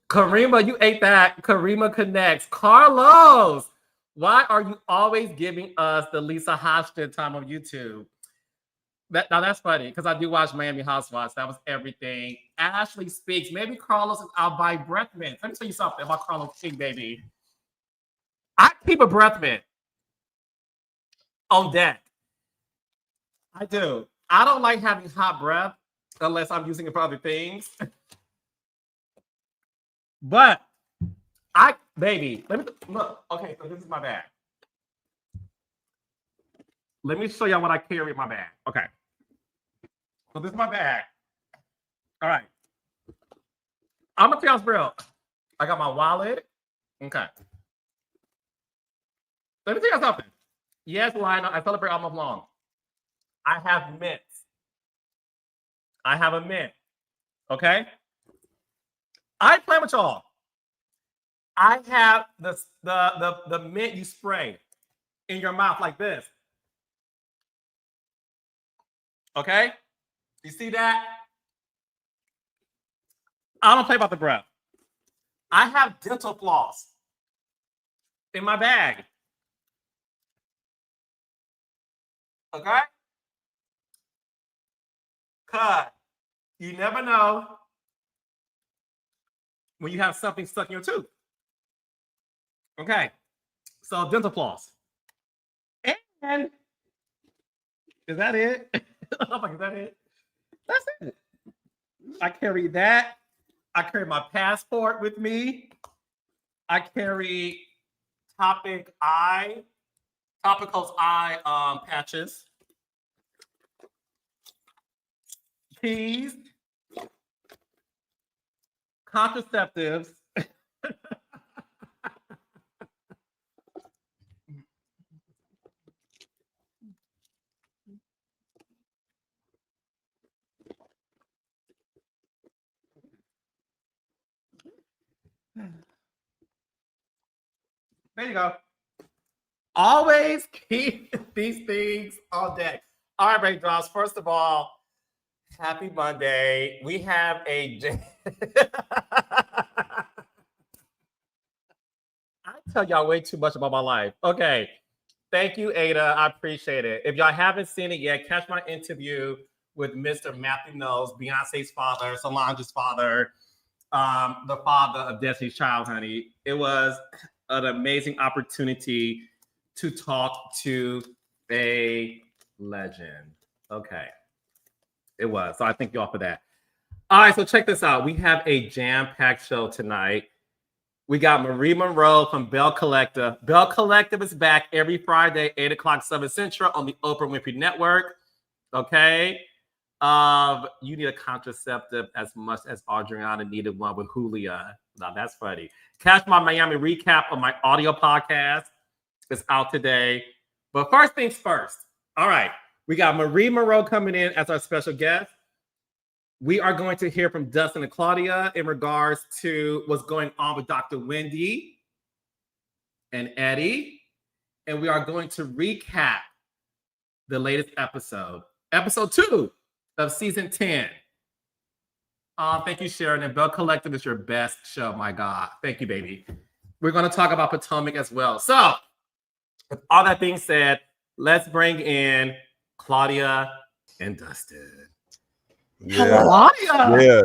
Karima, you ate that. Karima connects. Carlos, why are you always giving us the Lisa Hodgson time on YouTube? Now that's funny because I do watch Miami Housewives. That was everything. Ashley speaks. Maybe Carlos is out by breath mint. Let me tell you something about Carlos King, baby. I keep a breath mint on deck. I do. I don't like having hot breath unless I'm using it for other things. But baby, let me look. Okay, so this is my bag. Let me show y'all what I carry in my bag. Okay. So this is my bag. All right. I'm gonna tell you real. I got my wallet. Okay. Let me tell you something. Yes, Lionel, I celebrate all month long. I have mints. I have a mint. Okay. I ain't playing with y'all. I have the mint you spray in your mouth like this. Okay? You see that? I don't play about the breath. I have dental floss in my bag. Okay? Cut. You never know when you have something stuck in your tooth. Okay. So dental floss. And is that it? I'm like, is that it? That's it. I carry that. I carry my passport with me. I carry Topical's eye patches. Keys. Contraceptives. There you go. Always keep these things on deck. All right, raindrops. First of all, happy Monday. We have a. I tell y'all way too much about my life. Okay. Thank you, Ada. I appreciate it. If y'all haven't seen it yet, catch my interview with Mr. Matthew Knowles, Beyonce's father, Solange's father, the father of Destiny's Child, honey. It was an amazing opportunity to talk to a legend. Okay. It was. So I thank you all for that. All right, so check this out. We have a jam-packed show tonight. We got Marie Monroe from Bell Collective. Bell Collective is back every Friday, 8 o'clock, 7 Central on the Oprah Winfrey Network. Okay? You need a contraceptive as much as Adriana needed one with Julia. Now, that's funny. Catch my Miami recap on my audio podcast. It's out today. But first things first. All right. We got Marie Monroe coming in as our special guest. We are going to hear from Dustin and Claudia in regards to what's going on with Dr. Wendy and Eddie. And we are going to recap the latest episode 2 of season 10. Thank you, Sharon. And Bell Collective is your best show, my God. Thank you, baby. We're going to talk about Potomac as well. So, with all that being said, let's bring in Claudia and Dustin. Yeah. Claudia. Yeah.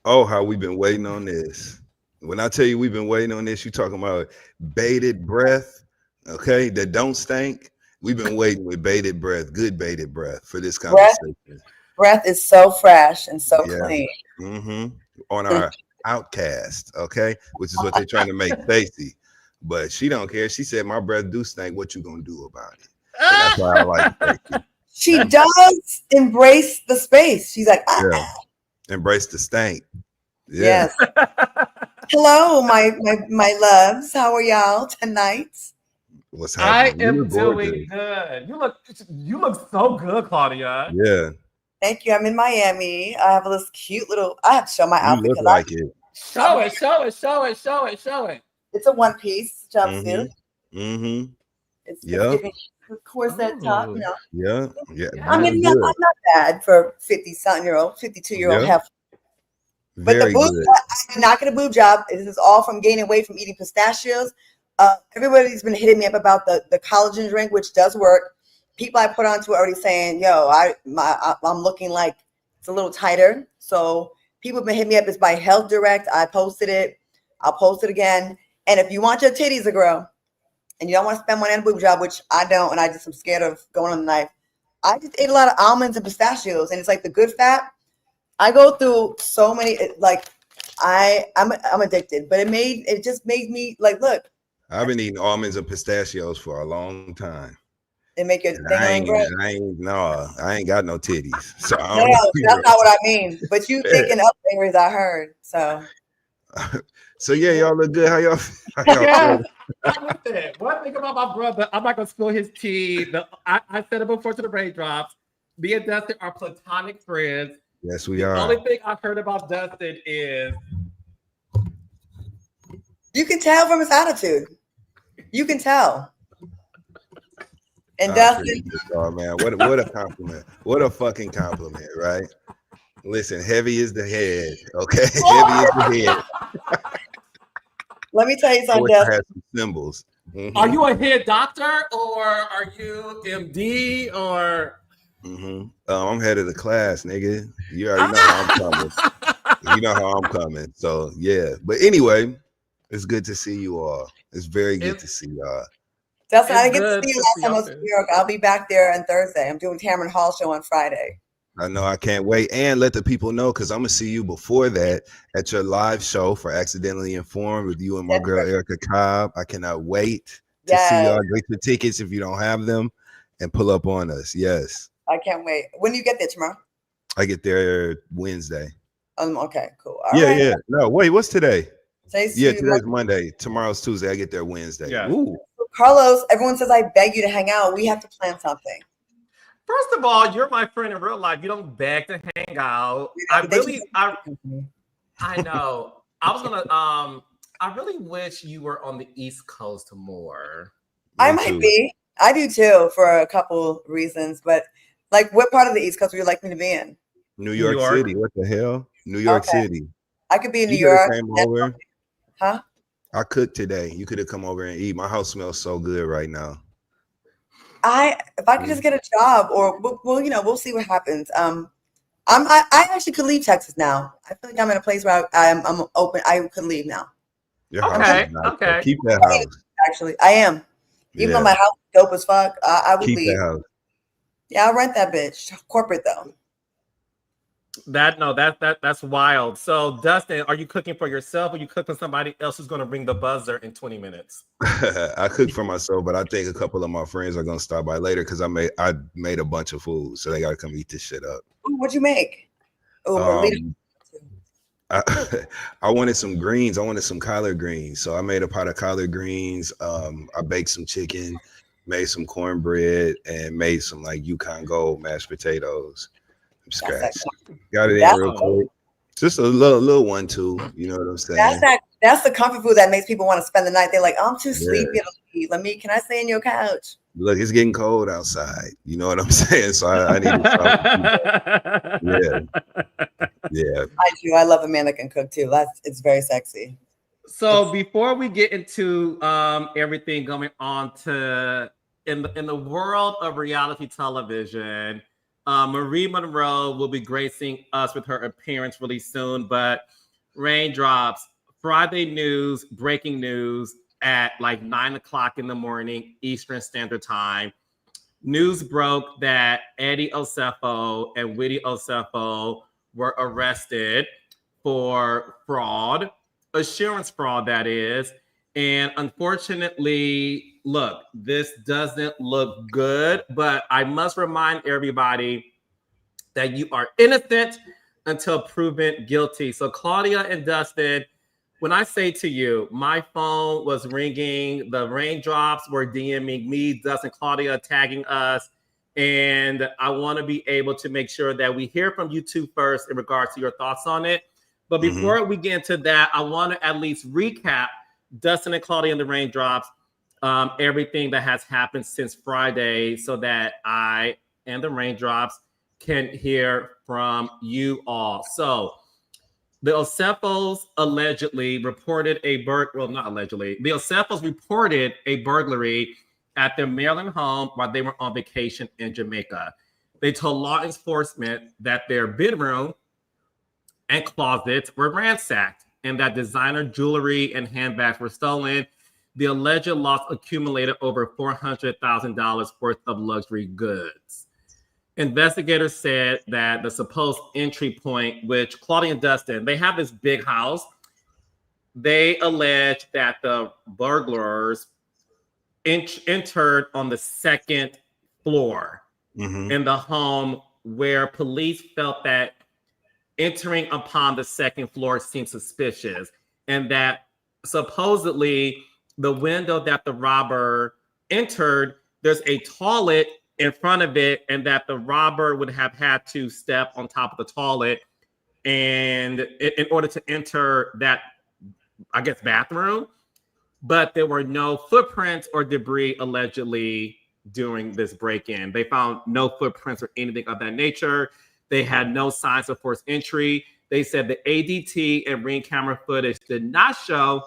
Oh, how we've been waiting on this. When I tell you we've been waiting on this, you're talking about bated breath, okay, that don't stink. We've been waiting with bated breath, good bated breath for this conversation. Breath is so fresh and so clean. Mm-hmm. On our outcast, okay, which is what they're trying to make Stacey. But she don't care. She said, my breath do stink. What you gonna do about it? So that's why I like Stacey. She does embrace the space. She's like, yeah. Embrace the stank. Yeah. Yes. Hello, my loves. How are y'all tonight? What's happening? I am doing good. You look so good, Claudia. Yeah. Thank you. I'm in Miami. I have this cute little. I have to show my outfit. You look like it. Show it. It's a one-piece jumpsuit. Mm-hmm. It's giving corset top. Oh. Yeah. I Really mean, good. I'm not bad for 50-something-year-old, 52-year-old Yeah. heifer. But the Very boob, good. I did not get a boob job. This is all from gaining weight from eating pistachios. Everybody's been hitting me up about the collagen drink, which does work. People I put onto it already saying, "Yo, I'm looking like it's a little tighter." So people have been hitting me up. It's by Health Direct. I posted it. I'll post it again. And if you want your titties to grow, and you don't want to spend money on a boob job, which I don't, and I just am scared of going on the knife, I just ate a lot of almonds and pistachios, and it's like the good fat. I go through so many, like I'm addicted, but it just made me like, look, I've been eating almonds and pistachios for a long time. they make your And thing grow. I ain't got no titties. So I No, don't know. that's not what I mean. But you thinking up fingers, I heard. So So yeah, y'all look good. How y'all Yeah. feel? Listen, one thing about my brother, I'm not gonna spill his tea. I said it before to the raindrops. Me and Dustin are platonic friends. Yes, we The are. only thing I've heard about Dustin is you can tell from his attitude. You can tell. And I Dustin, appreciate y'all, man. What a compliment. What a fucking compliment, right? Listen, heavy is the head. Okay. Heavy is the head. let me tell you I something, wish I Dustin. had some symbols. Mhm. are you a head doctor or are you MD or I'm head of the class, nigga. You already know how I'm coming. You know how I'm coming. So yeah. But anyway, it's good to see you all. It's very good to see y'all. Dustin, I it's didn't get to good see you to last see time I y'all was in too. New York. I'll be back there on Thursday. I'm doing Cameron Hall show on Friday. I know I can't wait. And let the people know because I'm gonna see you before that at your live show for Accidentally Informed with you and my girl Erica Cobb. I cannot wait to see y'all. Get your tickets if you don't have them and pull up on us. Yes. I can't wait. When do you get there tomorrow? I get there Wednesday. Okay, cool. All Yeah, right. yeah. No, wait, what's today? Today's Today's Monday. Tomorrow's Tuesday. I get there Wednesday. Yeah. Ooh. Carlos, everyone says I beg you to hang out. We have to plan something. First of all, you're my friend in real life. You don't beg to hang out. I know. I was gonna I really wish you were on the East Coast more. I might be. I do too for a couple reasons, but like what part of the East Coast would you like me to be in? New York City. What the hell? New York City. I could be in New You could have York. came over. Huh? I cooked today. You could have come over and eat. My house smells so good right now. If I could just get a job, or we'll see what happens. I actually could leave Texas now. I feel like I'm in a place where I'm open. I could leave now. Your house is nice. Okay. Keep that house. Actually, I am. Even though my house is dope as fuck, I would keep leave. That house. Yeah, I'll rent that bitch. Corporate though. That's wild. So Dustin, are you cooking for yourself or you cook for somebody else who's gonna ring the buzzer in 20 minutes? I cook for myself, but I think a couple of my friends are gonna stop by later because I made a bunch of food, so they gotta come eat this shit up. Ooh, what'd you make? I wanted some greens. I wanted some collard greens, so I made a pot of collard greens. I baked some chicken, made some cornbread, and made some like Yukon Gold mashed potatoes from scratch. Got it in real quick. Just a little one too. You know what I'm saying? That's the comfort food that makes people want to spend the night. They're like, I'm too sleepy. Can I stay in your couch? Look, it's getting cold outside. You know what I'm saying? So I need to Yeah. I do. I love a man that can cook too. It's very sexy. So before we get into everything going on in the world of reality television, Marie Monroe will be gracing us with her appearance really soon. But raindrops, Friday news, breaking news at like 9 o'clock in the morning Eastern Standard Time. News broke that Eddie Osefo and Whitney Osefo were arrested for fraud, assurance fraud, that is. And unfortunately, look, this doesn't look good, but I must remind everybody that you are innocent until proven guilty. So Claudia and Dustin, when I say to you, my phone was ringing, the raindrops were DMing me, Dustin, Claudia tagging us, and I want to be able to make sure that we hear from you two first in regards to your thoughts on it. But before we get into that, I want to at least recap Dustin and Claudia and the raindrops. everything that has happened since Friday so that I and the raindrops can hear from you all. So the Osefos allegedly reported a the Osefos reported a burglary at their Maryland home while they were on vacation in Jamaica. They told law enforcement that their bedroom and closets were ransacked and that designer jewelry and handbags were stolen. The alleged loss accumulated over $400,000 worth of luxury goods. Investigators said that the supposed entry point, which Claudia Dustin, they have this big house. They allege that the burglars entered on the second floor in the home, where police felt that entering upon the second floor seemed suspicious, and that supposedly the window that the robber entered, there's a toilet in front of it, and that the robber would have had to step on top of the toilet and in order to enter that, I guess, bathroom. But there were no footprints or debris allegedly during this break-in. They found no footprints or anything of that nature. They had no signs of forced entry. They said the ADT and Ring camera footage did not show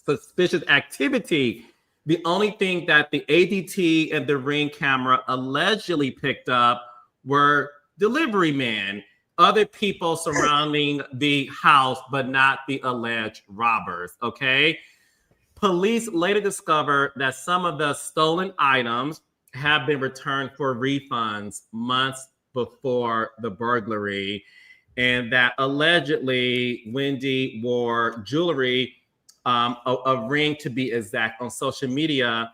suspicious activity. The only thing that the ADT and the Ring camera allegedly picked up were delivery men, other people surrounding the house, but not the alleged robbers, okay? Police later discovered that some of the stolen items have been returned for refunds months before the burglary, and that allegedly Wendy wore jewelry, a ring to be exact, on social media,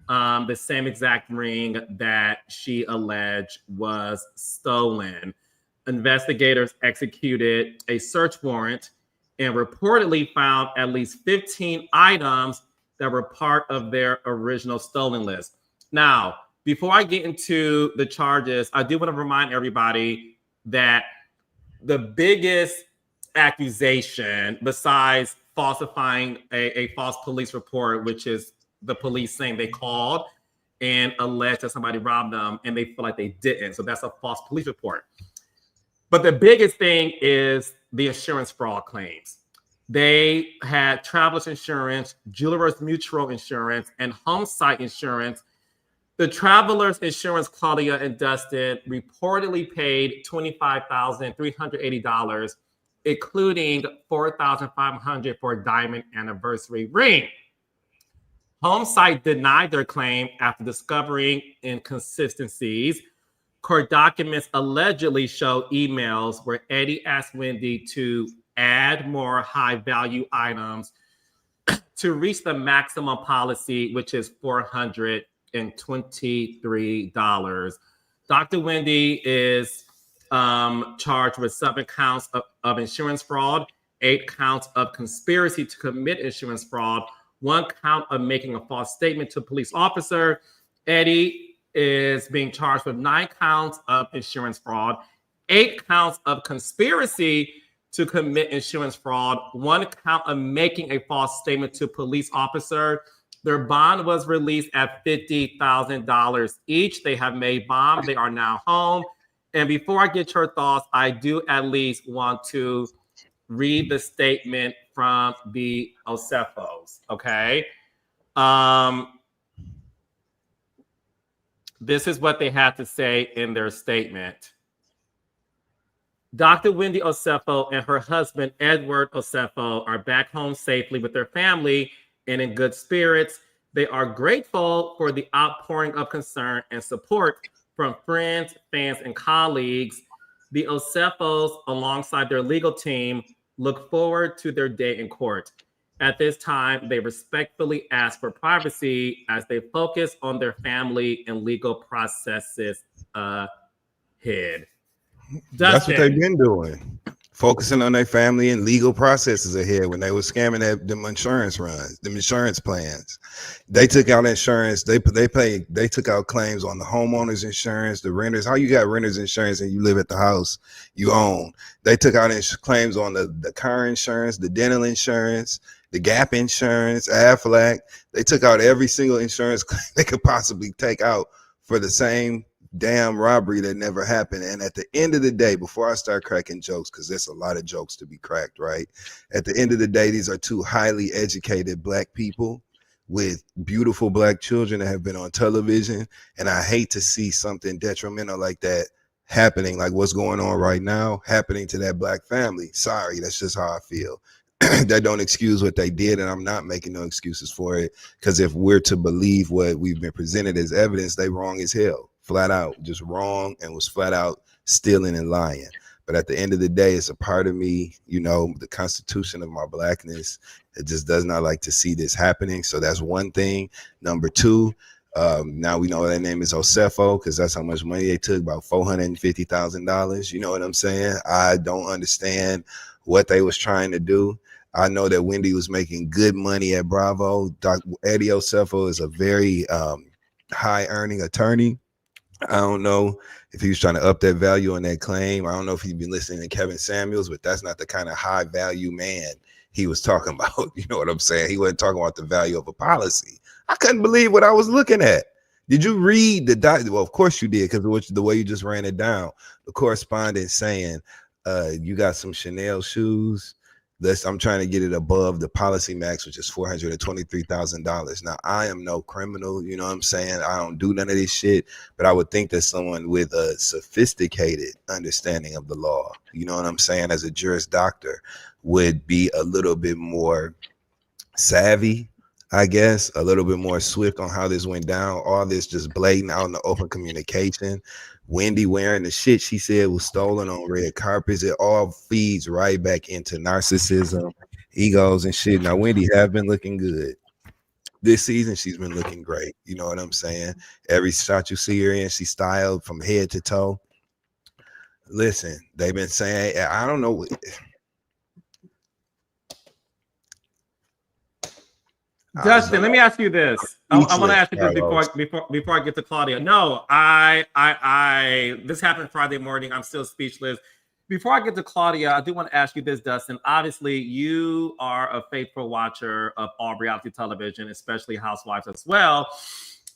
the same exact ring that she alleged was stolen. Investigators executed a search warrant and reportedly found at least 15 items that were part of their original stolen list. Now, before I get into the charges, I do want to remind everybody that the biggest accusation, besides falsifying a false police report, which is the police saying they called and alleged that somebody robbed them and they feel like they didn't. So that's a false police report. But the biggest thing is the insurance fraud claims. They had traveler's insurance, Jewelers Mutual Insurance, and home site insurance. The traveler's insurance, Claudia and Dustin, reportedly paid $25,380, including $4,500 for a diamond anniversary ring. Home site denied their claim after discovering inconsistencies. Court documents allegedly show emails where Eddie asked Wendy to add more high-value items to reach the maximum policy, which is $423. Dr. Wendy is charged with 7 counts of insurance fraud, 8 counts of conspiracy to commit insurance fraud, 1 count of making a false statement to a police officer. Eddie is being charged with 9 counts of insurance fraud, 8 counts of conspiracy to commit insurance fraud, 1 count of making a false statement to a police officer. Their bond was released at $50,000 each. They have made bond. They are now home. And before I get your thoughts, I do at least want to read the statement from the Osefos, okay? This is what they had to say in their statement. Dr. Wendy Osefo and her husband, Edward Osefo, are back home safely with their family and in good spirits. They are grateful for the outpouring of concern and support from friends, fans, and colleagues. The Osefos, alongside their legal team, look forward to their day in court. At this time, they respectfully ask for privacy as they focus on their family and legal processes ahead. That's what they've been doing, focusing on their family and legal processes ahead. When they were scamming them insurance runs, them insurance plans, they took out insurance. They took out claims on the homeowners insurance, the renters. How you got renters insurance and you live at the house you own? They took out claims on the car insurance, the dental insurance. the Gap insurance, Aflac. They took out every single insurance they could possibly take out for the same damn robbery that never happened. And at the end of the day, before I start cracking jokes, because there's a lot of jokes to be cracked, right? At the end of the day, these are two highly educated Black people with beautiful Black children that have been on television. And I hate to see something detrimental like that happening, like what's going on right now, happening to that Black family. Sorry, that's just how I feel. That don't excuse what they did, and I'm not making no excuses for it, because if we're to believe what we've been presented as evidence, they wrong as hell, flat out, just wrong, and was flat out stealing and lying. But at the end of the day, it's a part of me, you know, the constitution of my Blackness. It just does not like to see this happening. So that's one thing. Number two, now we know their name is Osefo, because that's how much money they took, about $450,000. You know what I'm saying? I don't understand what they was trying to do. I know that Wendy was making good money at Bravo. Eddie Osefo is a very high earning attorney. I don't know if he was trying to up that value on that claim. I don't know if he'd been listening to Kevin Samuels, but that's not the kind of high value man he was talking about. You know what I'm saying? He wasn't talking about the value of a policy. I couldn't believe what I was looking at. Did you read the well, of course you did, because the way you just ran it down. The correspondent saying, you got some Chanel shoes. I'm trying to get it above the policy max, which is $423,000. Now, I am no criminal, you know what I'm saying? I don't do none of this shit, but I would think that someone with a sophisticated understanding of the law, you know what I'm saying, as a Juris Doctor, would be a little bit more savvy, I guess, a little bit more swift on how this went down. All this just blatant out in the open communication. Wendy wearing the shit she said was stolen on red carpets. It all feeds right back into narcissism, egos, and shit. Now, Wendy have been looking good this season. She's been looking great. You know what I'm saying? Every shot you see her in, she's styled from head to toe. Listen, they've been saying, I don't know. Dustin, let me ask you this. I want to ask you this before I get to Claudia. No, this happened Friday morning. I'm still speechless. Before I get to Claudia, I do want to ask you this, Dustin. Obviously, you are a faithful watcher of all reality television, especially Housewives as well.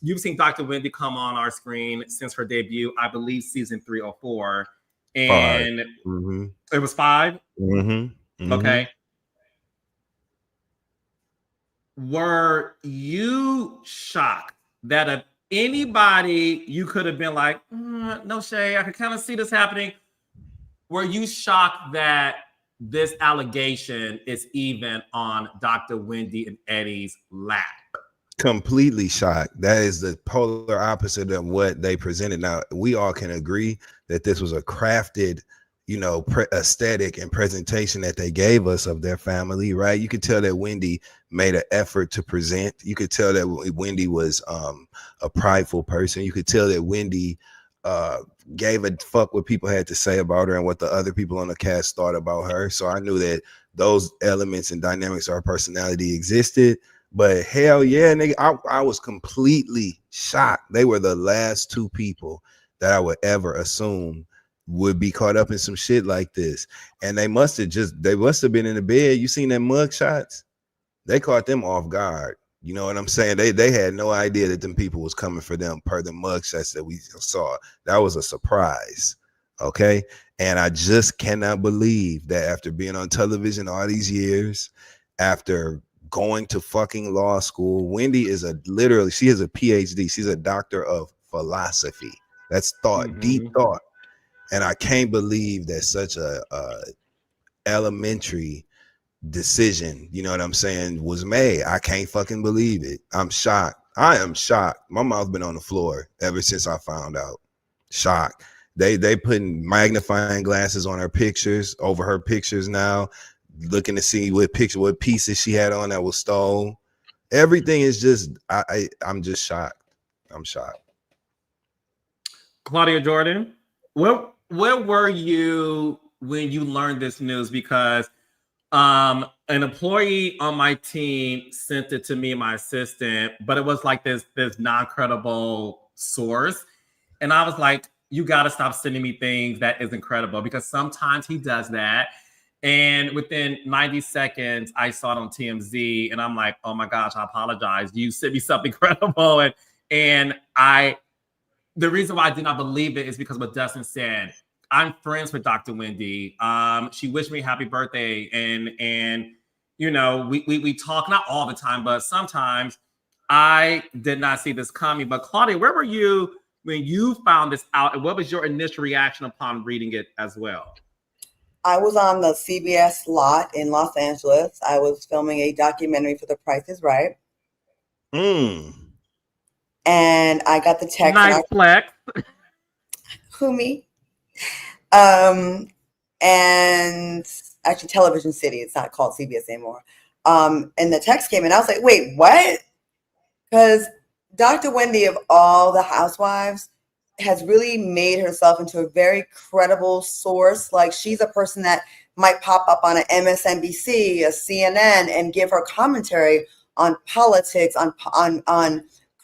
You've seen Dr. Wendy come on our screen since her debut, I believe, season 3 or 4. And it was 5? Okay. Were you shocked that if anybody, you could have been like, no shade, I could kind of see this happening? Were you shocked that this allegation is even on Dr. Wendy and Eddie's lap? Completely shocked. That is the polar opposite of what they presented. Now, we all can agree that this was a crafted, you know, aesthetic and presentation that they gave us of their family, right? You could tell that Wendy made an effort to present. You could tell that Wendy was a prideful person. You could tell that Wendy gave a fuck what people had to say about her and what the other people on the cast thought about her. So I knew that those elements and dynamics of her personality existed. But hell yeah, nigga, I was completely shocked. They were the last two people that I would ever assume would be caught up in some shit like this. And they must have been in the bed. You seen them mug shots? They caught them off guard. You know what I'm saying? They had no idea that them people was coming for them per the mug shots that we saw. That was a surprise. Okay. And I just cannot believe that after being on television all these years, after going to fucking law school, Wendy is she is a PhD. She's a doctor of philosophy. That's thought, deep thought. And I can't believe that such a elementary decision, you know what I'm saying, was made. I can't fucking believe it. I'm shocked. I am shocked. My mouth been on the floor ever since I found out. Shocked. They putting magnifying glasses on her pictures, over her pictures now, looking to see what pieces she had on that was stolen. Everything is just, I'm just shocked. I'm shocked. Claudia Jordan, where were you when you learned this news? Because an employee on my team sent it to me and my assistant, but it was like this non-credible source. And I was like, you got to stop sending me things that isn't credible, because sometimes he does that. And within 90 seconds, I saw it on TMZ, and I'm like, oh my gosh, I apologize. You sent me something credible. And the reason why I did not believe it is because what Dustin said. I'm friends with Dr. Wendy. She wished me happy birthday, and you know, we talk not all the time, but sometimes. I did not see this coming. But Claudia, where were you when you found this out, and what was your initial reaction upon reading it as well? I was on the CBS lot in Los Angeles. I was filming a documentary for The Price is Right. And I got the text. Nice flex. Who, me? And actually Television City. It's not called CBS anymore. And the text came, and I was like, wait, what? Because Dr. Wendy, of all the housewives, has really made herself into a very credible source. Like, she's a person that might pop up on an MSNBC, a CNN, and give her commentary on politics, on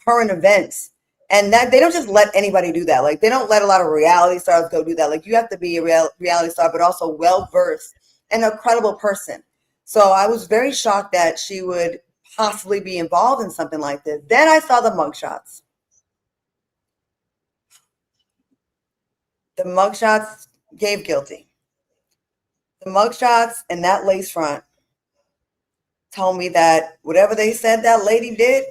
current events. And that they don't just let anybody do that. Like, they don't let a lot of reality stars go do that. Like, you have to be a reality star, but also well-versed and a credible person. So I was very shocked that she would possibly be involved in something like this. Then I saw the mugshots. The mugshots gave guilty. The mugshots and that lace front told me that whatever they said that lady did,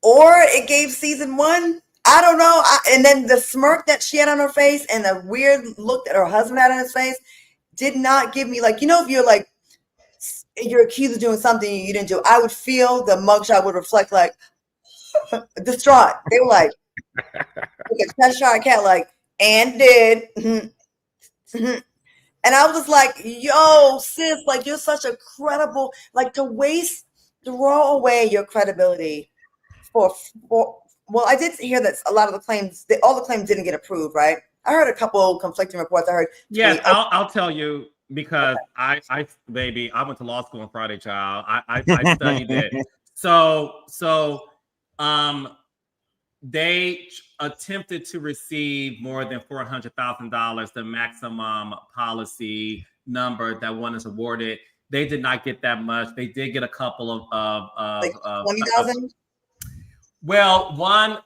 or it gave season one, I don't know. And then the smirk that she had on her face and the weird look that her husband had on his face did not give me, like, you know, if you're like, you're accused of doing something you didn't do, I would feel the mugshot would reflect like distraught. They were like a Cheshire cat, like, and did. And I was like, yo, sis, like, you're such a credible, like, to throw away your credibility for well, I did hear that a lot of the claims, all the claims didn't get approved, right? I heard a couple conflicting reports. I heard. Yes, I'll tell you, because I went to law school on Friday, child. I studied it. So they attempted to receive more than $400,000, the maximum policy number that one is awarded. They did not get that much. They did get a couple of like 20,000. Well, one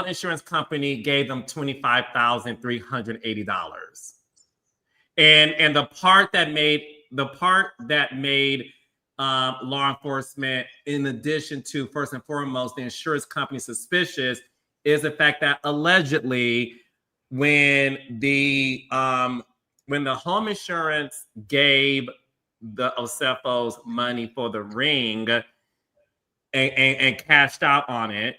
insurance company gave them $25,380, and the part that made law enforcement, in addition to first and foremost the insurance company suspicious, is the fact that allegedly when the home insurance gave the Osefos money for the ring and cashed out on it,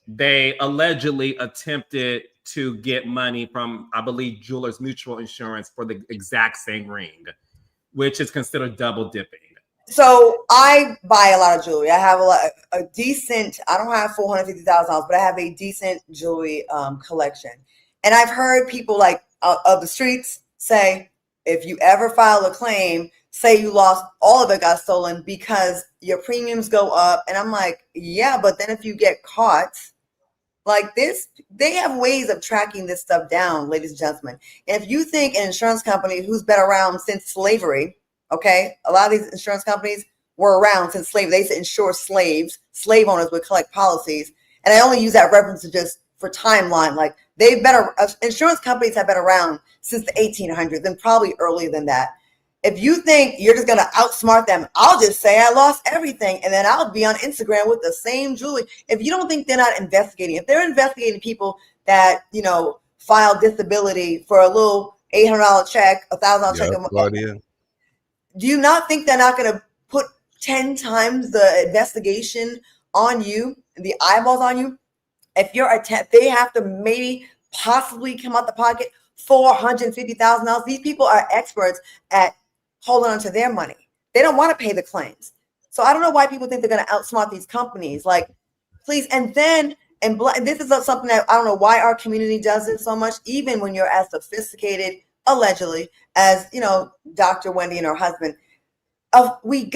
they allegedly attempted to get money from, I believe, Jewelers Mutual Insurance for the exact same ring, which is considered double dipping. So I buy a lot of jewelry. I have a decent, I don't have $450,000, but I have a decent jewelry collection. And I've heard people like of the streets say, if you ever file a claim, say you lost, all of it got stolen because your premiums go up. And I'm like, yeah, but then if you get caught like this, they have ways of tracking this stuff down, ladies and gentlemen. And if you think an insurance company who's been around since slavery, okay, a lot of these insurance companies were around since slavery. They used to insure slaves. Slave owners would collect policies. And I only use that reference to just for timeline. Like, insurance companies have been around since the 1800s and probably earlier than that. If you think you're just going to outsmart them, I'll just say I lost everything, and then I'll be on Instagram with the same jewelry. If you don't think they're not investigating, if they're investigating people that, you know, file disability for a little $800 check, $1,000 check a month, do you not think they're not going to put 10 times the investigation on you, the eyeballs on you? If they have to maybe possibly come out the pocket $450,000. These people are experts at holding on to their money. They don't want to pay the claims. So I don't know why people think they're going to outsmart these companies. Like, please. And then, this is something that I don't know why our community does it so much, even when you're as sophisticated, allegedly, as, you know, Dr. Wendy and her husband. we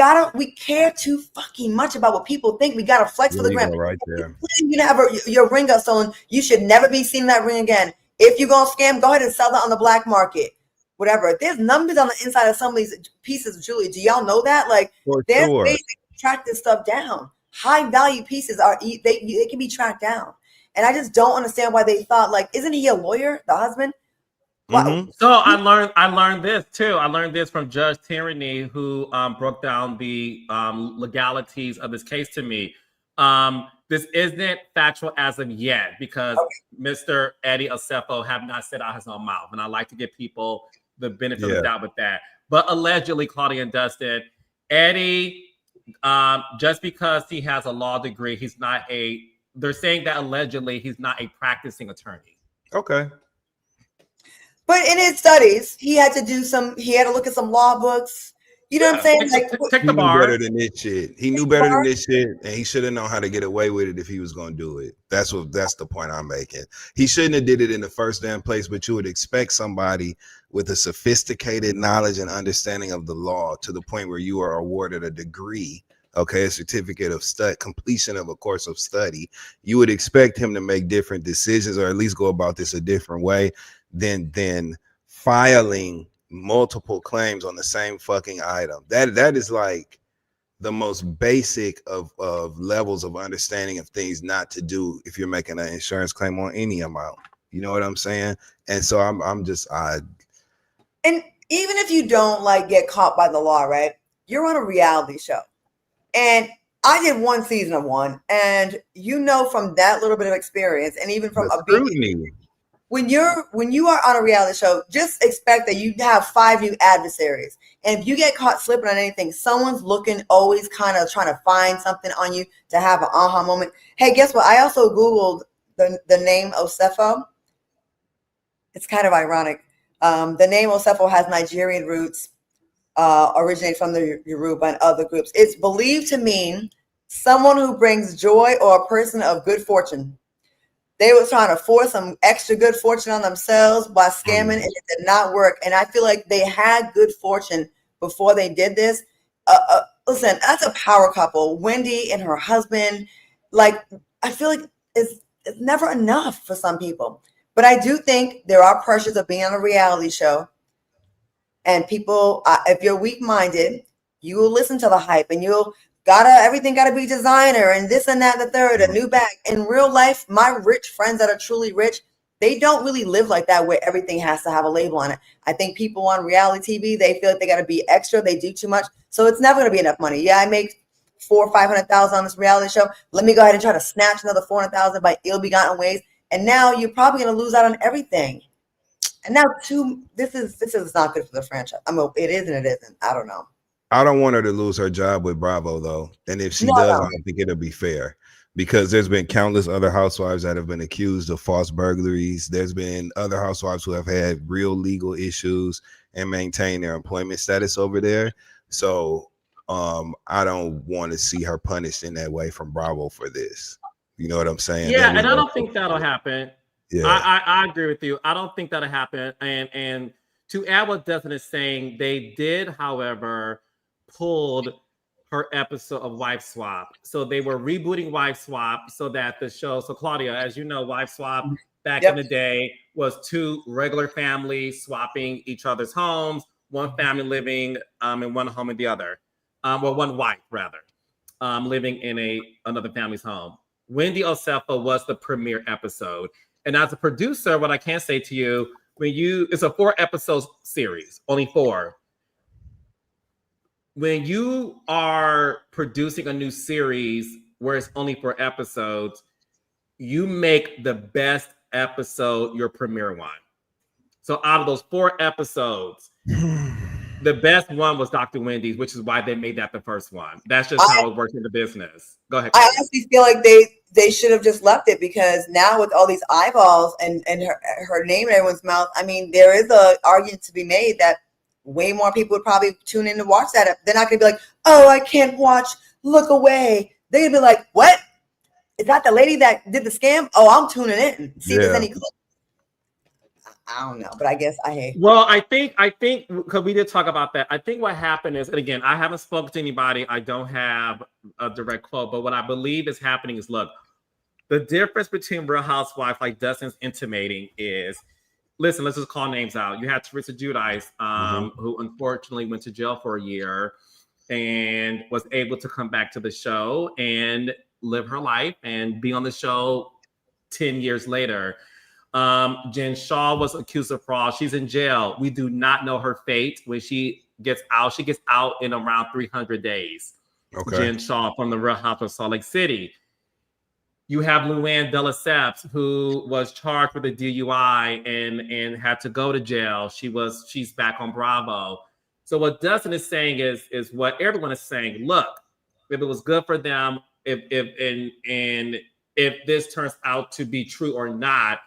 care too fucking much about what people think. We gotta flex for the gram. Right there. You have your ring got stolen. You should never be seeing that ring again. If you're gonna scam, go ahead and sell that on the black market. Whatever. There's numbers on the inside of some of these pieces of jewelry. Do y'all know that? Like, they track this stuff down. High value pieces they can be tracked down. And I just don't understand why they thought, like, isn't he a lawyer, the husband? Mm-hmm. So I learned this too. I learned this from Judge Tyranny, who broke down the legalities of this case to me. This isn't factual as of yet because Mr. Eddie Osefo have not said out his own mouth, and I like to give people the benefit of the doubt with that. But allegedly, Claudia and Dustin, Eddie, just because he has a law degree, he's not a. They're saying that allegedly he's not a practicing attorney. Okay. But in his studies, he had to look at some law books. You know what I'm saying? Like, take he the bar. knew better than this shit. He knew better than this shit, and he should have known how to get away with it if he was going to do it. That's the point I'm making. He shouldn't have did it in the first damn place, but you would expect somebody with a sophisticated knowledge and understanding of the law to the point where you are awarded a degree, a certificate of completion of a course of study. You would expect him to make different decisions, or at least go about this a different way than filing multiple claims on the same fucking item. That is like the most basic of levels of understanding of things not to do if you're making an insurance claim on any amount. You know what I'm saying? And so I'm and even if you don't like get caught by the law, right? You're on a reality show. And I did one season of one, and from that little bit of experience, and even from when you are on a reality show, just expect that you have 5 new adversaries. And if you get caught slipping on anything, someone's looking, always kind of trying to find something on you to have an aha moment. Hey, guess what? I also Googled the name Osefo. It's kind of ironic. The name Osefo has Nigerian roots, originated from the Yoruba and other groups. It's believed to mean someone who brings joy or a person of good fortune. They were trying to force some extra good fortune on themselves by scamming, and it did not work. And I feel like they had good fortune before they did this. Listen, that's a power couple. Wendy and her husband. Like, I feel like it's never enough for some people. But I do think there are pressures of being on a reality show. And people, if you're weak-minded, you will listen to the hype, and everything gotta be designer and this and that and the third, a new bag. In real life, my rich friends that are truly rich, they don't really live like that where everything has to have a label on it. I think people on reality TV, they feel like they gotta be extra, they do too much. So it's never gonna be enough money. Yeah, I make $400,000 or $500,000 on this reality show. Let me go ahead and try to snatch another $400,000 by ill-begotten ways. And now you're probably gonna lose out on everything. And now this is not good for the franchise. I mean, it is and it isn't. I don't know. I don't want her to lose her job with Bravo, though. And if she does, I don't think it'll be fair, because there's been countless other housewives that have been accused of false burglaries. There's been other housewives who have had real legal issues and maintain their employment status over there. So I don't want to see her punished in that way from Bravo for this. You know what I'm saying? Yeah, and I don't think that'll happen. Yeah, I agree with you. I don't think that'll happen. And to add what Dustin is saying, they did, however, pulled her episode of Wife Swap. So they were rebooting Wife Swap so that the show. So Claudia, as you know, Wife Swap back in the day was 2 regular families swapping each other's homes, one family living in one home and the other, one wife rather, living in another family's home. Wendy Osefo was the premiere episode. And as a producer, what I can say to you, it's a 4 episode series, only 4. When you are producing a new series where it's only 4 episodes, you make the best episode your premiere one. So out of those 4 episodes, the best one was Dr. Wendy's, which is why they made that the first one. That's just how it works in the business. Go ahead. I honestly feel like they should have just left it, because now with all these eyeballs and her name in everyone's mouth, I mean, there is an argument to be made that way more people would probably tune in to watch that. They're not going to be like, oh, I can't watch, look away. They're going to be like, what? Is that the lady that did the scam? Oh, I'm tuning in. See if there's any clips. I don't know, but I guess I hate. Well, I think because we did talk about that. I think what happened is, and again, I haven't spoken to anybody. I don't have a direct quote, but what I believe is happening is, look, the difference between Real Housewives, like Dustin's intimating, is, listen, let's just call names out. You had Teresa Giudice, who unfortunately went to jail for a year and was able to come back to the show and live her life and be on the show 10 years later. Jen Shaw was accused of fraud. She's in jail. We do not know her fate when she gets out. She gets out in around 300 days. Okay. Jen Shaw from the Real Housewives of Salt Lake City. You have Luann de Lesseps, who was charged with a DUI and had to go to jail. She's back on Bravo. So what Dustin is saying is what everyone is saying. Look, if it was good for them, if this turns out to be true or not,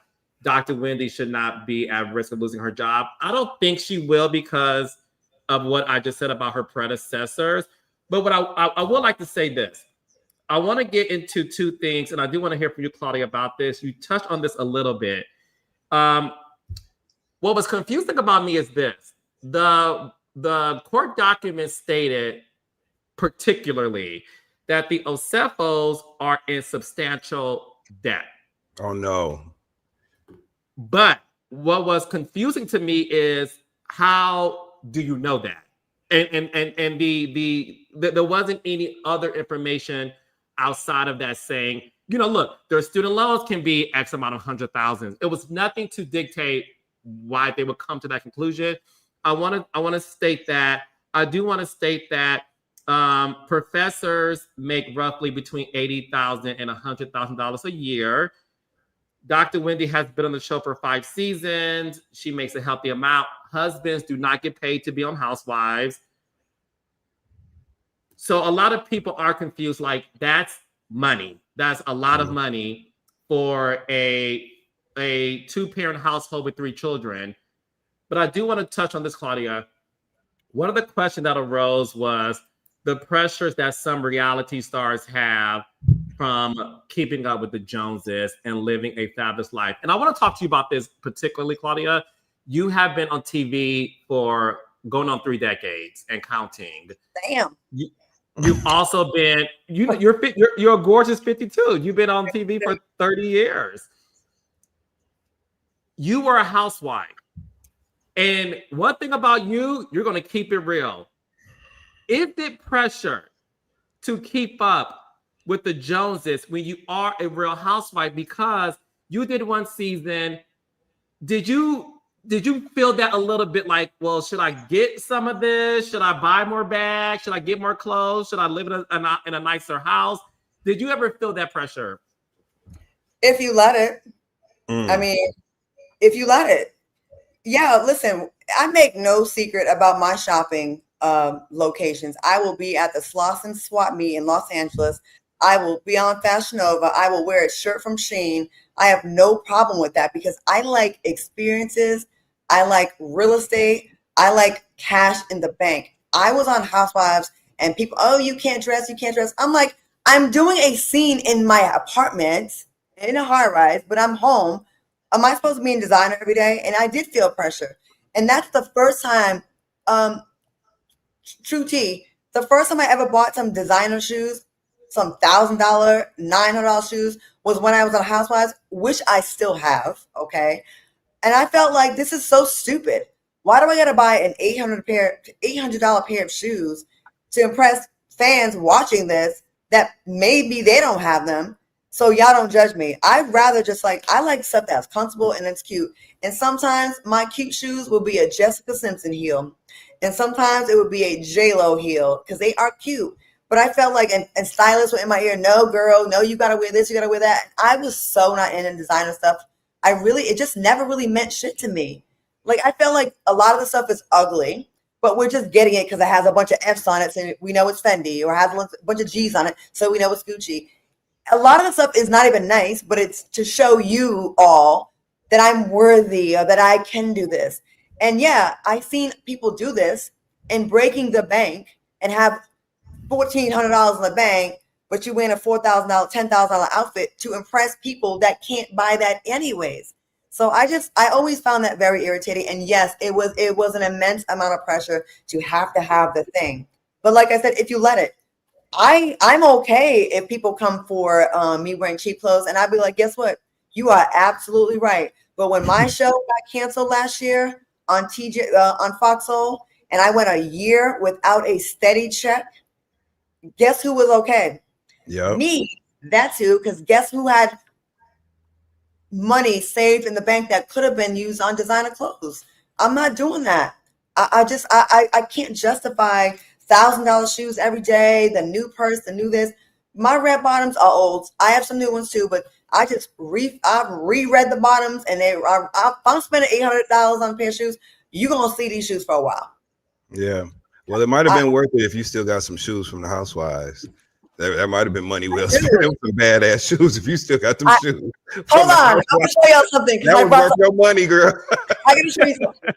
Dr. Wendy should not be at risk of losing her job. I don't think she will because of what I just said about her predecessors. But what I would like to say this. I want to get into two things, and I do want to hear from you, Claudia, about this. You touched on this a little bit. What was confusing about me is this. The court document stated particularly that the Osefos are in substantial debt. Oh, no. But what was confusing to me is, how do you know that? And there wasn't any other information outside of that saying, look, their student loans can be X amount of 100,000. It was nothing to dictate why they would come to that conclusion. I want to state that. I do want to state that professors make roughly between $80,000 and $100,000 a year. Dr. Wendy has been on the show for 5 seasons. She makes a healthy amount. Husbands do not get paid to be on Housewives. So a lot of people are confused. Like, that's money. That's a lot of money for a 2-parent household with 3 children. But I do want to touch on this, Claudia. One of the questions that arose was the pressures that some reality stars have from keeping up with the Joneses and living a fabulous life. And I want to talk to you about this particularly, Claudia. You have been on TV for going on 3 decades and counting. Damn. You've also been, you're a gorgeous 52. You've been on TV for 30 years. You were a housewife. And one thing about you, you're going to keep it real. Is it pressure to keep up with the Joneses when you are a Real Housewife? Because you did 1 season. Did you feel that a little bit like, well, should I get some of this? Should I buy more bags? Should I get more clothes? Should I live in a nicer house? Did you ever feel that pressure? If you let it. I mean, if you let it. Yeah, listen, I make no secret about my shopping locations. I will be at the Slauson Swap Meet in Los Angeles. I will be on Fashion Nova. I will wear a shirt from Shein. I have no problem with that because I like experiences. I like real estate. I like cash in the bank. I was on Housewives and people, oh, you can't dress. I'm like, I'm doing a scene in my apartment in a high rise, but I'm home. Am I supposed to be in designer every day? And I did feel pressure. And that's the first time, true tea, the first time I ever bought some designer shoes, some $1,000, $900 shoes, was when I was on Housewives, which I still have, okay? And I felt like, this is so stupid. Why do I gotta buy an $800 pair of shoes to impress fans watching this that maybe they don't have them? So y'all don't judge me. I'd rather just I like stuff that's comfortable and it's cute. And sometimes my cute shoes will be a Jessica Simpson heel. And sometimes it would be a J-Lo heel because they are cute. But I felt like, and stylists were in my ear, no, girl, no, you got to wear this, you got to wear that. I was so not into designer stuff. It just never really meant shit to me. Like, I felt like a lot of the stuff is ugly, but we're just getting it because it has a bunch of F's on it, so we know it's Fendi, or has a bunch of G's on it, so we know it's Gucci. A lot of the stuff is not even nice, but it's to show you all that I'm worthy or that I can do this. And yeah, I've seen people do this and breaking the bank and have $1,400 in the bank, but you win a $4,000, $10,000 outfit to impress people that can't buy that anyways. So I always found that very irritating. And yes, it was an immense amount of pressure to have the thing. But like I said, if you let it, I'm okay if people come for me wearing cheap clothes, and I'd be like, guess what? You are absolutely right. But when my show got canceled last year on on Foxhole, and I went a year without a steady check, guess who was okay? Yep. Me. That's who. Because guess who had money saved in the bank that could have been used on designer clothes? I'm not doing that. I can't justify $1,000 shoes every day, the new purse, the new this. My red bottoms are old. I have some new ones too, but I've reread the bottoms, and if I'm spending $800 on a pair of shoes, you're gonna see these shoes for a while. Yeah. Well, it might have been worth it if you still got some shoes from the Housewives. That might have been money well spent on some badass shoes if you still got them shoes. Hold on, I'm gonna show y'all something. That was worth your money, girl. I gotta show you something.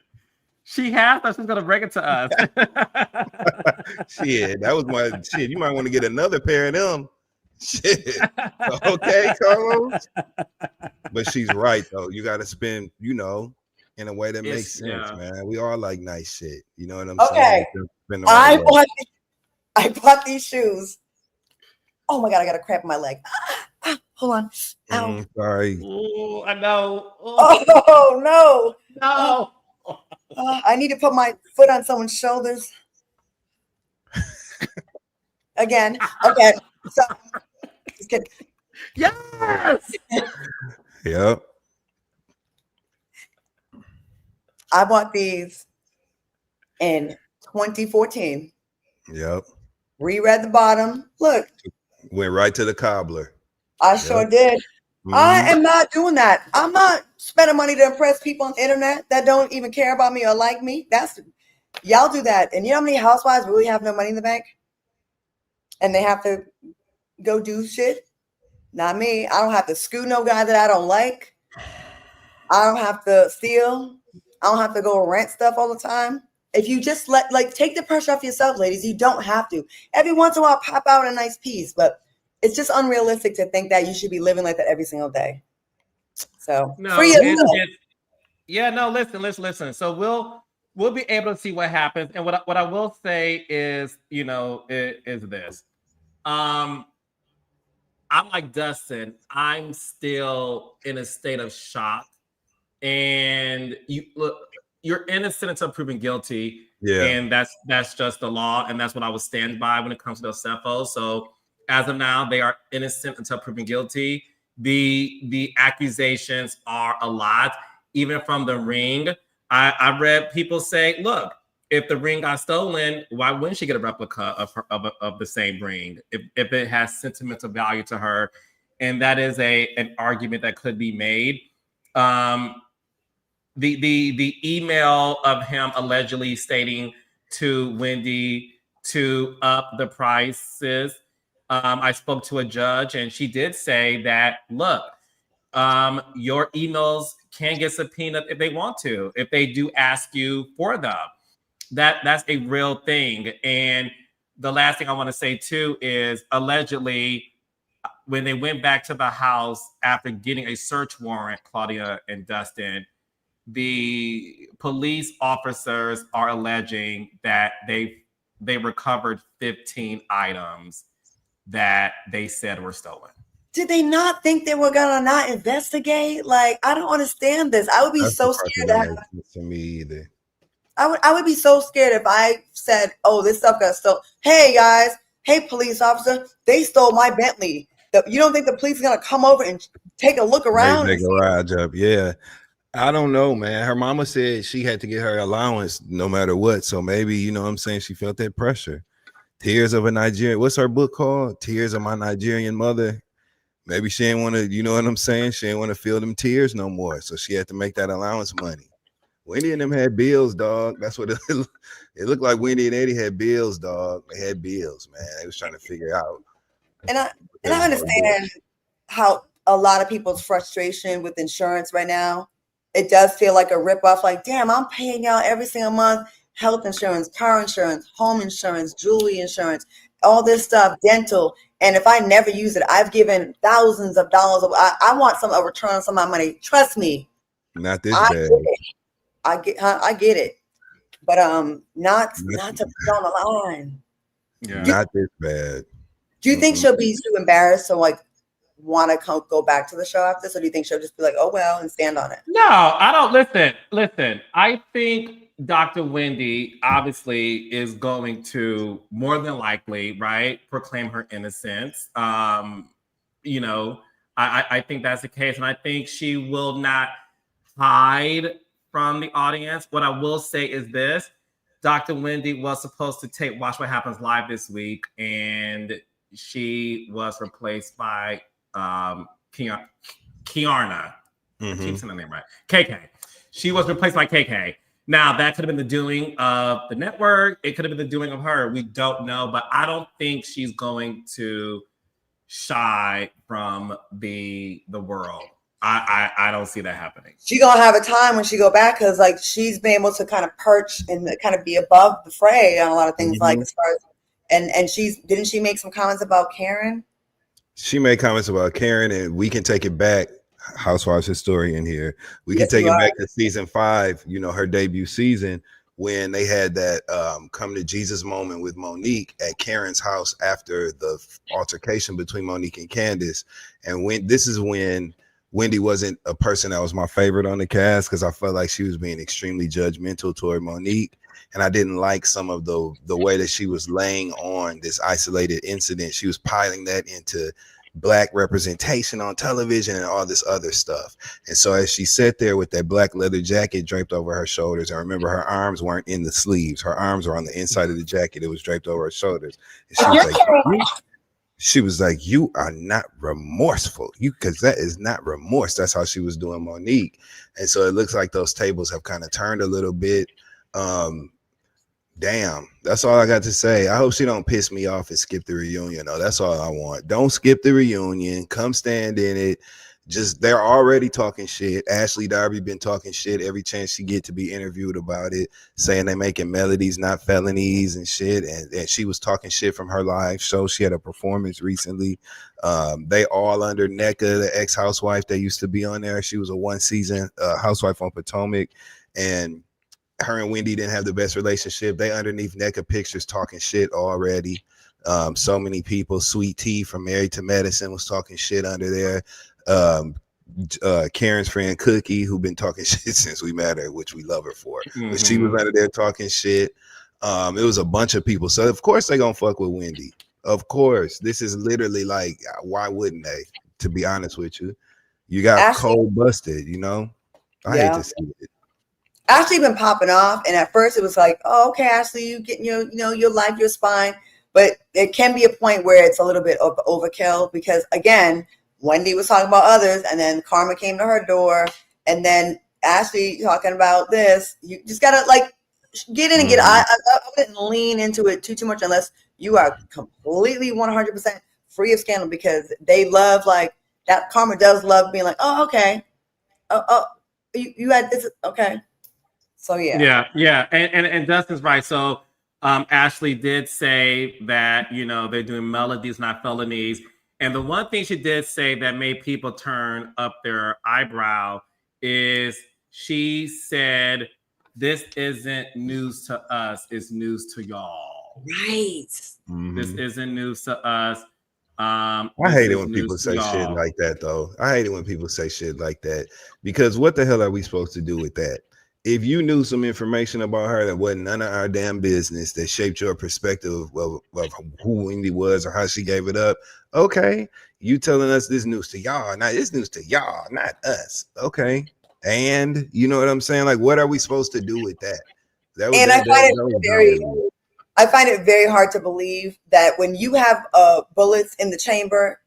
She has, but she's gonna bring it to us. Shit, that was my shit. You might want to get another pair of them. Shit. Okay, Carlos. But she's right though. You got to spend, in a way that makes sense, man. We all like nice shit. You know what I'm saying? Okay. I bought these shoes. Oh my God, I got a cramp in my leg. Hold on. Ow. Sorry. Oh, I know. Oh no. No. I need to put my foot on someone's shoulders. Again. Okay. So, just kidding. Yes. Yep. I bought these in 2014. Yep. Reread the bottom. Look. Went right to the cobbler. I sure did. Mm-hmm. I am not doing that. I'm not spending money to impress people on the internet that don't even care about me or like me. Y'all do that. And you know how many housewives really have no money in the bank? And they have to go do shit? Not me. I don't have to screw no guy that I don't like. I don't have to steal. I don't have to go rent stuff all the time. If you just take the pressure off yourself, ladies, you don't have to. Every once in a while, pop out a nice piece, but it's just unrealistic to think that you should be living like that every single day. So listen. So we'll be able to see what happens. And what I will say is, is this. I'm like Dustin. I'm still in a state of shock. And you're innocent until proven guilty. Yeah. And that's just the law. And that's what I would stand by when it comes to those CFOs. So as of now, they are innocent until proven guilty. The accusations are a lot, even from the ring. I read people say, look, if the ring got stolen, why wouldn't she get a replica of the same ring if it has sentimental value to her? And that is an argument that could be made. The email of him allegedly stating to Wendy to up the prices. I spoke to a judge, and she did say that, look, your emails can get subpoenaed if they want to, if they do ask you for them. That's a real thing. And the last thing I want to say too is allegedly when they went back to the house after getting a search warrant, Claudia and Dustin, the police officers are alleging that they recovered 15 items that they said were stolen. Did they not think they were gonna not investigate? Like, I don't understand this. I would be so scared to me either. I would be so scared if I said, "Oh, this stuff got stolen." Hey guys, hey police officer, they stole my Bentley. You don't think the police are gonna come over and take a look around? Make a garage up, yeah. I don't know, man. Her mama said she had to get her allowance no matter what. So maybe, you know what I'm saying, she felt that pressure. Tears of a Nigerian. What's her book called? Tears of My Nigerian Mother. Maybe she didn't want to, you know what I'm saying? She didn't want to feel them tears no more. So she had to make that allowance money. Wendy and them had bills, dog. That's what it looked like. Wendy and Eddie had bills, dog. They had bills, man. They was trying to figure out. And I understand how a lot of people's frustration with insurance right now. It does feel like a ripoff. Like, damn, I'm paying y'all every single month. Health insurance, car insurance, home insurance, jewelry insurance, all this stuff, dental. And if I never use it, I've given thousands of dollars. I want a return on some of my money. Trust me, Not this I bad. get it. I get it. But not to be on the line. Yeah. Not this bad. Do you think she'll be too embarrassed to like want to go back to the show after this, or do you think she'll just be like, oh well, and stand on it? No, I don't. Listen. I think Dr. Wendy obviously is going to more than likely, right, proclaim her innocence. You know, I think that's the case, and I think she will not hide from the audience. What I will say is this: Dr. Wendy was supposed to take Watch What Happens Live this week, and she was replaced by Kiana. I keep saying the name right. KK. She was replaced by KK. Now, that could have been the doing of the network. It could have been the doing of her. We don't know, but I don't think she's going to shy from the world. I don't see that happening. She's gonna have a time when she go back because like she's been able to kind of perch and kind of be above the fray on a lot of things. Like as far as and didn't she make some comments about Karen? She made comments about Karen, and we can take it back. Housewives historian here. We can take it back to season 5. You know, her debut season when they had that come to Jesus moment with Monique at Karen's house after the altercation between Monique and Candace. And when this is when Wendy wasn't a person that was my favorite on the cast because I felt like she was being extremely judgmental toward Monique. And I didn't like some of the way that she was laying on this isolated incident. She was piling that into Black representation on television and all this other stuff. And so as she sat there with that black leather jacket draped over her shoulders, and remember her arms weren't in the sleeves. Her arms were on the inside of the jacket. It was draped over her shoulders. And she was like, you are not remorseful. Because that is not remorse. That's how she was doing Monique. And so it looks like those tables have kind of turned a little bit. Damn, that's all I got to say. I hope she don't piss me off and skip the reunion. though. That's all I want. Don't skip the reunion. Come stand in it. Just they're already talking shit. Ashley Darby been talking shit every chance she get to be interviewed about it, saying they making melodies, not felonies and shit. And she was talking shit from her live show. She had a performance recently. They all under NECA, the ex-housewife that used to be on there. She was a 1-season housewife on Potomac, and her and Wendy didn't have the best relationship. They underneath NECA pictures talking shit already. So many people. Sweet Tea from Married to Medicine was talking shit under there. Karen's friend Cookie, who been talking shit since we met her, which we love her for. But she was under there talking shit. It was a bunch of people. So of course they gonna fuck with Wendy. Of course. This is literally like, why wouldn't they? To be honest with you. You got Ashley, cold busted, you know? I hate to see it. Ashley been popping off, and at first it was like, oh, okay, Ashley, you getting your life, your spine. But it can be a point where it's a little bit of overkill because again, Wendy was talking about others, and then Karma came to her door, and then Ashley talking about this. You just gotta like get in and get. I wouldn't lean into it too much unless you are completely 100% free of scandal because they love like that. Karma does love being like, oh, okay, you had this, okay. So yeah, and Dustin's right. So Ashley did say that they're doing melodies, not felonies. And the one thing she did say that made people turn up their eyebrow is she said, "This isn't news to us; it's news to y'all." Right. This isn't news to us. I hate it when people say shit like that, though. I hate it when people say shit like that because what the hell are we supposed to do with that? If you knew some information about her that wasn't none of our damn business that shaped your perspective of who Wendy was or how she gave it up, okay, you telling us this news to y'all. Now it's news to y'all, not us. Okay. And you know what I'm saying? Like, what are we supposed to do with that? I find it very hard to believe that when you have bullets in the chamber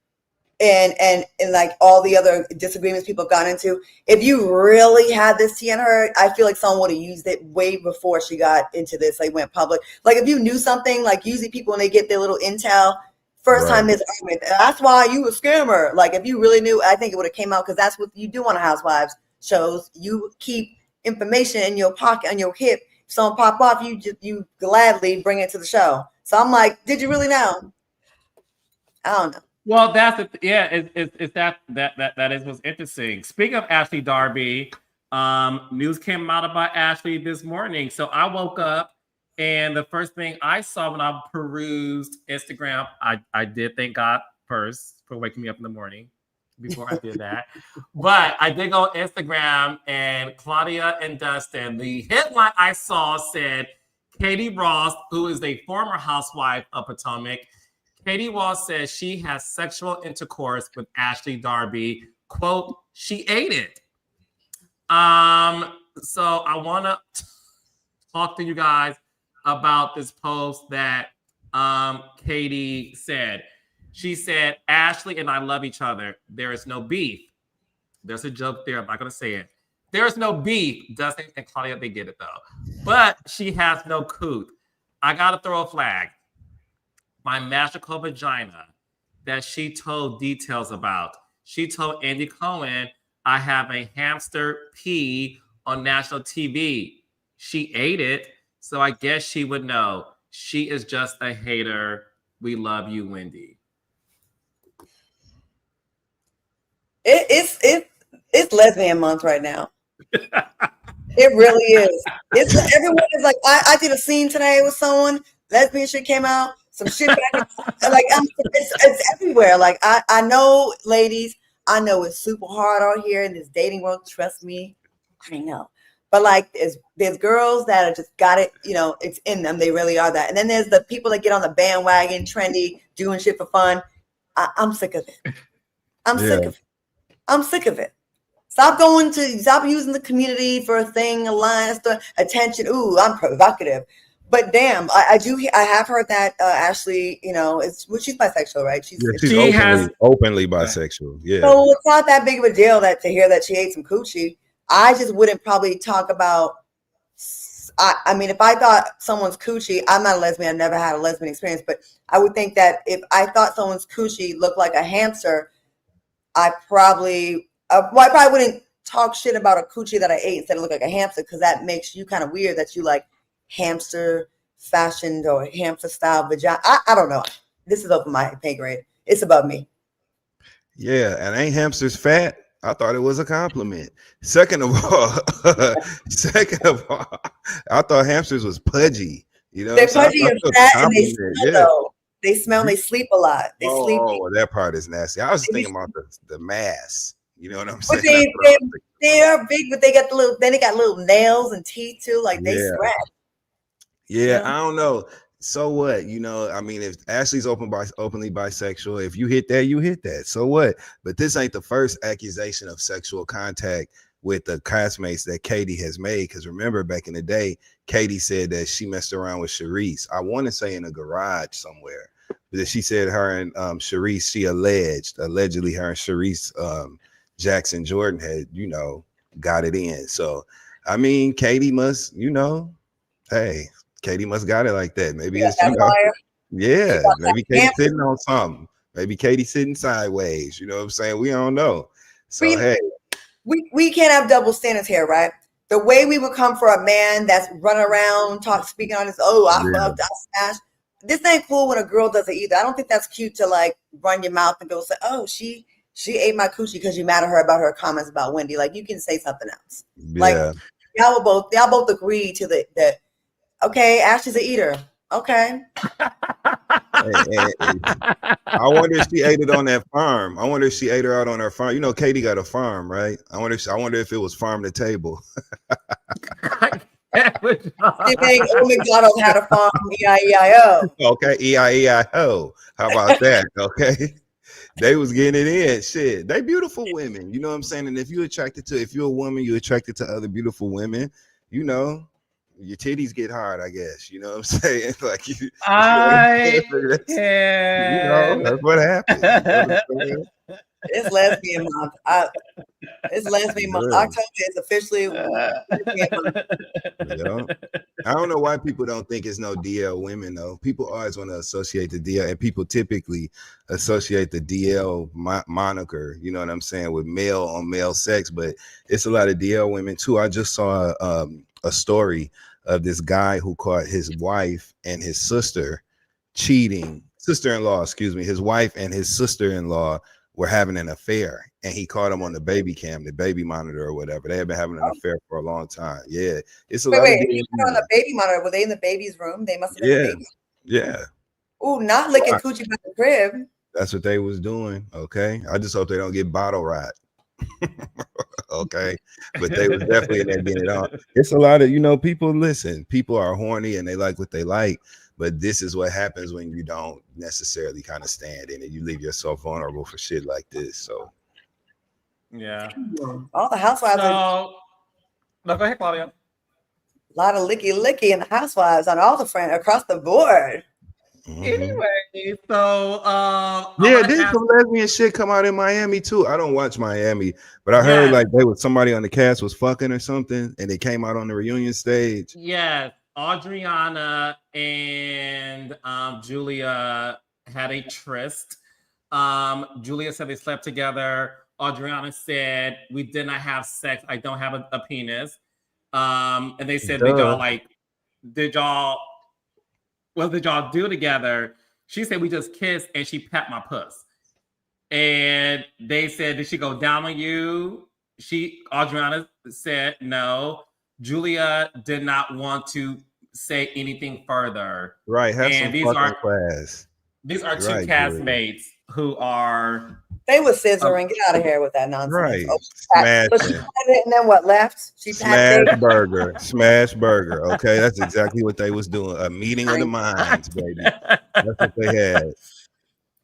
and like all the other disagreements people have gone into, if you really had this tea on her, I feel like someone would have used it way before she got into this, like went public. Like if you knew something, like usually people when they get their little intel, first time this argument, that's why you a scammer. Like if you really knew, I think it would have came out because that's what you do on a Housewives shows. You keep information in your pocket, on your hip. If someone pop off, you gladly bring it to the show. So I'm like, did you really know? I don't know. Well, that's it. Yeah, it's that is what's interesting. Speaking of Ashley Darby, News came out about Ashley this morning. So I woke up and the first thing I saw when I perused Instagram, I did thank God first for waking me up in the morning before I did that. But I did go on Instagram and Claudia and Dustin, the headline I saw said, Katie Ross, who is a former housewife of Potomac, Katie Ross says she has sexual intercourse with Ashley Darby. Quote, she ate it. So I want to talk to you guys about this post that Katie said. She said, Ashley and I love each other. There is no beef. There's a joke there. I'm not going to say it. There is no beef. Dustin and Claudia, they get it though. But she has no coot. I got to throw a flag. My magical vagina that she told details about. She told Andy Cohen, I have a hamster pee on national TV. She ate it, so I guess she would know. She is just a hater. We love you, Wendy. It's lesbian month right now. It really is. It's everyone is like, I did a scene today with someone. Lesbian shit came out. Some shit it's everywhere. Like I know, ladies. I know it's super hard out here in this dating world. Trust me, I know. But like, there's girls that are just got it. You know, it's in them. They really are that. And then there's the people that get on the bandwagon, trendy, doing shit for fun. I'm sick of it. I'm sick of it. Stop using the community for a thing, a line, attention. Ooh, I'm provocative. But damn, I have heard that Ashley, she's bisexual, right? She's openly bisexual. Yeah. So it's not that big of a deal to hear that she ate some coochie. I just wouldn't probably talk about. I mean, if I thought someone's coochie, I'm not a lesbian. I've never had a lesbian experience, but I would think that if I thought someone's coochie looked like a hamster, I probably wouldn't talk shit about a coochie that I ate instead of look like a hamster, because that makes you kind of weird that you like hamster fashioned or hamster style vagina. I don't know. This is over my pay grade. It's above me. Yeah, and ain't hamsters fat? I thought it was a compliment. Second of all, I thought hamsters was pudgy. You know, they're pudgy and fat, and they smell though. They smell. They sleep a lot. They sleep. Oh, that part is nasty. I was thinking about the mass. You know what I'm saying? But they are big, but they got they got little nails and teeth too. Like they scratch. Yeah, I don't know. So what? I mean, if Ashley's openly bisexual, if you hit that, you hit that. So what? But this ain't the first accusation of sexual contact with the classmates that Katie has made. Because remember, back in the day, Katie said that she messed around with Sharice. I want to say in a garage somewhere. But she said her and Sharice, she allegedly her and Sharice Jackson Jordan had, got it in. So, I mean, Katie must, hey. Katie must got it like that. Maybe it's maybe Katie's sitting on something. Maybe Katie's sitting sideways. You know what I'm saying? We don't know. So we can't have double standards here, right? The way we would come for a man that's running around speaking on his I fucked, I smashed. This ain't cool when a girl does it either. I don't think that's cute to like run your mouth and go say, oh, she ate my coochie because you mad at her about her comments about Wendy. Like you can say something else. Yeah. Like y'all both agree to that. Okay, Ashley's an eater. Okay. I wonder if she ate it on that farm. I wonder if she ate her out on her farm. Katie got a farm, right? I wonder if it was farm to table. McDonald's had a farm, E-I-E-I-O. Okay, E-I-E-I-O. How about that? Okay. They was getting it in. Shit. They beautiful women. You know what I'm saying? And if you're a woman, you're attracted to other beautiful women, your titties get hard, I guess. You know what I'm saying? Like that's what happened. It's lesbian month. It's lesbian month. October is officially lesbian month. I don't know why people don't think it's no DL women though. People always want to associate the DL, and people typically associate the DL moniker, you know what I'm saying, with male on male sex, but it's a lot of DL women too. I just saw a story of this guy who caught his wife and his sister-in-law, his wife and his sister-in-law were having an affair, and he caught them on the baby cam, the baby monitor or whatever. They had been having an affair for a long time. Yeah, it's a lot of Wait, he put on the baby monitor. Were they in the baby's room? They must have been in the baby's room. Yeah. Oh, not licking coochie by the crib. That's what they was doing. Okay, I just hope they don't get bottle rot. Okay, but they was definitely in there getting it on. It's a lot of people. Listen, people are horny and they like what they like, but this is what happens when you don't necessarily kind of stand in it. You leave yourself vulnerable for shit like this. So yeah, all the housewives. No, go ahead, Claudia. A lot of licky in the housewives on all the friends across the board. Anyway, so did some lesbian shit come out in Miami too? I don't watch Miami, but I heard like somebody on the cast was fucking or something, and they came out on the reunion stage. Yes, Adriana and Julia had a tryst. Julia said they slept together. Adriana said we did not have sex. I don't have a penis. And they said, what did y'all do together? She said we just kissed and she pat my puss. And they said, did she go down on you? Adriana said no. Julia did not want to say anything further. Right. Have and some fucking class. These are two castmates who are. They were scissoring. Get out of here with that nonsense. Right. But she had it, and then what left? She smash burger. Okay, that's exactly what they was doing. A meeting of the minds, baby. That's what they had.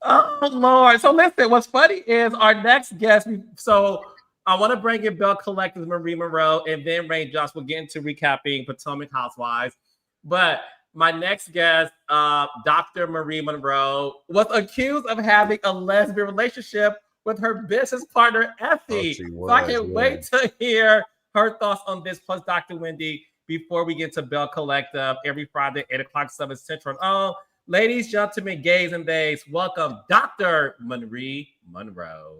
Oh Lord! So listen, what's funny is our next guest. So I want to bring in Bell Collective's Marie Monroe, and then Ray Josh will get into recapping Potomac Housewives. But my next guest, Dr. Marie Monroe, was accused of having a lesbian relationship with her business partner, Effie. So I can't wait to hear her thoughts on this, plus Dr. Wendy, before we get to Bell Collective every Friday, 8 o'clock, 7 Central. Oh, ladies, gentlemen, gays and days, welcome Dr. Marie Monroe.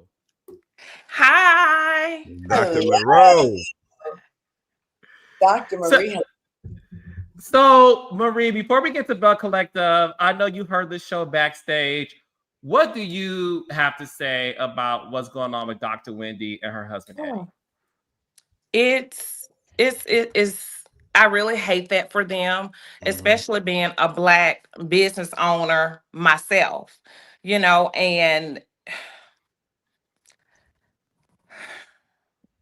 Hi. Dr. Monroe. Dr. Marie. So, Marie, before we get to Bell Collective, I know you heard the show backstage. What do you have to say about what's going on with Dr. Wendy and her husband, Eddie? It is. I really hate that for them, especially being a Black business owner myself, and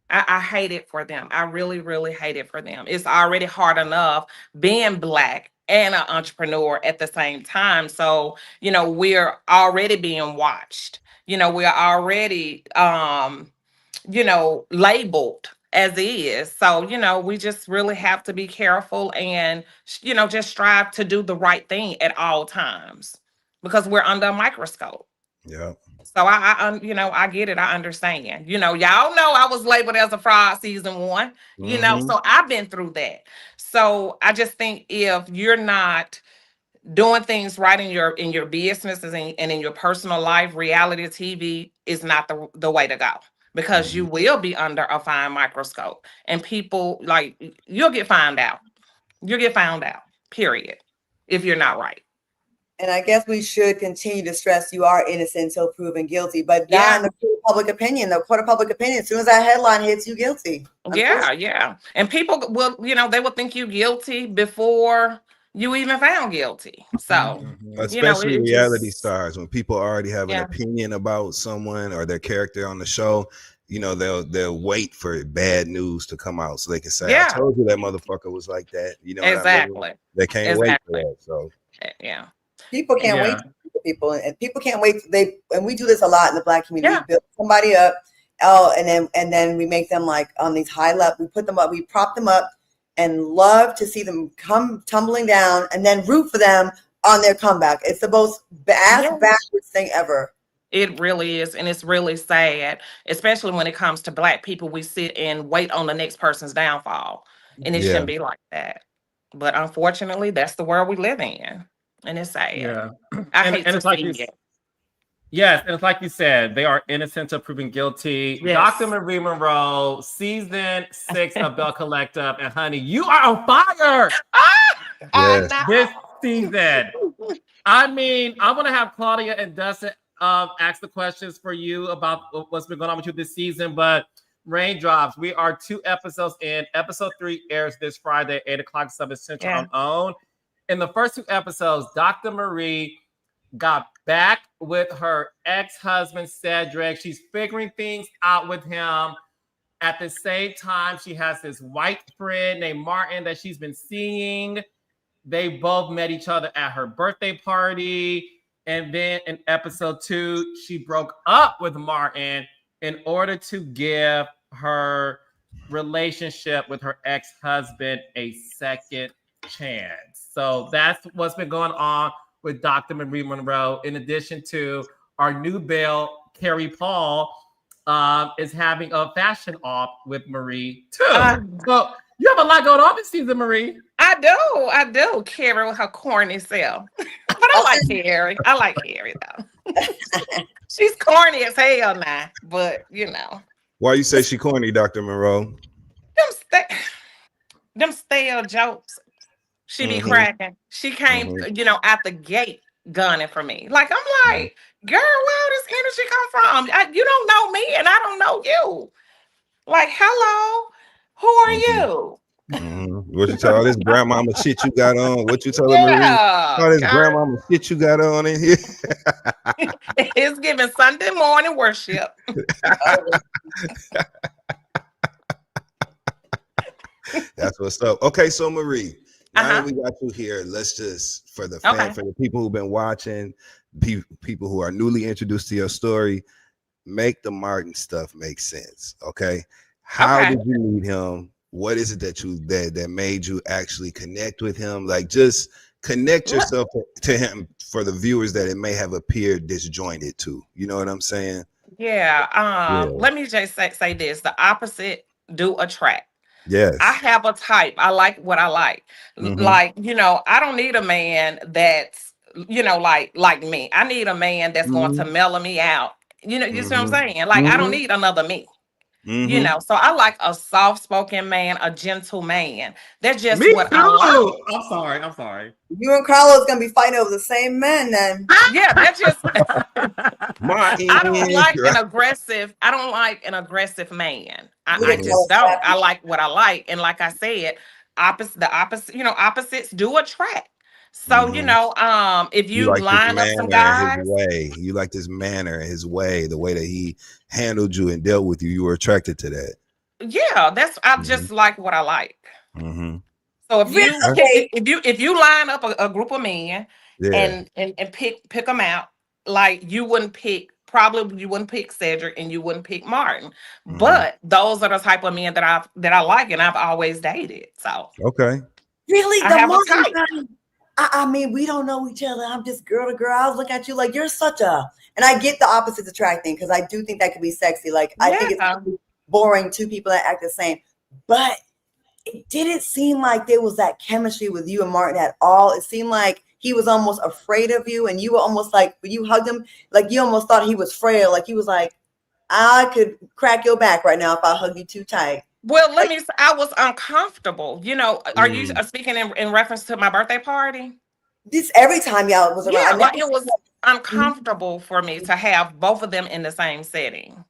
I hate it for them. I really, really hate it for them. It's already hard enough being Black and an entrepreneur at the same time. So, we're already being watched. We're already, labeled as is. So, we just really have to be careful and, just strive to do the right thing at all times because we're under a microscope. Yeah. So I get it. I understand. Y'all know I was labeled as a fraud season 1. So I've been through that. So I just think if you're not doing things right in your businesses and in your personal life, reality TV is not the way to go because you will be under a fine microscope and people you'll get found out. You'll get found out. Period. If you're not right. And I guess we should continue to stress you are innocent until proven guilty, but not in the court of public opinion. The court of public opinion, as soon as that headline hits, you guilty. Yeah. And people will, they will think you guilty before you even found guilty. So, especially reality stars, when people already have an opinion about someone or their character on the show, they'll wait for bad news to come out so they can say, I told you that motherfucker was like that. Exactly. What I mean? They can't wait for that. So, yeah. People can't wait for people, and people can't wait. And we do this a lot in the Black community. We build somebody up, and then we make them like on these high level. We put them up, we prop them up, and love to see them come tumbling down, and then root for them on their comeback. It's the most backwards thing ever. It really is, and it's really sad, especially when it comes to Black people. We sit and wait on the next person's downfall, and it shouldn't be like that. But unfortunately, that's the world we live in. And it's sad. Yeah. I hate to like see it. Yes, and it's like you said, they are innocent until proven guilty. Yes. Dr. Marie Monroe, season 6 of Bell Collective, and honey, you are on fire this season. I mean, I want to have Claudia and Dustin ask the questions for you about what's been going on with you this season, but Raindrops, we are 2 episodes in. Episode 3 airs this Friday, 8 o'clock 7 Central on OWN. In the first 2 episodes, Dr. Marie got back with her ex-husband, Cedric. She's figuring things out with him. At the same time, she has this white friend named Martin that she's been seeing. They both met each other at her birthday party. And then in episode 2, she broke up with Martin in order to give her relationship with her ex-husband a second chance. So that's what's been going on with Dr. Marie Monroe. In addition to our new belle, Carrie Paul, is having a fashion off with Marie too. So you have a lot going on this season, Marie. I do. Carrie with her corny self. But I like Carrie. I like Carrie though. She's corny as hell now, but you know. Why you say she corny, Dr. Monroe? Them stale jokes she be cracking. She came, out the gate gunning for me. Like, I'm like, girl, where does energy come from? You don't know me and I don't know you. Like, hello, who are you? What you tell all this grandmama shit you got on? What you tell her, Marie? All this grandmama shit you got on in here. It's giving Sunday morning worship. That's what's up. Okay, so Marie, now that we got you here, let's just for the people who've been watching, people who are newly introduced to your story, make the Martin stuff make sense. Okay, how did you meet him? What is it that made you actually connect with him? Like, just connect yourself to him for the viewers that it may have appeared disjointed to. You know what I'm saying? Yeah. Let me just say this: the opposite do attract. Yes. I have a type. I like what I like. Like, I don't need a man that's, like me. I need a man that's going to mellow me out. You see what I'm saying? Like, I don't need another me. So I like a soft-spoken man, a gentle man. That's just what I like. I'm sorry. You and Carlos gonna be fighting over the same men then. Yeah, that's just I don't like an aggressive man. I just don't. I like what I like. And like I said, opposites do attract. So, if you like line up some guys, his way, you like this manner, his way, the way that he handled you and dealt with you, you were attracted to that. Yeah, I just like what I like. So if you line up a group of men and pick them out, like you wouldn't pick Cedric and you wouldn't pick Martin, but those are the type of men that I like and I've always dated. So really, I have a type. I mean, we don't know each other. I'm just girl to girl. I was looking at you like you're and I get the opposites attracting because I do think that could be sexy. Like I think it's boring, 2 people that act the same, but it didn't seem like there was that chemistry with you and Martin at all. It seemed like he was almost afraid of you, and you were almost like when you hugged him, like you almost thought he was frail. Like he was like, I could crack your back right now if I hug you too tight. Well, let me say, I was uncomfortable. Are you speaking in reference to my birthday party? This every time y'all was around. Yeah, like it was uncomfortable for me to have both of them in the same setting.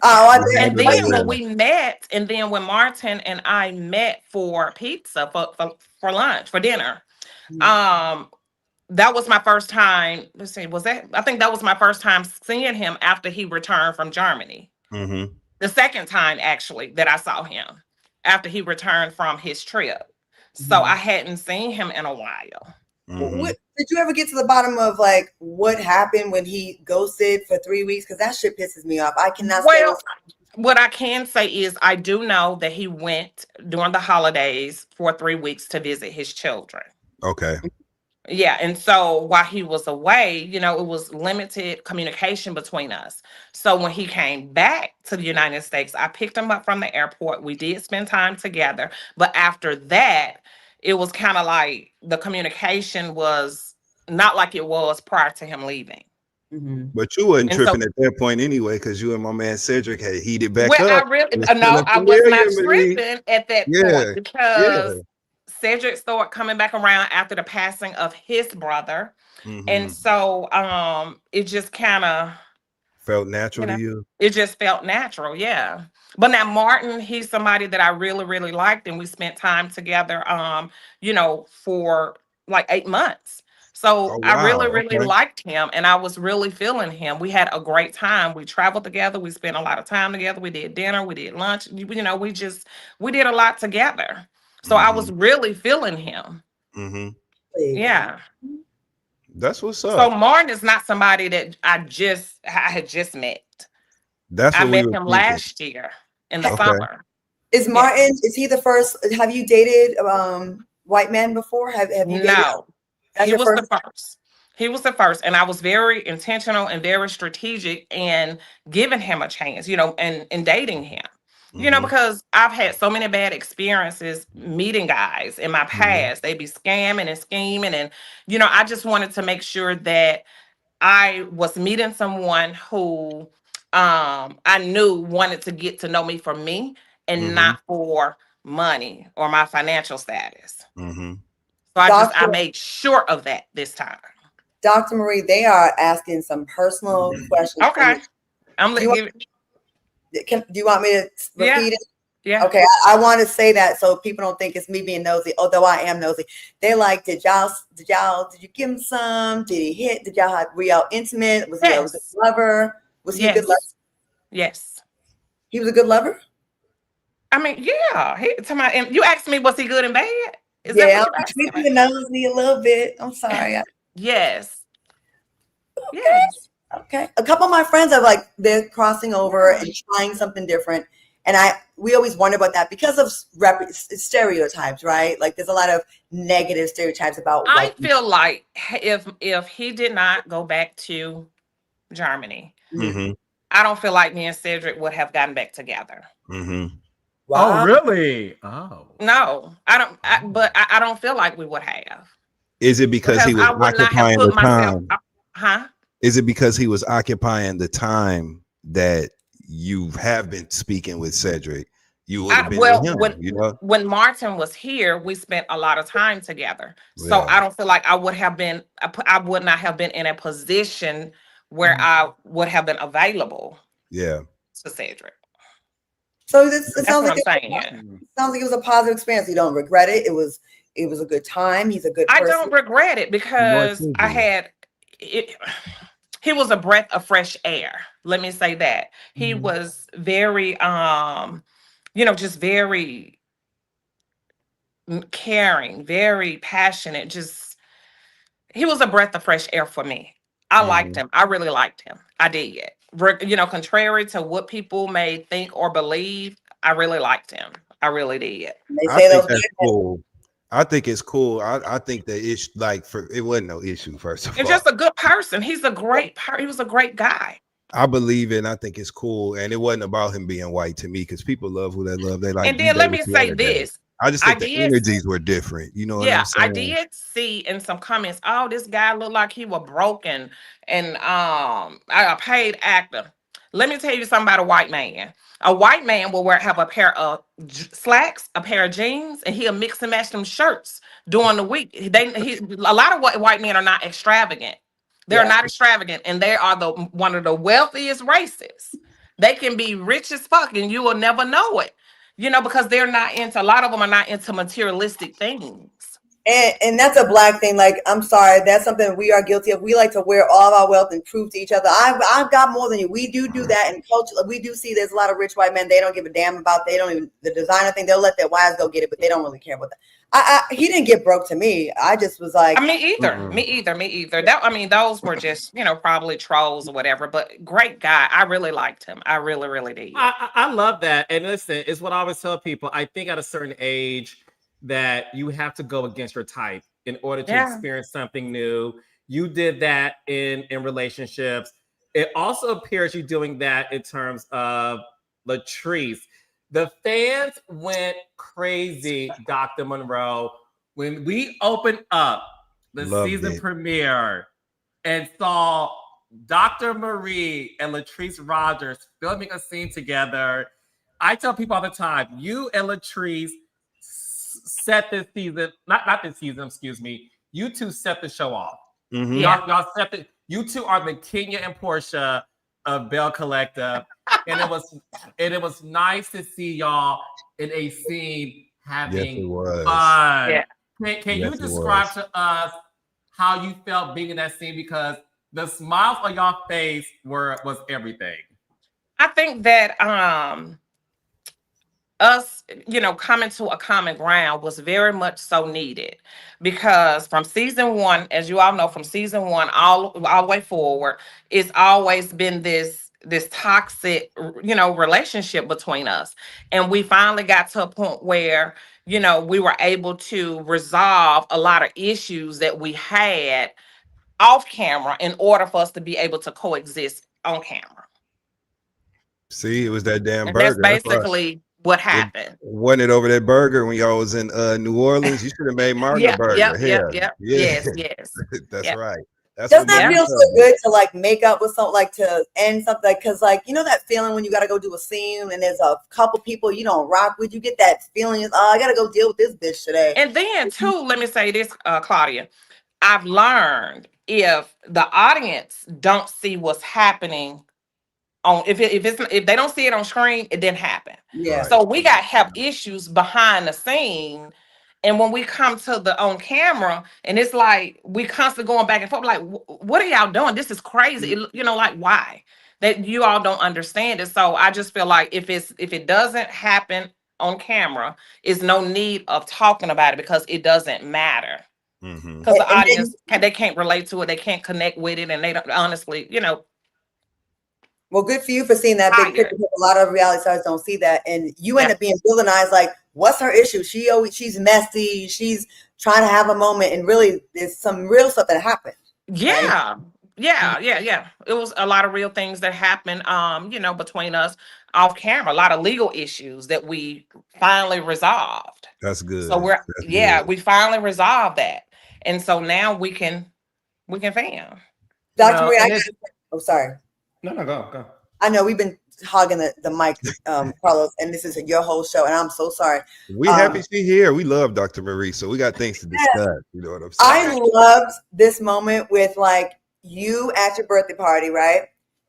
And then when we met, and then when Martin and I met for pizza for lunch, for dinner, that was my first time. Let's see, I think that was my first time seeing him after he returned from Germany. The second time, actually, that I saw him after he returned from his trip. So I hadn't seen him in a while. Did you ever get to the bottom of like what happened when he ghosted for 3 weeks? Because that shit pisses me off. I cannot. Well, what I can say is I do know that he went during the holidays for 3 weeks to visit his children. Okay. Yeah, and so while he was away, it was limited communication between us. So when he came back to the United States, I picked him up from the airport. We did spend time together. But after that, it was kind of like the communication was not like it was prior to him leaving. But you wasn't tripping at that point anyway, because you and my man Cedric had heated back up. I was not tripping at that point because Cedric started coming back around after the passing of his brother. Mhm. And so it just kind of, Felt natural you to know, you. it just felt natural, yeah. But now Martin, he's somebody that I really, really liked, and we spent time together, for like 8 months. So Oh I really, wow. really Okay. liked him, and I was really feeling him. We had a great time. We traveled together. We spent a lot of time together. We did dinner. We did lunch. We did a lot together. So I was Mhm. really feeling him. Mhm. Yeah. That's what's So up. Martin is not somebody that I had just met. That's I what we met were him thinking. last year in the Okay. summer. Is Yeah. Martin, is he the first? Have you dated white men before? Have you dated? No, That's he your was first? the first. He was the first. And I was very intentional and very strategic in giving him a chance, and dating him. Mhm. Because I've had so many bad experiences meeting guys in my Mhm. past. They be scamming and scheming. And, I just wanted to make sure that I was meeting someone who I knew wanted to get to know me for me and Mhm. not for money or my financial status. Mhm. So I Doctor made sure of that this time. Dr. Marie, they are asking some personal questions for Okay. you. I'm Do gonna you give it. do you want me to Yeah. repeat it? Yeah. Okay, I want to say that so people don't think it's me being nosy, although I am nosy. They like, did you give him some? Did he hit? Were y'all intimate? Was he a good Yes. lover? Was he a good lover? Yes. Yes. He was a good lover? I mean, yeah. And you asked me, was he good and bad? Is that Yeah, what you asked I'm me? being nosy a little bit. I'm sorry. Yes. Okay. Yes. Okay. A couple of my friends are like they're crossing over Yeah. and trying something different. And we always wonder about that because of stereotypes, right? Like there's a lot of negative stereotypes about I white people. feel like if he did not go back to Germany, Mhm. Mhm. I don't feel like me and Cedric would have gotten back together. Mhm. Oh, Wow. really? Oh. No, I don't. But I don't feel like we would have, Is it because because he was I would not have occupying put the myself. time? Huh? Is it because he was occupying the time that you have been speaking with Cedric? You would have been with Well, him, when you know? when Martin was here, we spent a lot of time together. So Yeah. I don't feel like I would have been. I would not have been in a position where I would have been available Yeah. to Cedric. So this it That's sounds what like I'm saying. it was a positive experience. You don't regret it. It was a good time. He's a good I person. don't regret it Nor because should I you. had it. He was a breath of fresh air. Let me say that. He Mhm. was very just very caring, very passionate. Just he was a breath of fresh air for me. I liked Mhm. him. I really liked him. I did. Contrary to what people may think or believe, I really liked him. I really did. They I say think those that's black men. cool. I think it's cool. I think that it's like it wasn't no issue, first of And all. just a good person. He was a great guy. I believe it and I think it's cool. And it wasn't about him being white to me because people love who they love. They like And you then let dated me the say other day. this. I just I think the did energies were different. You know what I'm Yeah, I saying? did see in some comments, oh, this guy looked like he was broken and a paid actor. Let me tell you something about a white man. A white man will have a pair of slacks, a pair of jeans, and he'll mix and match them shirts during the week. A lot of white men are not extravagant. They're Yeah. not extravagant, and they are one of the wealthiest races. They can be rich as fuck, and you will never know it. Because a lot of them are not into materialistic things. And that's a black thing. Like, I'm sorry, that's something we are guilty of. We like to wear all of our wealth and prove to each other, I've got more than you. We do that in culture. We do see there's a lot of rich white men. They don't give a damn about. They don't even the designer thing. They'll let their wives go get it, but they don't really care about that. He didn't get broke to me. I just was like, Me either. Mm-mm. Me either. Me either. Those were just, probably trolls or whatever. But great guy. I really liked him. I really, really did. I love that. And listen, it's what I always tell people. I think at a certain age that you have to go against your type in order to Yeah. experience something new. You did that in relationships. It also appears you doing that in terms of Latrice. The fans went crazy, Dr. Monroe, when we opened up the Loved season it. premiere and saw Dr. Marie and Latrice Rogers filming a scene together. I tell people all the time, you and Latrice set this season, not this season, excuse me. You two set the show off. Mhm. Yeah. Y'all set the. You two are the Kenya and Portia of Bell Collective, and it was nice to see y'all in a scene Yes, it having was. fun. Yeah. Can Yes, you it describe was. to us how you felt being in that scene? Because the smiles on your face was everything. I think that us, coming to a common ground was very much so needed, because from season one, as you all know, from season one all the way forward, it's always been this toxic, relationship between us. And we finally got to a point where, we were able to resolve a lot of issues that we had off camera in order for us to be able to coexist on camera. See, it was that damn And that's burger. That's right. basically what happened. Wasn't it over that burger when y'all was in New Orleans? You should have made Martin a Yep, burger. yep, yep, Hell, yep. yeah. Yes, yes. That's Yep. right. That's Doesn't what that made feel me so love it. good to like make up with something, like to end something? Like, cause like, that feeling when you got to go do a scene and there's a couple people you don't rock with, you get that feeling is, oh, I got to go deal with this bitch today. And then too, let me say this, Claudia, I've learned if the audience don't see what's happening on, if they don't see it on screen, it didn't happen. Yeah. Right. So we got to have issues behind the scene. And when we come to the on camera, and it's like we constantly going back and forth, like, what are y'all doing? This is crazy. Like, why? That you all don't understand it. So I just feel like if it doesn't happen on camera, is no need of talking about it, because it doesn't matter. Mhm. Because the And audience they can't relate to it, they can't connect with it, and they don't honestly, Well, good for you for seeing that big picture, because a lot of reality stars don't see that, and you end up being villainized. Like, what's her issue? She's messy. She's trying to have a moment, and really, there's some real stuff that happened. Yeah. Right? Yeah. It was a lot of real things that happened, between us off camera, a lot of legal issues that we finally resolved. That's good. So we finally resolved that. And so now we can film. Dr. No, Marie, sorry. No, go. I know we've been hogging the mic, Carlos, and this is your whole show, and I'm so sorry. We happy she's here. We love Dr. Marie, so we got things to discuss. You know what I'm saying? I loved this moment with like you at your birthday party, right?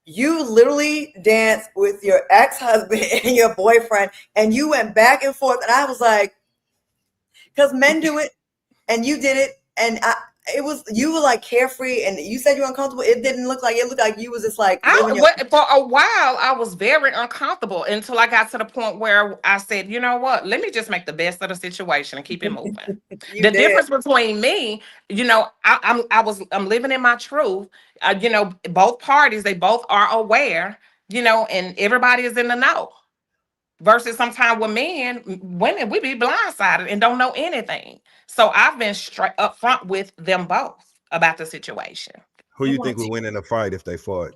You literally danced with your ex-husband and your boyfriend, and you went back and forth, and I was like, because men do it, and you did it, and you were like carefree, and you said you were uncomfortable. It didn't look like it looked like you was just like for a while I was very uncomfortable until I got to the point where I said, you know what, let me just make the best of the situation and keep it moving. Difference between me, I'm living in my truth. Both parties, they both are aware, and everybody is in the know. Versus sometimes with women, we be blindsided and don't know anything. So I've been straight up front with them both about the situation. Who you think would win in a fight if they fought?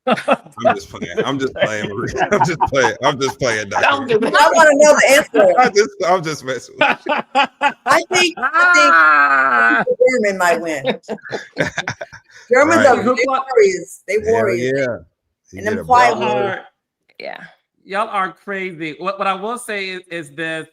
I'm just playing. I'm just playing. I'm just playing. I'm just playing. Dr. I want to know the answer. I'm just messing with you. I think German might win. Germans are warriors. They warriors. Yeah. And them quiet Yeah. Y'all are crazy. What I will say is this,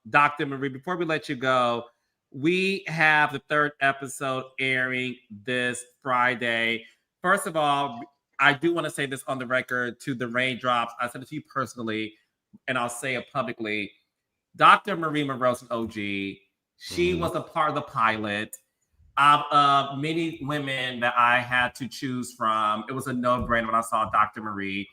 Dr. Marie, before we let you go, we have the third episode airing this Friday. First of all, I do want to say this on the record to the Raindrops. I said it to you personally, and I'll say it publicly. Dr. Marie Monroe's an OG. She was a part of the pilot. Of many women that I had to choose from, it was a no-brainer when I saw Dr. Marie.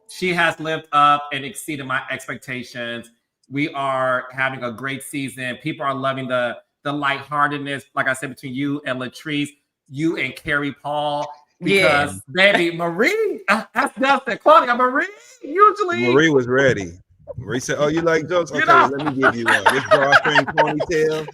She has lived up and exceeded my expectations. We are having a great season. People are loving the lightheartedness, like I said, between you and Latrice, you and Carrie Paul. Because baby, Marie, that's Dustin. Claudia, Marie was ready. Marie said, "Oh, you like jokes? Okay, let me give you one. This drawstring ponytail."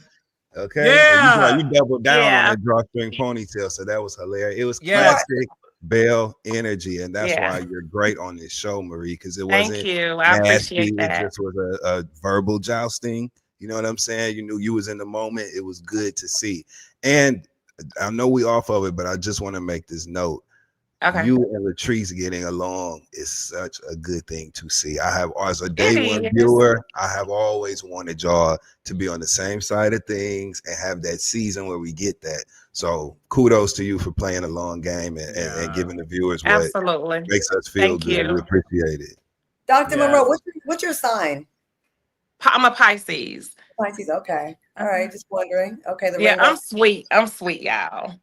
Okay. Yeah. You doubled down on that drawstring ponytail. So that was hilarious. It was classic Bell energy. And that's why you're great on this show, Marie, because it wasn't Thank you. I appreciate that. It just was a verbal jousting. You know what I'm saying? You knew you was in the moment. It was good to see. And I know we off of it, but I just want to make this note. Okay. You and Latrice getting along is such a good thing to see. I have, as a It day one is. viewer, I have always wanted y'all to be on the same side of things and have that season where we get that. So kudos to you for playing a long game and giving the viewers what Absolutely. makes us feel Thank good. you. We appreciate it. Dr. Yes. Monroe, what's your sign? I'm a Pisces. Pisces. Okay. All right. Just wondering. Okay. The Yeah, rainbow. I'm sweet. I'm sweet, y'all.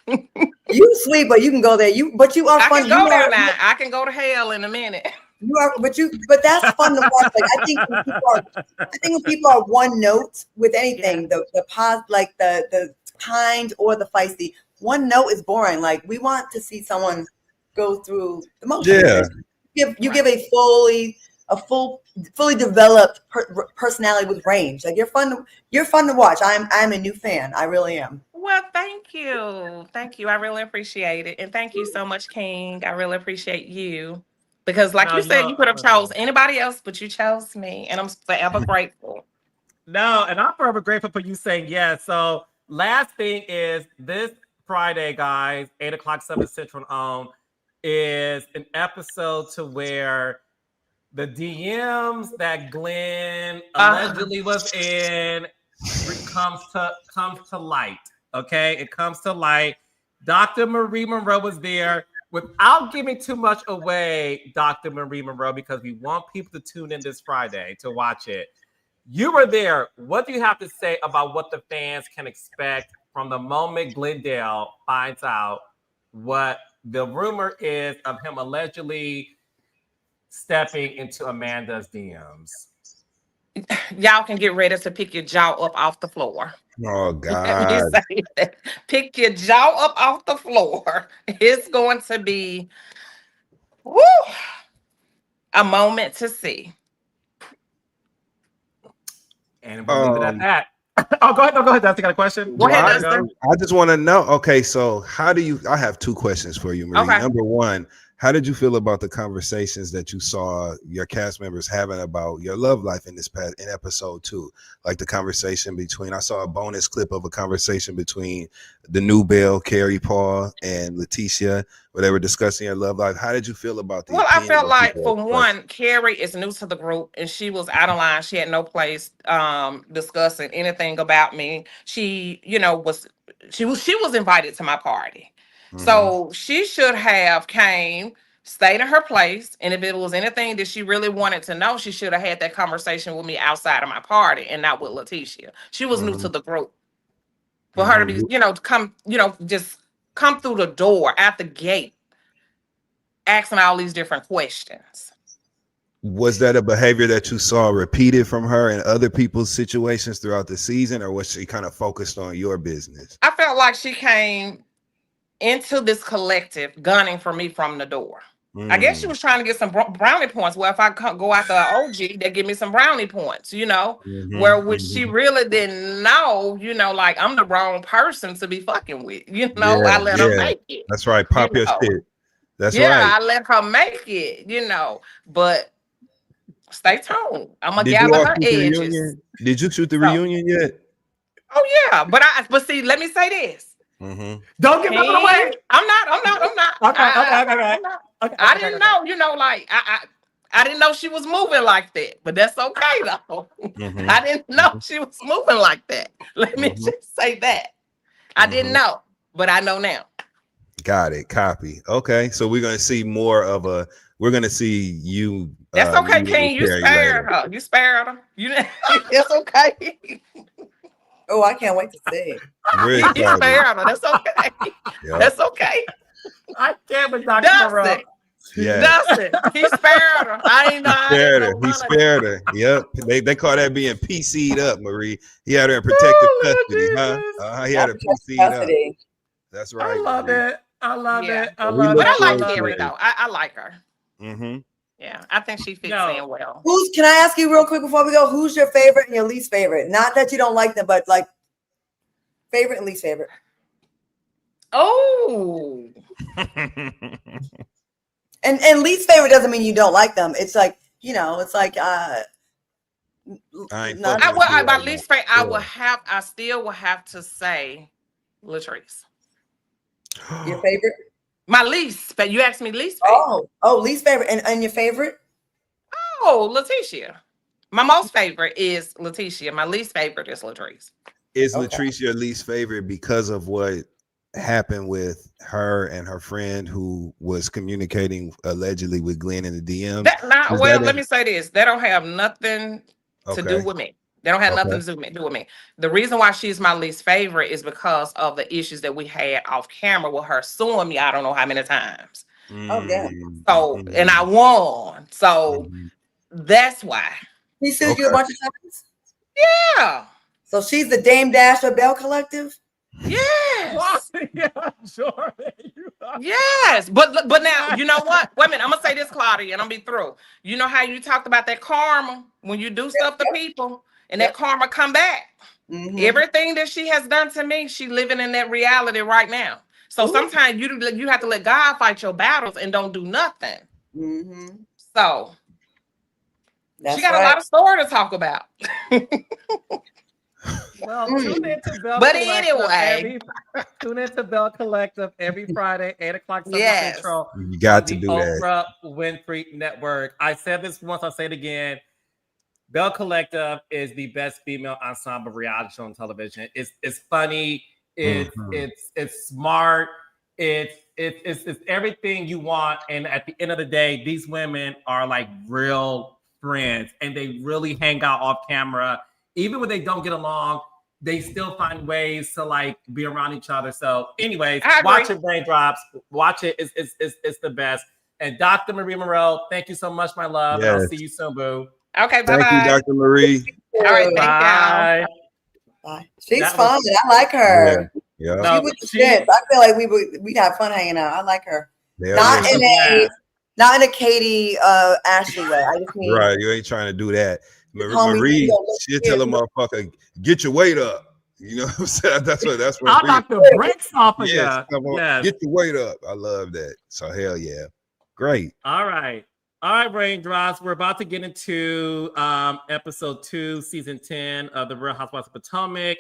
You sweet, but you can go there. But you are I fun. can go there now. I can go to hell in a minute. You are, but that's fun to watch. Like I think when people are one note with anything, the like the kind or the feisty, one note is boring. Like we want to see someone go through the motions. Yeah. You give a fully developed personality with range. Like you're fun to watch. I'm a new fan. I really am. Well, thank you. Thank you. I really appreciate it. And thank you so much, King. I really appreciate you. Because like No, you said, you could have chose no. anybody else, but you chose me. And I'm forever grateful. No, and I'm forever grateful for you saying yes. So last thing is this Friday, guys, 8:00, 7 Central on, is an episode to where the DMs that Glenn allegedly was in comes to light. Okay, it comes to light. Dr. Marie Monroe was there. Without giving too much away, Dr. Marie Monroe, because we want people to tune in this Friday to watch it. You were there. What do you have to say about what the fans can expect from the moment Glendale finds out what the rumor is of him allegedly stepping into Amanda's DMs? Y'all can get ready to pick your jaw up off the floor. Oh Let me God. say that. Pick your jaw up off the floor. It's going to be a moment to see. And we'll leave it at that. Oh, go ahead. No, go ahead. Dustin, got a question? Go ahead, I Dustin. just want to know. Okay, so how do you? I have two questions for you, Marie. Okay. Number one, how did you feel about the conversations that you saw your cast members having about your love life in episode 2? Like the conversation between, I saw a bonus clip of a conversation between the new Belle, Carrie Paul, and Leticia, where they were discussing your love life. How did you feel about the? Well, I felt like for one, Carrie is new to the group and she was out of line. She had no place discussing anything about me. She, she was invited to my party. Mm-hmm. So she should have came, stayed in her place, and if it was anything that she really wanted to know, she should have had that conversation with me outside of my party and not with Leticia. She was new to the group. For her to be, to come, just come through the door at the gate, asking all these different questions. Was that a behavior that you saw repeated from her in other people's situations throughout the season, or was she kind of focused on your business? I felt like she came into this collective gunning for me from the door. I guess she was trying to get some brownie points. Well, if I go after an OG, they give me some brownie points, which she really didn't know, like I'm the wrong person to be fucking with, I let her make it. That's right. Pop your shit. That's right. I let her make it, but stay tuned. I'm gonna gather her edges. Did you shoot the reunion yet? Oh yeah, but see, let me say this. Don't give nothing away. I'm not. Okay. I didn't know, I didn't know she was moving like that, but that's okay though. I didn't know she was moving like that. Let me just say that. I didn't know, but I know now. Got it. Copy. Okay, so we're gonna see we're gonna see you. That's okay, King. You spared her. You spared her. That's okay. Oh, I can't wait to see. You spared her. That's okay. Yep. That's okay. I can't with Dr. Monroe. Yeah. Dustin, he spared her. He spared her. Yep. They call that being PC'd up, Marie. He had her in protective custody, huh? He had her PC'd up. That's right. I love it. I love it. But I like Carrie though. I like her. Yeah, I think she fits in well. Can I ask you real quick before we go? Who's your favorite and your least favorite? Not that you don't like them, but like favorite and least favorite. Oh. and least favorite doesn't mean you don't like them. It's like, it's like my least favorite, I still will have to say Latrice. Your favorite? My least, but you asked me least favorite. Least favorite. And your favorite? Oh, Letitia. My most favorite is Letitia. My least favorite is Latrice. Is Okay. Latrice your least favorite because of what happened with her and her friend who was communicating allegedly with Glenn in the DMs? Let me say this. They don't have nothing to do with me. They don't have nothing to do with me. The reason why she's my least favorite is because of the issues that we had off camera with her suing me. I don't know how many times. Oh, damn. So, and I won. So that's why. He sued you a bunch of times? Yeah. So she's the Dame Dash of Bell Collective? Yes. Yeah, sure. Yes. But now, you know what? Wait a minute. I'm going to say this, Claudia, and I'm going to be through. You know how you talked about that karma when you do stuff to people and that karma come back? Mm-hmm. Everything that she has done to me, she living in that reality right now. So sometimes you have to let God fight your battles and don't do nothing. Mm-hmm. So That's she got a lot of story to talk about. Well, tune in to Bell But Collective anyway, tune in to Bell Collective every Friday, 8:00 Central. You got to the do that. Oprah Winfrey Network. I said this once, I'll say it again. Bell Collective is the best female ensemble reality show on television. It's funny. It's smart. It's everything you want. And at the end of the day, these women are like real friends, and they really hang out off camera. Even when they don't get along, they still find ways to like be around each other. So, anyways, watch it, Raindrops. Watch it. It's the best. And Dr. Marie Morell, thank you so much, my love. Yes. And I'll see you soon, boo. Okay, bye-bye. Thank you, Dr. Marie. All right, thank y'all. Bye. She's fun. I like her. Yeah. She with the shit. I feel like we'd have fun hanging out. I like her. Yeah, not in a Katie Ashley way. I just mean right. You ain't trying to do that. Marie, she'll tell a motherfucker, get your weight up. You know what I'm saying? That's what I'll knock the brakes off of you. Yes. Get your weight up. I love that. So hell yeah. Great. All right, Raindrops. We're about to get into episode 2, season 10 of the Real Housewives of Potomac.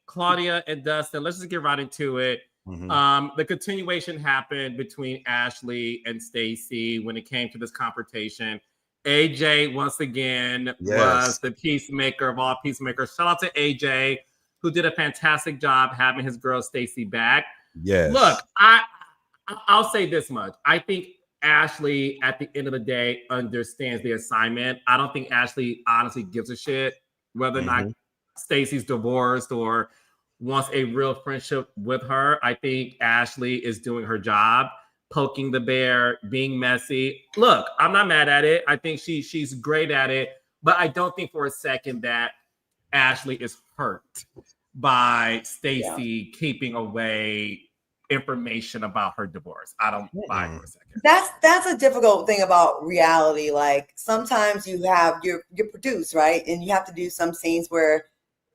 Claudia and Dustin, let's just get right into it. The continuation happened between Ashley and Stacey when it came to this confrontation. AJ, once again, was the peacemaker of all peacemakers. Shout out to AJ, who did a fantastic job having his girl Stacey back. Yes. Look, I'll say this much. I think Ashley, at the end of the day, understands the assignment. I don't think Ashley honestly gives a shit whether or not Stacey's divorced or wants a real friendship with her. I think Ashley is doing her job, poking the bear, being messy. Look, I'm not mad at it. I think she's great at it, but I don't think for a second that Ashley is hurt by Stacey keeping away information about her divorce. I don't buy it for a second. That's a difficult thing about reality. Like sometimes you have you're produced, right? And you have to do some scenes where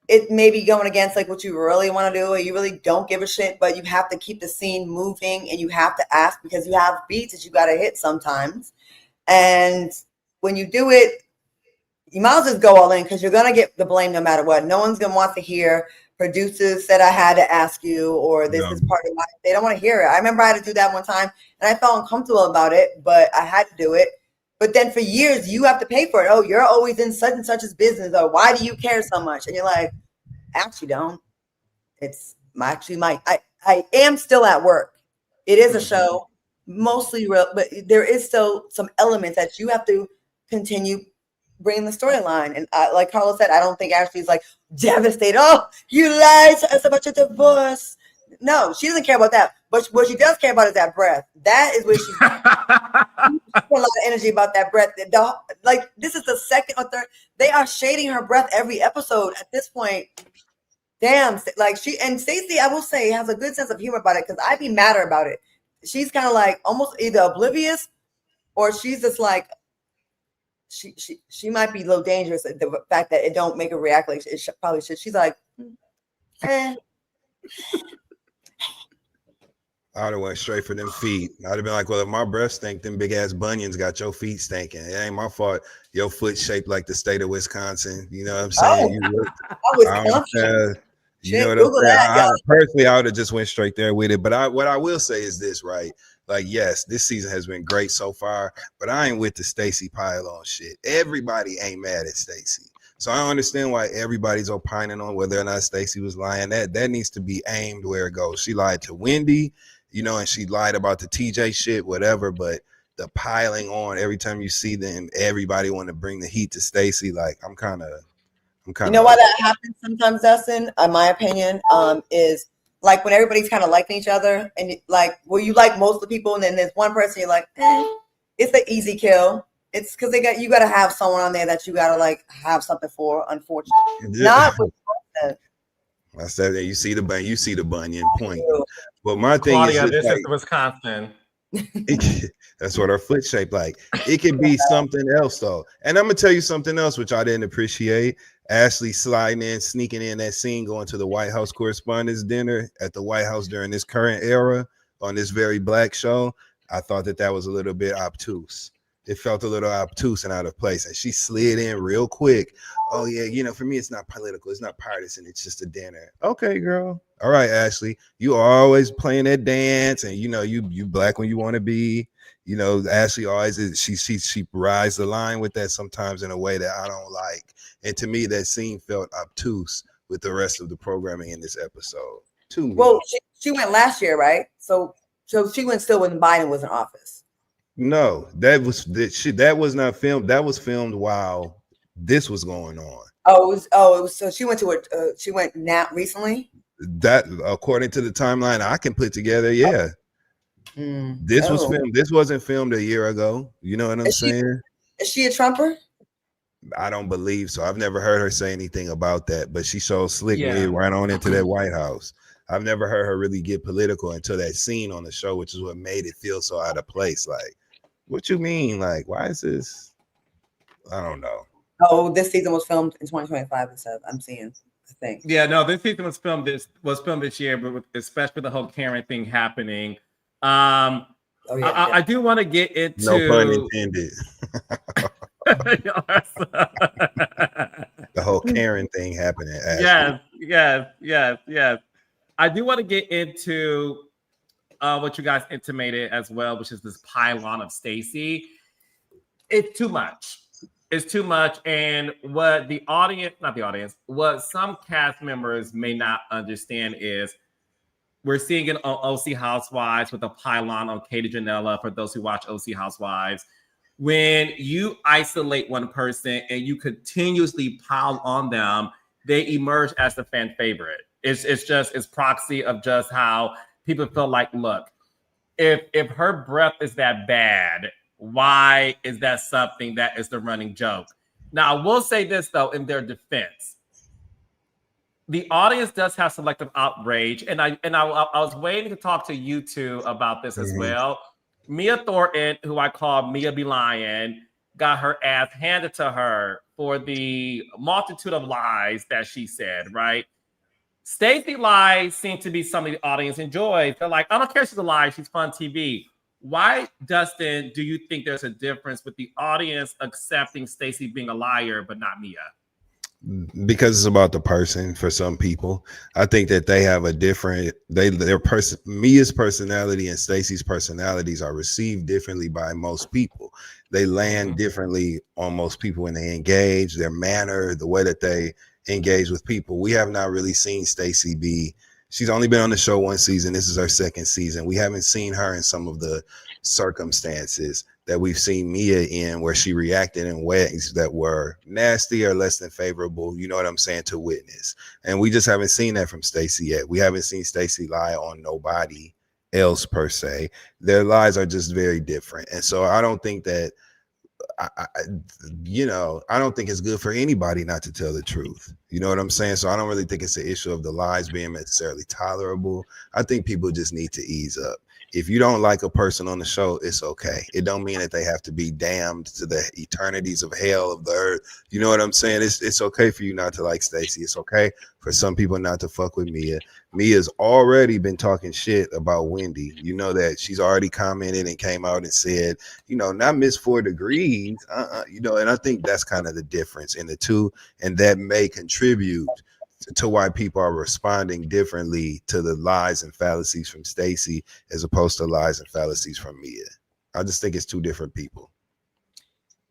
it may be going against like what you really want to do, or you really don't give a shit, but you have to keep the scene moving and you have to ask because you have beats that you got to hit sometimes. And when you do it, you might as well just go all in because you're going to get the blame no matter what. No one's going to want to hear producers said I had to ask you, or this is part of my, they don't want to hear it. I remember I had to do that one time and I felt uncomfortable about it, but I had to do it. But then for years, you have to pay for it. Oh, you're always in such and such's business. Or why do you care so much? And you're like, I actually don't. It's I am still at work. It is a show, mostly real, but there is still some elements that you have to continue bringing the storyline. And like Carla said, I don't think Ashley's like devastated. Oh, you lied to us about your divorce. No, she doesn't care about that. But what she does care about is that breath. That is where she's a lot of energy about that breath. Like this is the second or third. They are shading her breath every episode at this point. Damn, like Stacey, I will say, has a good sense of humor about it because I'd be madder about it. She's kind of like almost either oblivious or she's just like she might be a little dangerous. The fact that it don't make her react like it probably should. She's like, eh. I'd have went straight for them feet. I'd have been like, well, if my breath stink, them big ass bunions got your feet stinking. It ain't my fault. Your foot shaped like the state of Wisconsin. You know what I'm saying? You know what I'm saying? Personally, I would have just went straight there with it. But what I will say is this, right? Like, yes, this season has been great so far, but I ain't with the Stacey pile-on shit. Everybody ain't mad at Stacey. So I don't understand why everybody's opining on whether or not Stacey was lying. That needs to be aimed where it goes. She lied to Wendy, you know, and she lied about the TJ shit, whatever, but the piling on every time you see them, everybody want to bring the heat to Stacey. Like, I'm kind of You know why that happens sometimes, Dustin? In my opinion, is like when everybody's kind of liking each other, and like where you like most of the people, and then there's one person you're like, it's the easy kill. It's because you got to have someone on there that you got to like have something for. Unfortunately, not with I said that you see the Bunyan point. But my thing Claudia, is, this like, is Wisconsin. That's what her foot shaped like. It could be something else though. And I'm gonna tell you something else which I didn't appreciate. Ashley sneaking in that scene, going to the White House Correspondents' Dinner at the White House during this current era on this very black show. I thought that was a little bit obtuse. It felt a little obtuse and out of place. And she slid in real quick. Oh yeah, you know, for me, it's not political, it's not partisan, it's just a dinner. Okay, girl. All right, Ashley. You always playing that dance, and you know, you black when you want to be. You know, Ashley always is, she rides the line with that sometimes in a way that I don't like. And to me, that scene felt obtuse with the rest of the programming in this episode. To me. Well, she went last year, right? So she went still when Biden was in office. No, that was not filmed. That was filmed while this was going on. So she went to she went now recently. That, according to the timeline I can put together, yeah. This was filmed. This wasn't filmed a year ago. You know what I'm saying? Is she a Trumper? I don't believe so. I've never heard her say anything about that, but she so slick me right on into that White House. I've never heard her really get political until that scene on the show, which is what made it feel so out of place. Like, what you mean? Like, why is this? I don't know. Oh, this season was filmed in 2025. I'm seeing. I think. Yeah, no, this season was filmed this year, but especially the whole Karen thing happening. I do want to get into. No pun intended. The whole Karen thing happening. Yes. I do want to get into what you guys intimated as well, which is this pylon of Stacey. It's too much. It's too much. And what what some cast members may not understand is we're seeing it on OC Housewives with a pylon on Katie Janela, for those who watch OC Housewives. When you isolate one person and you continuously pile on them, they emerge as the fan favorite. It's proxy of just how people feel like, look, if her breath is that bad, why is that something that is the running joke? Now, I will say this, though, in their defense. The audience does have selective outrage, and I was waiting to talk to you two about this as well. Mia Thornton, who I call Mia B. Lion, got her ass handed to her for the multitude of lies that she said, right? Stacey lies seem to be something the audience enjoys. They're like, I don't care if she's a lie, she's fun TV. Why, Dustin, do you think there's a difference with the audience accepting Stacey being a liar, but not Mia? Because it's about the person. For some people, I think that they have a different Mia's personality and Stacey's personalities are received differently by most people. They land differently on most people when they engage, their manner, the way that they engage with people. We have not really seen Stacey she's only been on the show one season. This is her second season. We haven't seen her in some of the circumstances that we've seen Mia in, where she reacted in ways that were nasty or less than favorable, you know what I'm saying, to witness. And we just haven't seen that from Stacey yet. We haven't seen Stacey lie on nobody else per se. Their lies are just very different. And so I don't think that, I don't think it's good for anybody not to tell the truth. You know what I'm saying? So I don't really think it's an issue of the lies being necessarily tolerable. I think people just need to ease up. If you don't like a person on the show, it's okay. It don't mean that they have to be damned to the eternities of hell of the earth. You know what I'm saying? It's okay for you not to like Stacey. It's okay for some people not to fuck with Mia. Mia's already been talking shit about Wendy. You know that she's already commented and came out and said, not Miss 4 degrees. And I think that's kind of the difference in the two, and that may contribute to why people are responding differently to the lies and fallacies from Stacey as opposed to lies and fallacies from Mia. I just think it's two different people.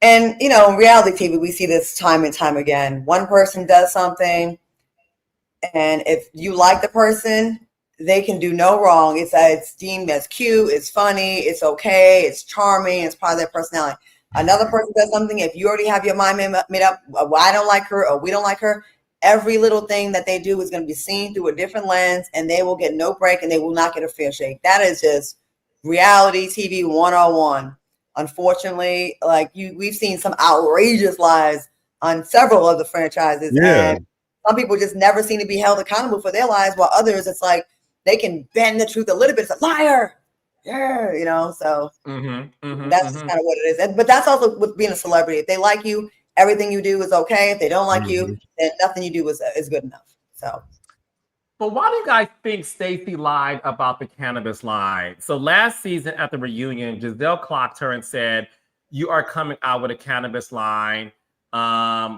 And, you know, in reality TV, we see this time and time again. One person does something, and if you like the person, they can do no wrong. It's deemed as cute, it's funny, it's okay, it's charming, it's part of their personality. Another person does something, if you already have your mind made up, well, I don't like her or we don't like her, every little thing that they do is going to be seen through a different lens, and they will get no break and they will not get a fair shake. That is just reality TV 101. Unfortunately, like we've seen some outrageous lies on several of the franchises. Yeah. And some people just never seem to be held accountable for their lies, while others, it's like they can bend the truth a little bit. It's a liar. Yeah, you know, so that's kind of what it is. But that's also with being a celebrity. If they like you, everything you do is okay. If they don't like you, then nothing you do is good enough. So. But why do you guys think Stacey lied about the cannabis line? So last season at the reunion, Giselle clocked her and said, "You are coming out with a cannabis line,"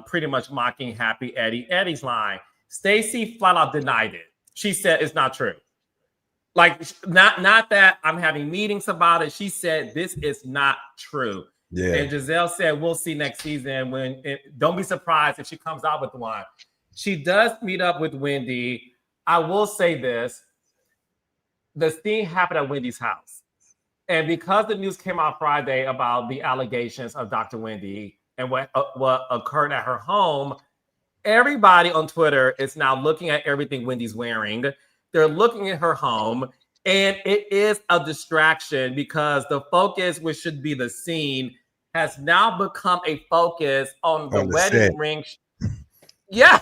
pretty much mocking Happy Eddie's line. Stacey flat out denied it. She said it's not true. Like, not that I'm having meetings about it. She said this is not true. Yeah. And Giselle said, we'll see next season don't be surprised if she comes out with one. She does meet up with Wendy. I will say this. The thing happened at Wendy's house. And because the news came out Friday about the allegations of Dr. Wendy and what occurred at her home, everybody on Twitter is now looking at everything Wendy's wearing. They're looking at her home, and it is a distraction because the focus, which should be the scene, has now become a focus on the wedding set. ring. Yeah.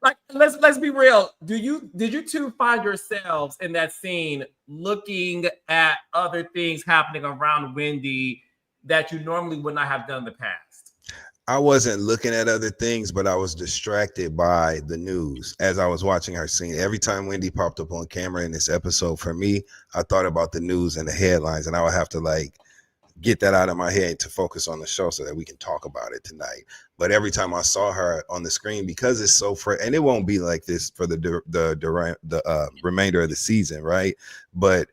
Like let's be real. Did you two find yourselves in that scene looking at other things happening around Wendy that you normally would not have done in the past? I wasn't looking at other things, but I was distracted by the news as I was watching her scene. Every time Wendy popped up on camera in this episode, for me, I thought about the news and the headlines, and I would have to like get that out of my head to focus on the show so that we can talk about it tonight. But every time I saw her on the screen, because it's so fresh, and it won't be like this for the remainder of the season, right? But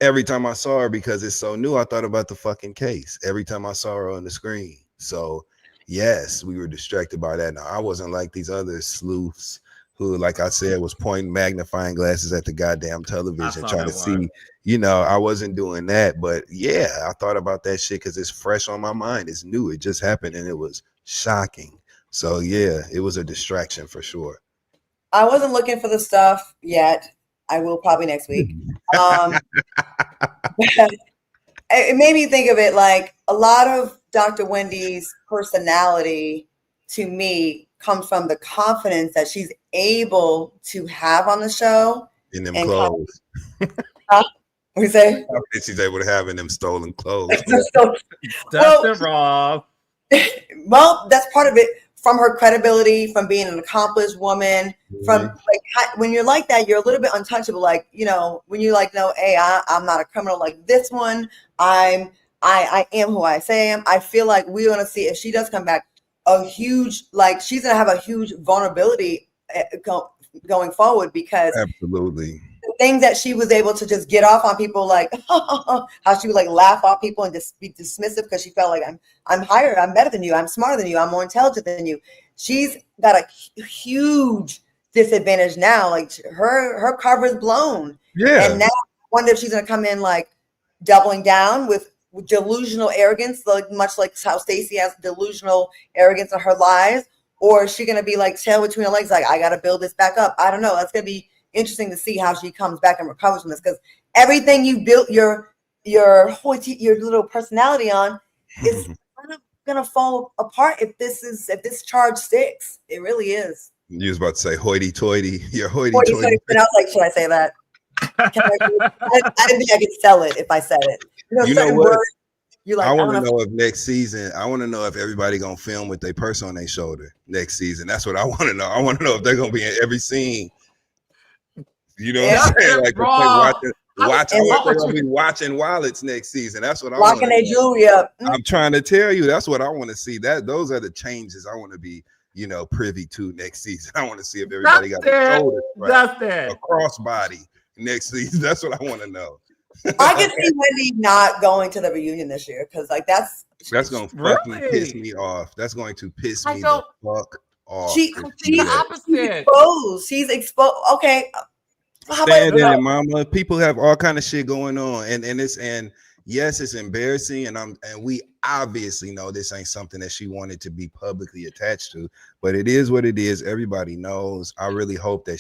every time I saw her, because it's so new, I thought about the fucking case. Every time I saw her on the screen. So yes, we were distracted by that. Now, I wasn't like these other sleuths who, like I said, was pointing magnifying glasses at the goddamn television trying to see, you know, I wasn't doing that. But yeah, I thought about that shit because it's fresh on my mind. It's new. It just happened and it was shocking. So yeah, it was a distraction for sure. I wasn't looking for the stuff yet. I will probably next week. It made me think of it like a lot of Dr. Wendy's personality to me comes from the confidence that she's able to have on the show. In them clothes. What do you say? She's able to have in them stolen clothes. That's wrong. Well, that's part of it. From her credibility, from being an accomplished woman, from like when you're like that, you're a little bit untouchable. Like, you know, when you like, no, hey, I'm not a criminal like this one. I am who I say I am. I feel like we're gonna see if she does come back, a huge like she's gonna have a huge vulnerability going forward because absolutely the things that she was able to just get off on people, like how she would like laugh off people and just be dismissive because she felt like I'm higher, I'm better than you, I'm smarter than you, I'm more intelligent than you. She's got a huge disadvantage now. Like her cover is blown. Yeah. And now I wonder if she's gonna come in like doubling down with delusional arrogance, like much like how Stacey has delusional arrogance in her lies, or is she gonna be like tail between her legs, like I gotta build this back up? I don't know. That's gonna be interesting to see how she comes back and recovers from this, because everything you built your little personality on is kind of gonna fall apart if this charge sticks. It really is. You was about to say hoity-toity. You're hoity-toity. And I was like, should I say that? I didn't think I could sell it if I said it. You know what? Words, like, I want to know if next season, I want to know if everybody gonna film with their purse on their shoulder next season. That's what I want to know. I want to know if they're gonna be in every scene. You know what I'm saying? Like watching what they're gonna be watching wallets next season. That's what I want. Locking their jewelry up. I'm trying to tell you, that's what I want to see. Those are the changes I want to be privy to next season. I want to see if everybody got a shoulder strap, a crossbody next season. That's what I want to know. I can see Wendy not going to the reunion this year because, like, that's gonna fucking piss me off. That's going to piss me the fuck off. She's opposite. She's exposed. Okay, stand in it, mama. People have all kind of shit going on, and yes, it's embarrassing, and we obviously know this ain't something that she wanted to be publicly attached to, but it is what it is. Everybody knows. I really hope that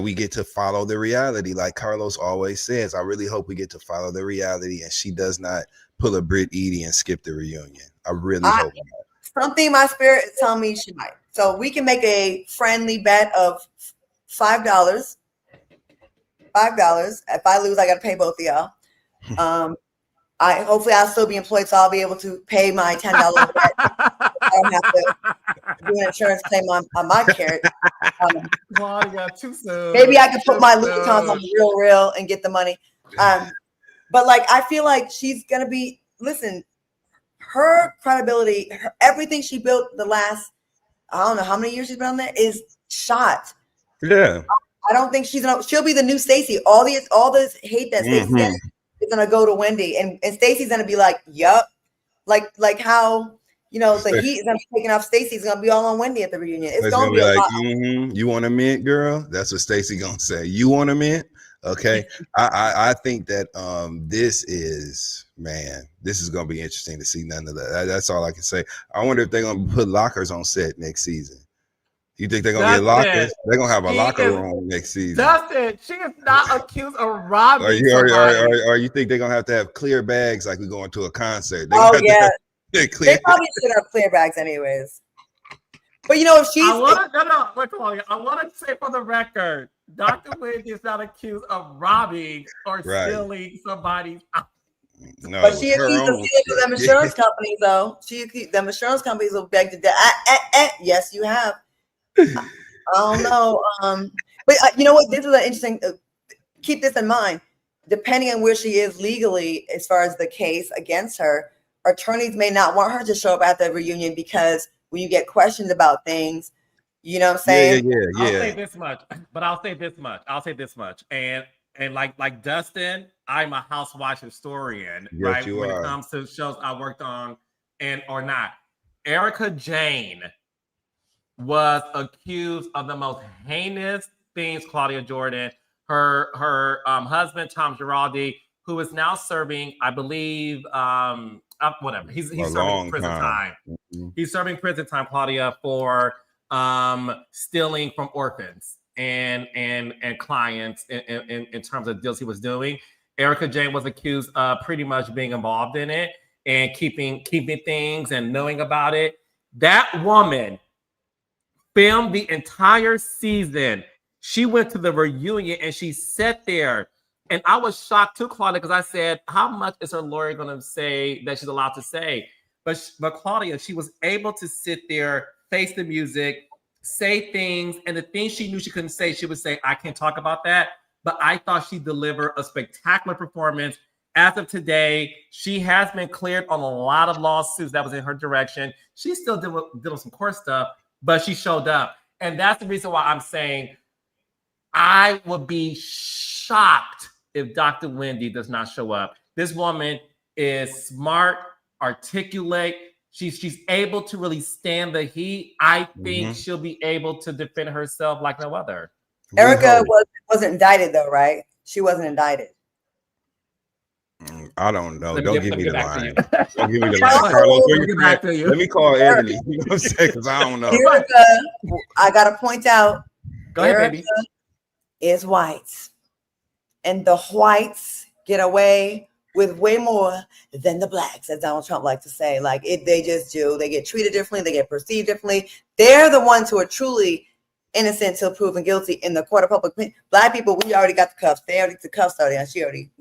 we get to follow the reality, like Carlos always says. I really hope we get to follow the reality, and she does not pull a Brit Edie and skip the reunion. I really hope not. Something in my spirit is telling me she might. So we can make a friendly bet of $5. $5. If I lose, I got to pay both of y'all. Hopefully I'll still be employed, so I'll be able to pay my $10 bet. I don't have to do an insurance claim on my carrot. Too soon. Maybe I could put my Louboutins on the real and get the money. But like, I feel like she's gonna be. Listen, her credibility, everything she built the last, I don't know how many years she's been on there, is shot. Yeah. I don't think she'll be the new Stacey. All this hate that Stacey gets is gonna go to Wendy, and Stacey's gonna be like, yup. Like how the heat is gonna be taking off Stacey's gonna be all on Wendy at the reunion. It's gonna be like, you want a mint, girl? That's what Stacey gonna say. You want a mint? Okay. I think that this is gonna be interesting to see. None of that. That's all I can say. I wonder if they're gonna put lockers on set next season. You think they're gonna get lockers? They're gonna have a locker room next season. Dustin, she is not accused of robbing. Or you think they're gonna have to have clear bags like we going to a concert? They probably should have clear bags anyways. But if she's I want to say for the record, Dr. Wendy is not accused of robbing or stealing somebody's. No, but she accused of stealing them insurance companies, though. Them insurance companies will beg to yes, you have. I don't know. But you know what? This is an interesting. Keep this in mind. Depending on where she is legally, as far as the case against her, attorneys may not want her to show up at the reunion because when you get questioned about things, you know what I'm saying? Yeah. I'll say this much. And like Dustin, I'm a housewife historian, right? When it comes to shows I worked on and or not. Erica Jane was accused of the most heinous things, Claudia Jordan. Her husband, Tom Giraldi, who is now serving, I believe, whatever. He's serving prison time. Mm-hmm. He's serving prison time, Claudia, for stealing from orphans and clients in terms of deals he was doing. Erica Jane was accused of pretty much being involved in it and keeping things and knowing about it. That woman filmed the entire season. She went to the reunion and she sat there. And I was shocked too, Claudia, because I said, how much is her lawyer going to say that she's allowed to say? But Claudia, she was able to sit there, face the music, say things, and the things she knew she couldn't say, she would say, I can't talk about that. But I thought she delivered a spectacular performance. As of today, she has been cleared on a lot of lawsuits that was in her direction. She still did some court stuff, but she showed up. And that's the reason why I'm saying I would be shocked if Dr. Wendy does not show up. This woman is smart, articulate. She's able to really stand the heat. I think she'll be able to defend herself like no other. Erica wasn't indicted though, right? She wasn't indicted. I don't know. Don't give me the line. Don't give me the line. Carlos, let me call Ebony. You know what I'm saying? Because I don't know. Erica, I gotta point out. Go ahead, baby. Is white. And the whites get away with way more than the blacks, as Donald Trump likes to say. Like they just do. They get treated differently. They get perceived differently. They're the ones who are truly innocent till proven guilty in the court of public opinion. Black people, we already got the cuffs. They already the cuffs already, and she already,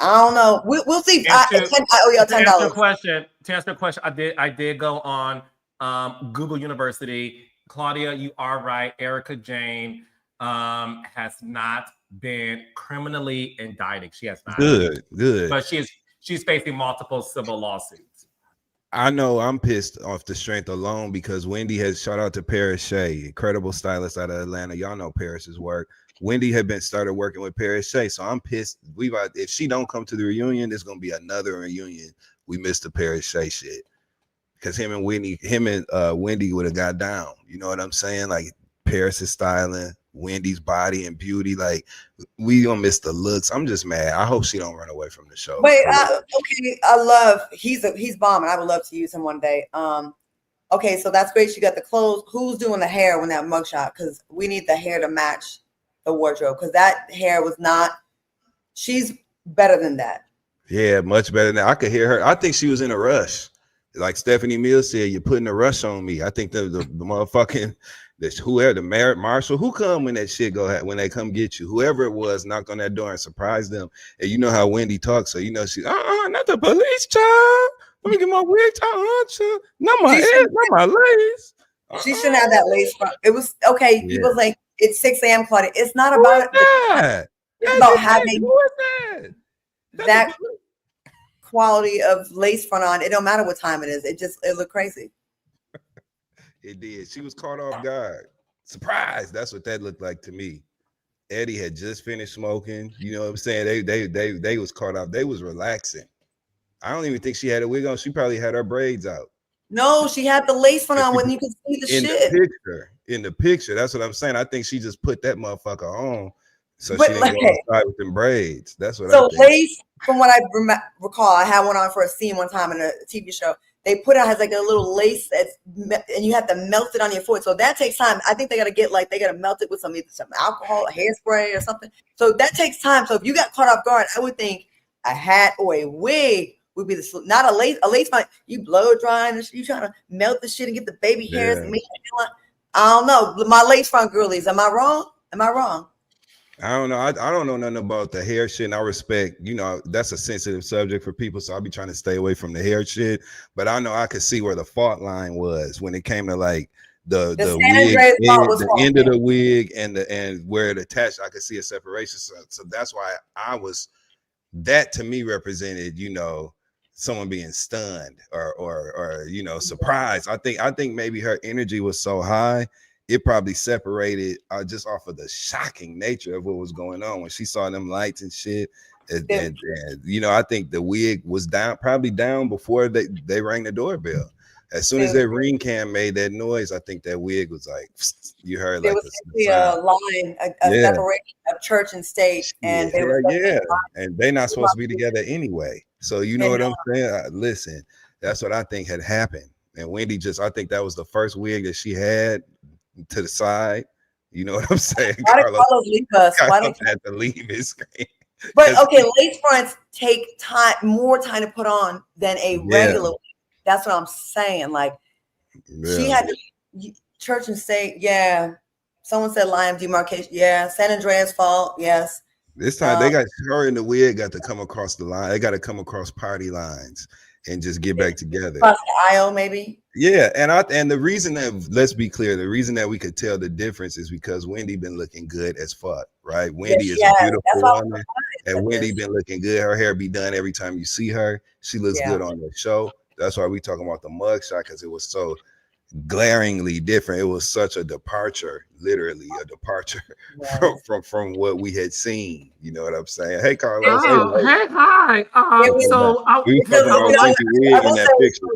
I don't know. We'll see. I owe y'all $10. To answer your question, I did go on Google University. Claudia, you are right. Erica Jane has not been criminally indicted. She has not. Good. But she's facing multiple civil lawsuits. I know I'm pissed off the strength alone because Wendy has shout out to Paris Shea, incredible stylist out of Atlanta. Y'all know Paris's work. Wendy had been started working with Paris Shea, so I'm pissed. If she don't come to the reunion, there's gonna be another reunion. We missed the Paris Shea shit because him and Wendy would have got down. You know what I'm saying? Like Paris is styling, Wendy's body and beauty. Like we gonna miss the looks. I'm just mad. I hope she don't run away from the show. Wait, okay, I love he's bombing. I would love to use him one day. Okay, so that's great. You got the clothes. Who's doing the hair when that mugshot? Because we need the hair to match the wardrobe. Because that hair was not. She's better than that. Yeah, much better than that. I could hear her. I think she was in a rush. Like Stephanie Mills said, you're putting a rush on me. I think the motherfucking whoever the merit marshal who come when that shit go when they come get you, whoever it was knocked on that door and surprised them. And you know how Wendy talks, so you know she's not the police, child. Let me get my wig tied, not my head, not my lace. She shouldn't have that lace front. It was okay. Yeah. People think it's 6 a.m. Claudia. It's not about that. It's about having that quality of lace front on. It don't matter what time it is. It looked crazy. It did. She was caught off guard. Surprise. That's what that looked like to me. Eddie had just finished smoking. You know what I'm saying? They was caught off. They was relaxing. I don't even think she had a wig on. She probably had her braids out. No, she had the lace front on when you could see the shit. In the picture. That's what I'm saying. I think she just put that motherfucker on so she didn't go outside with them braids. That's what I think. So lace, from what I recall, I had one on for a scene one time in a TV show. They put out has like a little lace and you have to melt it on your foot. So that takes time. I think they got to melt it with some alcohol, a hairspray or something. So that takes time. So if you got caught off guard, I would think a hat or a wig would be not a lace. A lace, you blow drying. You trying to melt the shit and get the baby hairs. And I don't know. My lace front girlies. Am I wrong? I don't know. I don't know nothing about the hair shit. And I respect, that's a sensitive subject for people. So I'll be trying to stay away from the hair shit. But I know I could see where the fault line was when it came to like the wig, the end of the wig and where it attached. I could see a separation. So that's why that to me represented, someone being stunned or surprised. I think maybe her energy was so high. It probably separated just off of the shocking nature of what was going on when she saw them lights and shit. And I think the wig was probably down before they rang the doorbell. As soon as that ring cam made that noise, I think that wig was like, you heard like a line, a separation of church and state. And and they're not supposed to be together anyway. So you know what I'm saying? Listen, that's what I think had happened. And Wendy I think that was the first wig that she had to the side. You know what I'm saying? Why did Carlos leave us? Why don't have to leave his screen? But okay, lace fronts take more time to put on than a regular wig. That's what I'm saying. Like she had church and state. Yeah. Someone said line of demarcation. Yeah. San Andreas fault. Yes. This time they got her in the wig got to come across the line. They got to come across party lines and just get back together. Across the aisle, maybe. Yeah, and the reason that, let's be clear, the reason that we could tell the difference is because Wendy been looking good as fuck, right? Wendy is a beautiful woman, and Wendy been looking good. Her hair be done every time you see her. She looks good on the show. That's why we talking about the mugshot, because it was so glaringly different. It was such a departure, literally a departure from what we had seen. You know what I'm saying? Hey, Carlos. Hi. So we talking about wig in that picture.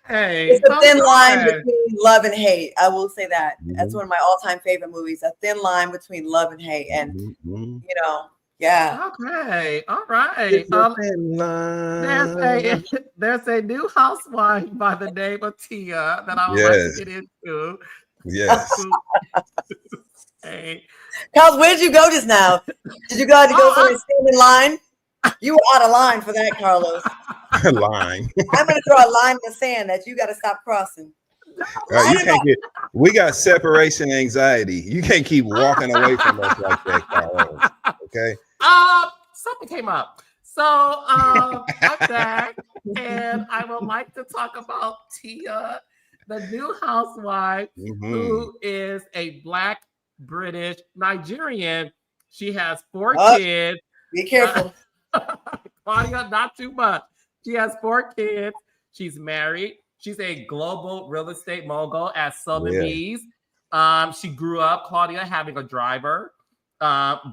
It's a thin line between love and hate. I will say that. That's one of my all-time favorite movies. A thin line between love and hate, and yeah. Okay. All right. There's a new housewife by the name of Tia that I would like to get into. Yes. Hey. Carlos, where did you go just now? Did you go somewhere stand in line? You were out of line for that, Carlos. Line. I'm gonna draw a line in the sand that you got to stop crossing. We got separation anxiety. You can't keep walking away from us like that, Carlos. Okay. Something came up. So I'm back, and I would like to talk about Tia, the new housewife, who is a Black British Nigerian. She has 4 kids. Be careful. Claudia, not too much. She has 4 kids. She's married. She's a global real estate mogul at Yeah. Sotheby's. She grew up, Claudia, having a driver.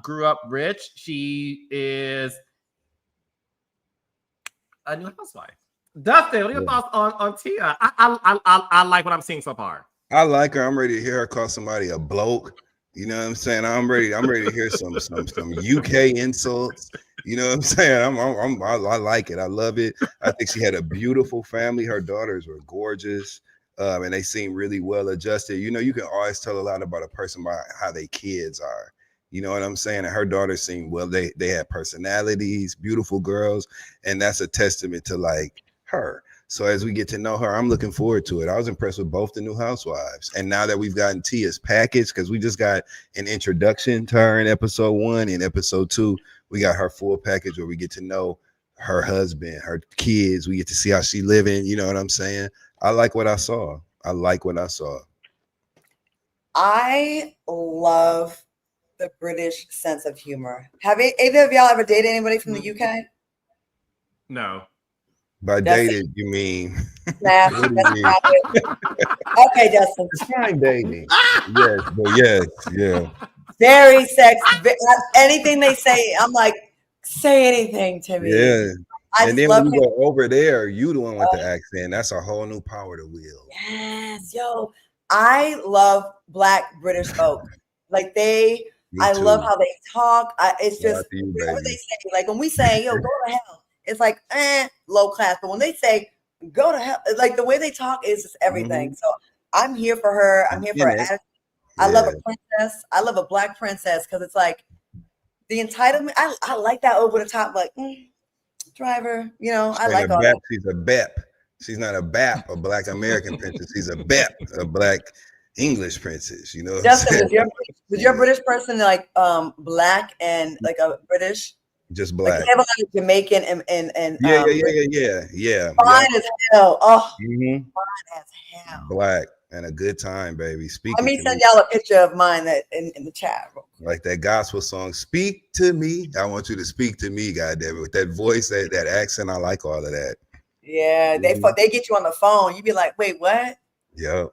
Grew up rich. She is a new housewife. Dustin, what are your thoughts on Tia? I like what I'm seeing so far. I like her. I'm ready to hear her call somebody a bloke. You know what I'm saying? I'm ready to hear some UK insults. You know what I'm saying? I like it. I love it. I think she had a beautiful family. Her daughters were gorgeous. And they seem really well adjusted. You know, you can always tell a lot about a person by how their kids are. You know what I'm saying? And her daughters seem well, they had personalities, beautiful girls, and that's a testament to like her. So as we get to know her, I'm looking forward to it. I was impressed with both the new housewives. And now that we've gotten Tia's package, because we just got an introduction to her in episode 1. In episode 2, we got her full package where we get to know her husband, her kids. We get to see how she living. You know what I'm saying? I like what I saw. I love the British sense of humor. Have either of y'all ever dated anybody from the UK? No. By dated, you mean? Nah, What do you mean? Okay, Justin. Fine dating. Yes, but yes, yeah. Very sexy. Anything they say, I'm like, say anything to me. Yeah. I And then love when you it. go over there, you the one with the accent. That's a whole new power to wield. Yes, yo. I love Black British folk. Like I love how they talk. It's just whatever they say. Like when we say, yo, go to hell, it's like, low class. But when they say, go to hell, like the way they talk is just everything. So I'm here for her. I'm here for her attitude. I love a princess. I love a Black princess because it's like the entitlement. I like that over the top, like, driver, you know, I like all that. She's a BEP. She's not a BAP, a Black American princess. She's a BEP, a Black English princess. You know, Justin, was your British person like Black and like a British? Just Black. Like, they have a lot of Jamaican and yeah. Fine as hell. Oh, fine as hell. Black and a good time, baby. Let me send y'all a picture of mine that in the chat. Like that gospel song, "Speak to Me." I want you to speak to me, goddamn it, with that voice, that accent. I like all of that. Yeah, they get you on the phone. You be like, wait, what? Yep.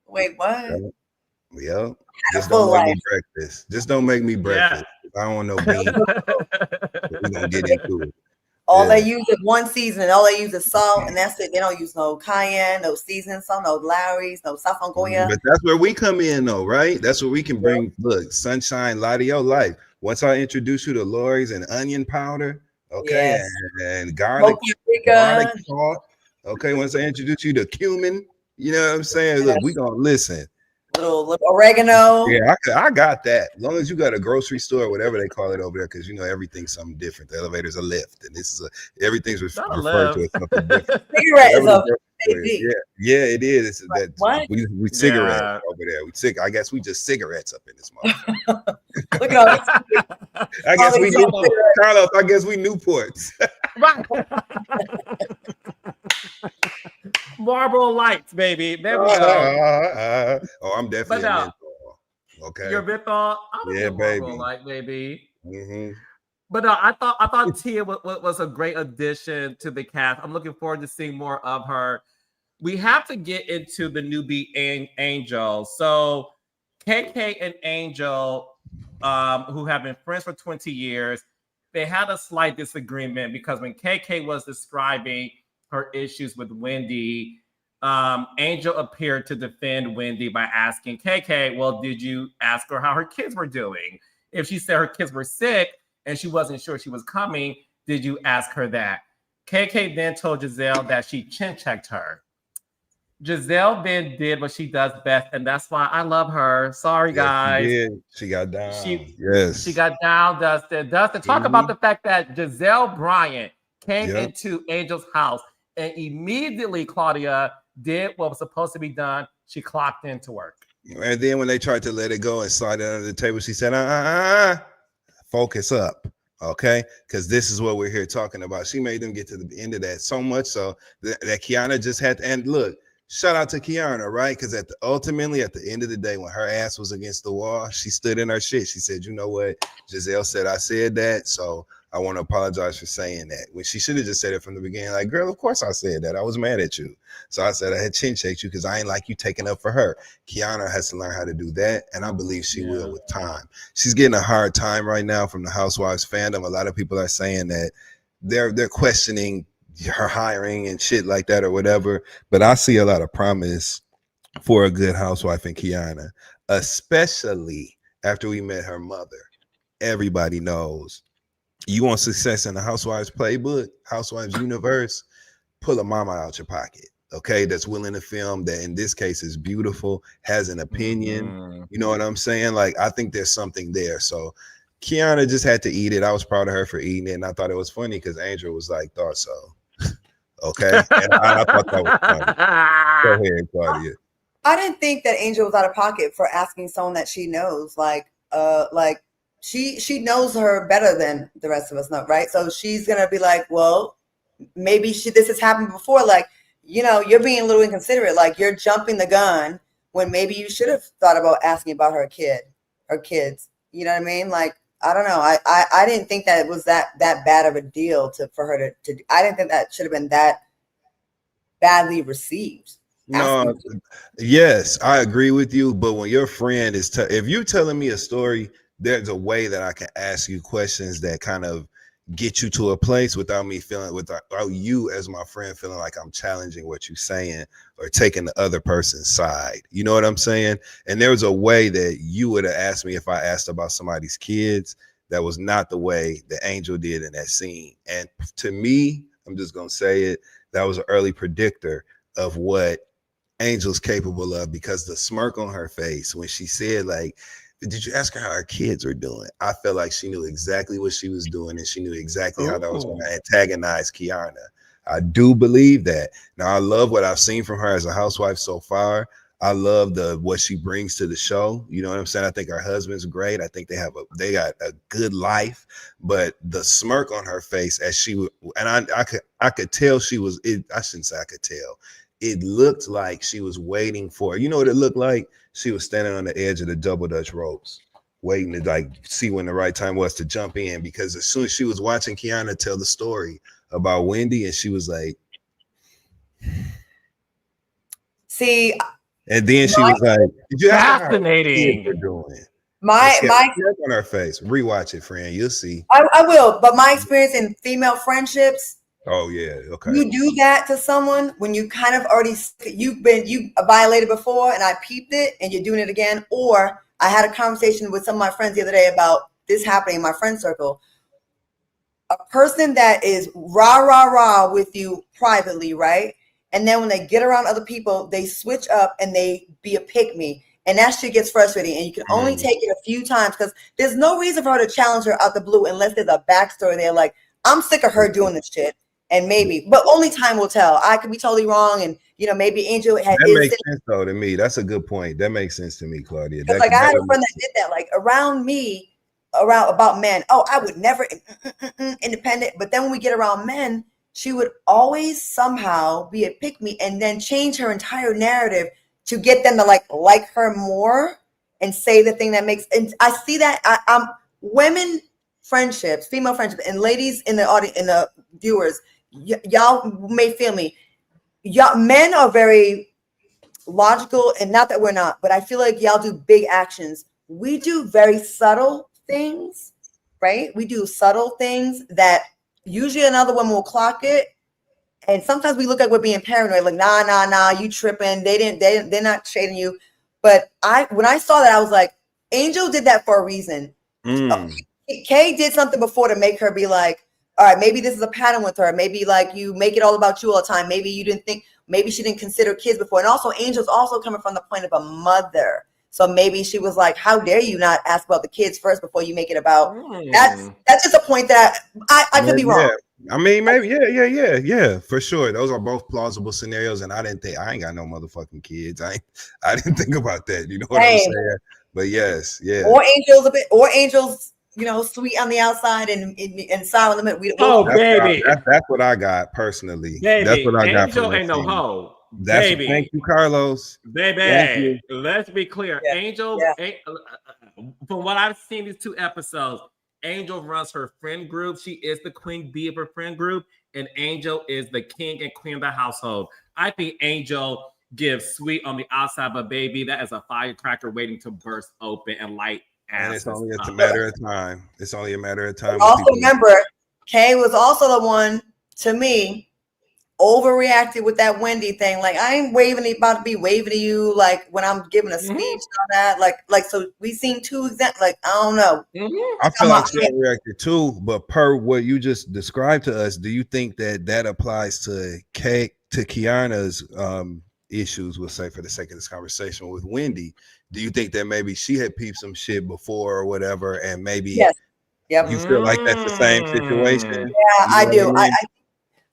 Wait, what? Yep. Just don't make me breakfast. Just don't make me breakfast. Yeah. I don't want no beans. We're gonna get into it. All they use is one seasoning. All they use is salt, and that's it. They don't use no cayenne, no seasoning salt, no Lowry's, no Safongoya. But that's where we come in, though, right? That's where we can bring sunshine, light of your life. Once I introduce you to Lori's and onion powder, okay, and garlic salt, okay. Once I introduce you to cumin, you know what I'm saying? Look, we gonna listen. Little oregano. Yeah, I got that. As long as you got a grocery store, whatever they call it over there, because you know everything's something different. The elevator's a lift, and this is everything's referred to as something different. Cigarette is a yeah, it is. It's that what? We cigarettes over there. I guess we just cigarettes up in this motherfucker. Look at I guess we Newport. Carlos, I guess we Newports. Right. Marlboro Lights, baby. There we go. I'm definitely a menthol. Okay. You're menthol? Yeah, baby. Marlboro Light, baby. Mm-hmm. But no, I thought Tia was a great addition to the cast. I'm looking forward to seeing more of her. We have to get into the newbie Angel. So KK and Angel, who have been friends for 20 years, they had a slight disagreement because when KK was describing her issues with Wendy, Angel appeared to defend Wendy by asking KK, well, did you ask her how her kids were doing? If she said her kids were sick and she wasn't sure she was coming, did you ask her that? KK then told Giselle that she chin-checked her. Giselle then did what she does best, and that's why I love her. Sorry, guys. She got down. She got down, Dustin. Talk about the fact that Giselle Bryant came into Angel's house and immediately, Claudia, did what was supposed to be done. She clocked into work. And then when they tried to let it go and slide it under the table, she said, focus up. Okay, because this is what we're here talking about. She made them get to the end of that so much so that Kiana just had to. And look, shout out to Kiana, right? Because ultimately, at the end of the day, when her ass was against the wall, she stood in her shit. She said, "You know what? Giselle said I said that, so I want to apologize for saying that. When she should have just said it from the beginning, like, girl, of course I said that. I was mad at you. So I said I had chin checked you because I ain't like you taking up for her. Kiana has to learn how to do that, and I believe she will with time. She's getting a hard time right now from the Housewives fandom. A lot of people are saying that they're questioning her hiring and shit like that or whatever. But I see a lot of promise for a good housewife in Kiana, especially after we met her mother. Everybody knows you want success in the Housewives playbook, Housewives universe, pull a mama out your pocket, okay? That's willing to film, that in this case is beautiful, has an opinion. You know what I'm saying? Like, I think there's something there. So Kiana just had to eat it. I was proud of her for eating it, and I thought it was funny because Angel was like, thought so. Okay? And I thought that was funny. Go ahead, Claudia. I didn't think that Angel was out of pocket for asking someone that she knows. Like she knows her better than the rest of us know, right? So she's gonna be like, well, maybe this has happened before. Like, you know, you're being a little inconsiderate. Like, you're jumping the gun when maybe you should have thought about asking about her kid or kids. You know what I mean? Like, I don't know. I didn't think that it was that bad of a deal for her to. I didn't think that should have been that badly received. No, yes, I agree with you. But when your friend is, if you're telling me a story, there's a way that I can ask you questions that kind of get you to a place without me feeling, without you as my friend feeling like I'm challenging what you're saying or taking the other person's side. You know what I'm saying? And there was a way that you would have asked me if I asked about somebody's kids. That was not the way that Angel did in that scene. And to me, I'm just going to say it, that was an early predictor of what Angel's capable of, because the smirk on her face when she said, like, did you ask her how her kids were doing? I felt like she knew exactly what she was doing, and she knew exactly how that was going to antagonize Kiana. I do believe that. Now, I love what I've seen from her as a housewife so far. I love what she brings to the show. You know what I'm saying? I think her husband's great. I think they got a good life. But the smirk on her face as she would, and I could tell she was. I shouldn't say I could tell. It looked like she was waiting for, you know what it looked like? She was standing on the edge of the double Dutch ropes, waiting to like see when the right time was to jump in. Because as soon as she was watching Kiana tell the story about Wendy, and she was like, see, and then she was like, did you ask her how her fascinating. kids were doing? my on her face. Rewatch it, friend. You'll see. I will, but my experience in female friendships, Oh yeah, okay. you do that to someone when you kind of already you violated before, and I peeped it, and you're doing it again. Or I had a conversation with some of my friends the other day about this happening in my friend circle. A person that is rah with you privately, right? And then when they get around other people, they switch up and they be a pick me. And that shit gets frustrating. And you can only take it a few times, because there's no reason for her to challenge her out the blue unless there's a backstory there. Like, I'm sick of her doing this shit. And maybe, but only time will tell. I could be totally wrong. And, you know, maybe Angel had. That makes sense though to me. That's a good point. That makes sense to me, Claudia. Like, I had a friend that did that, like around me, about men. Oh, I would never independent. But then when we get around men, she would always somehow be a pick me and then change her entire narrative to get them to like her more and say the thing that makes. And I see that women friendships, female friendships, and ladies in the audience, in the viewers, y'all may feel me. Y'all men are very logical, and not that we're not, but I feel like y'all do big actions. We do very subtle things, right? We do subtle things that usually another woman will clock it. And sometimes we look like we're being paranoid, like, nah, you tripping. They're not shading you. But when I saw that, I was like, Angel did that for a reason. Kay did something before to make her be like, all right, maybe this is a pattern with her. Maybe like you make it all about you all the time. Maybe you didn't think, maybe she didn't consider kids before. And also Angel's also coming from the point of a mother. So maybe she was like, how dare you not ask about the kids first before you make it about that's just a point that I could be wrong. I mean, maybe, yeah, for sure. Those are both plausible scenarios. And I ain't got no motherfucking kids. I didn't think about that. You know what I'm saying? But yes, yeah. Or Angel's, you know, sweet on the outside and sour in the middle. Baby. That's what I got personally. Baby, that's what I got. Angel ain't no hoe. Baby. Thank you, Carlos. Baby, let's be clear. Yeah. Angel, from what I've seen these 2 episodes, Angel runs her friend group. She is the queen bee of her friend group, and Angel is the king and queen of the household. I think Angel gives sweet on the outside, but baby, that is a firecracker waiting to burst open and light. And it's only a matter of time. It's only a matter of time. Also, remember, Kay was also the one, to me, overreacted with that Wendy thing. Like, I ain't about to be waving to you, like, when I'm giving a speech on that. Like, so we seen two examples. Like, I don't know. I feel like she overreacted too, but per what you just described to us, do you think that applies to Kiana's issues, we'll say, for the sake of this conversation with Wendy? Do you think that maybe she had peeped some shit before or whatever, and maybe you feel like that's the same situation? Yeah, I do.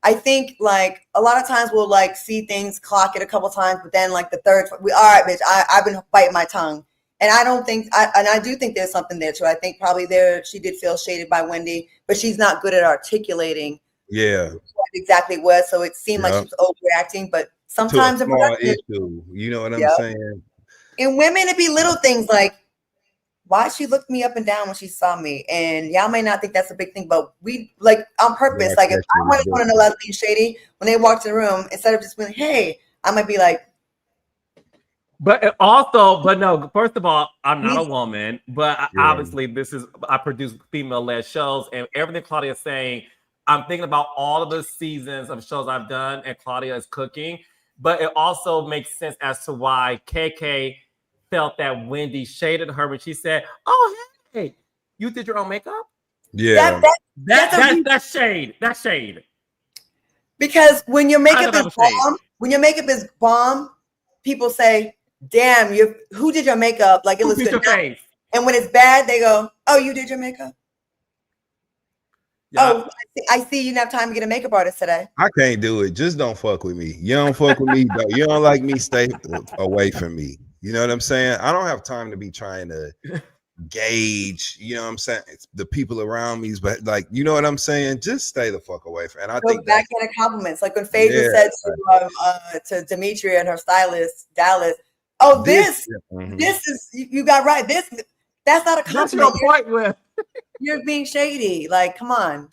I think, like, a lot of times we'll, like, see things, clock it a couple times, but then, like, the third, all right, bitch, I've been biting my tongue. And I don't think, I do think there's something there too. I think probably she did feel shaded by Wendy, but she's not good at articulating what exactly it was. So it seemed like she was overreacting, but sometimes to a small issue, you know what I'm saying? In women, it'd be little things like, why she looked me up and down when she saw me. And y'all may not think that's a big thing, but we, like, on purpose, like, if I want to know that's being shady, when they walked in the room, instead of just being, hey, I might be like. But also, no, first of all, I'm not a woman, but obviously I produce female-led shows, and everything Claudia is saying, I'm thinking about all of the seasons of shows I've done, and Claudia is cooking. But it also makes sense as to why KK felt that Wendy shaded her when she said, "Oh, hey, you did your own makeup." Yeah, that's shade. That's shade. Because when your makeup is bomb, people say, "Damn, who did your makeup?" Like, it looks good. And when it's bad, they go, "Oh, you did your makeup." Yeah. Oh, I see you didn't have time to get a makeup artist today. I can't do it. Just don't fuck with me. You don't fuck with me. You don't like me, stay away from me. You know what I'm saying? I don't have time to be trying to gauge, you know what I'm saying, it's the people around me, but, like, you know what I'm saying? Just stay the fuck away from. And I think backhanded compliments, like when Phaedra said to Demetria and her stylist Dallas, "Oh, this is you got right. That's not a compliment. That's your point with. You're being shady. Like, come on."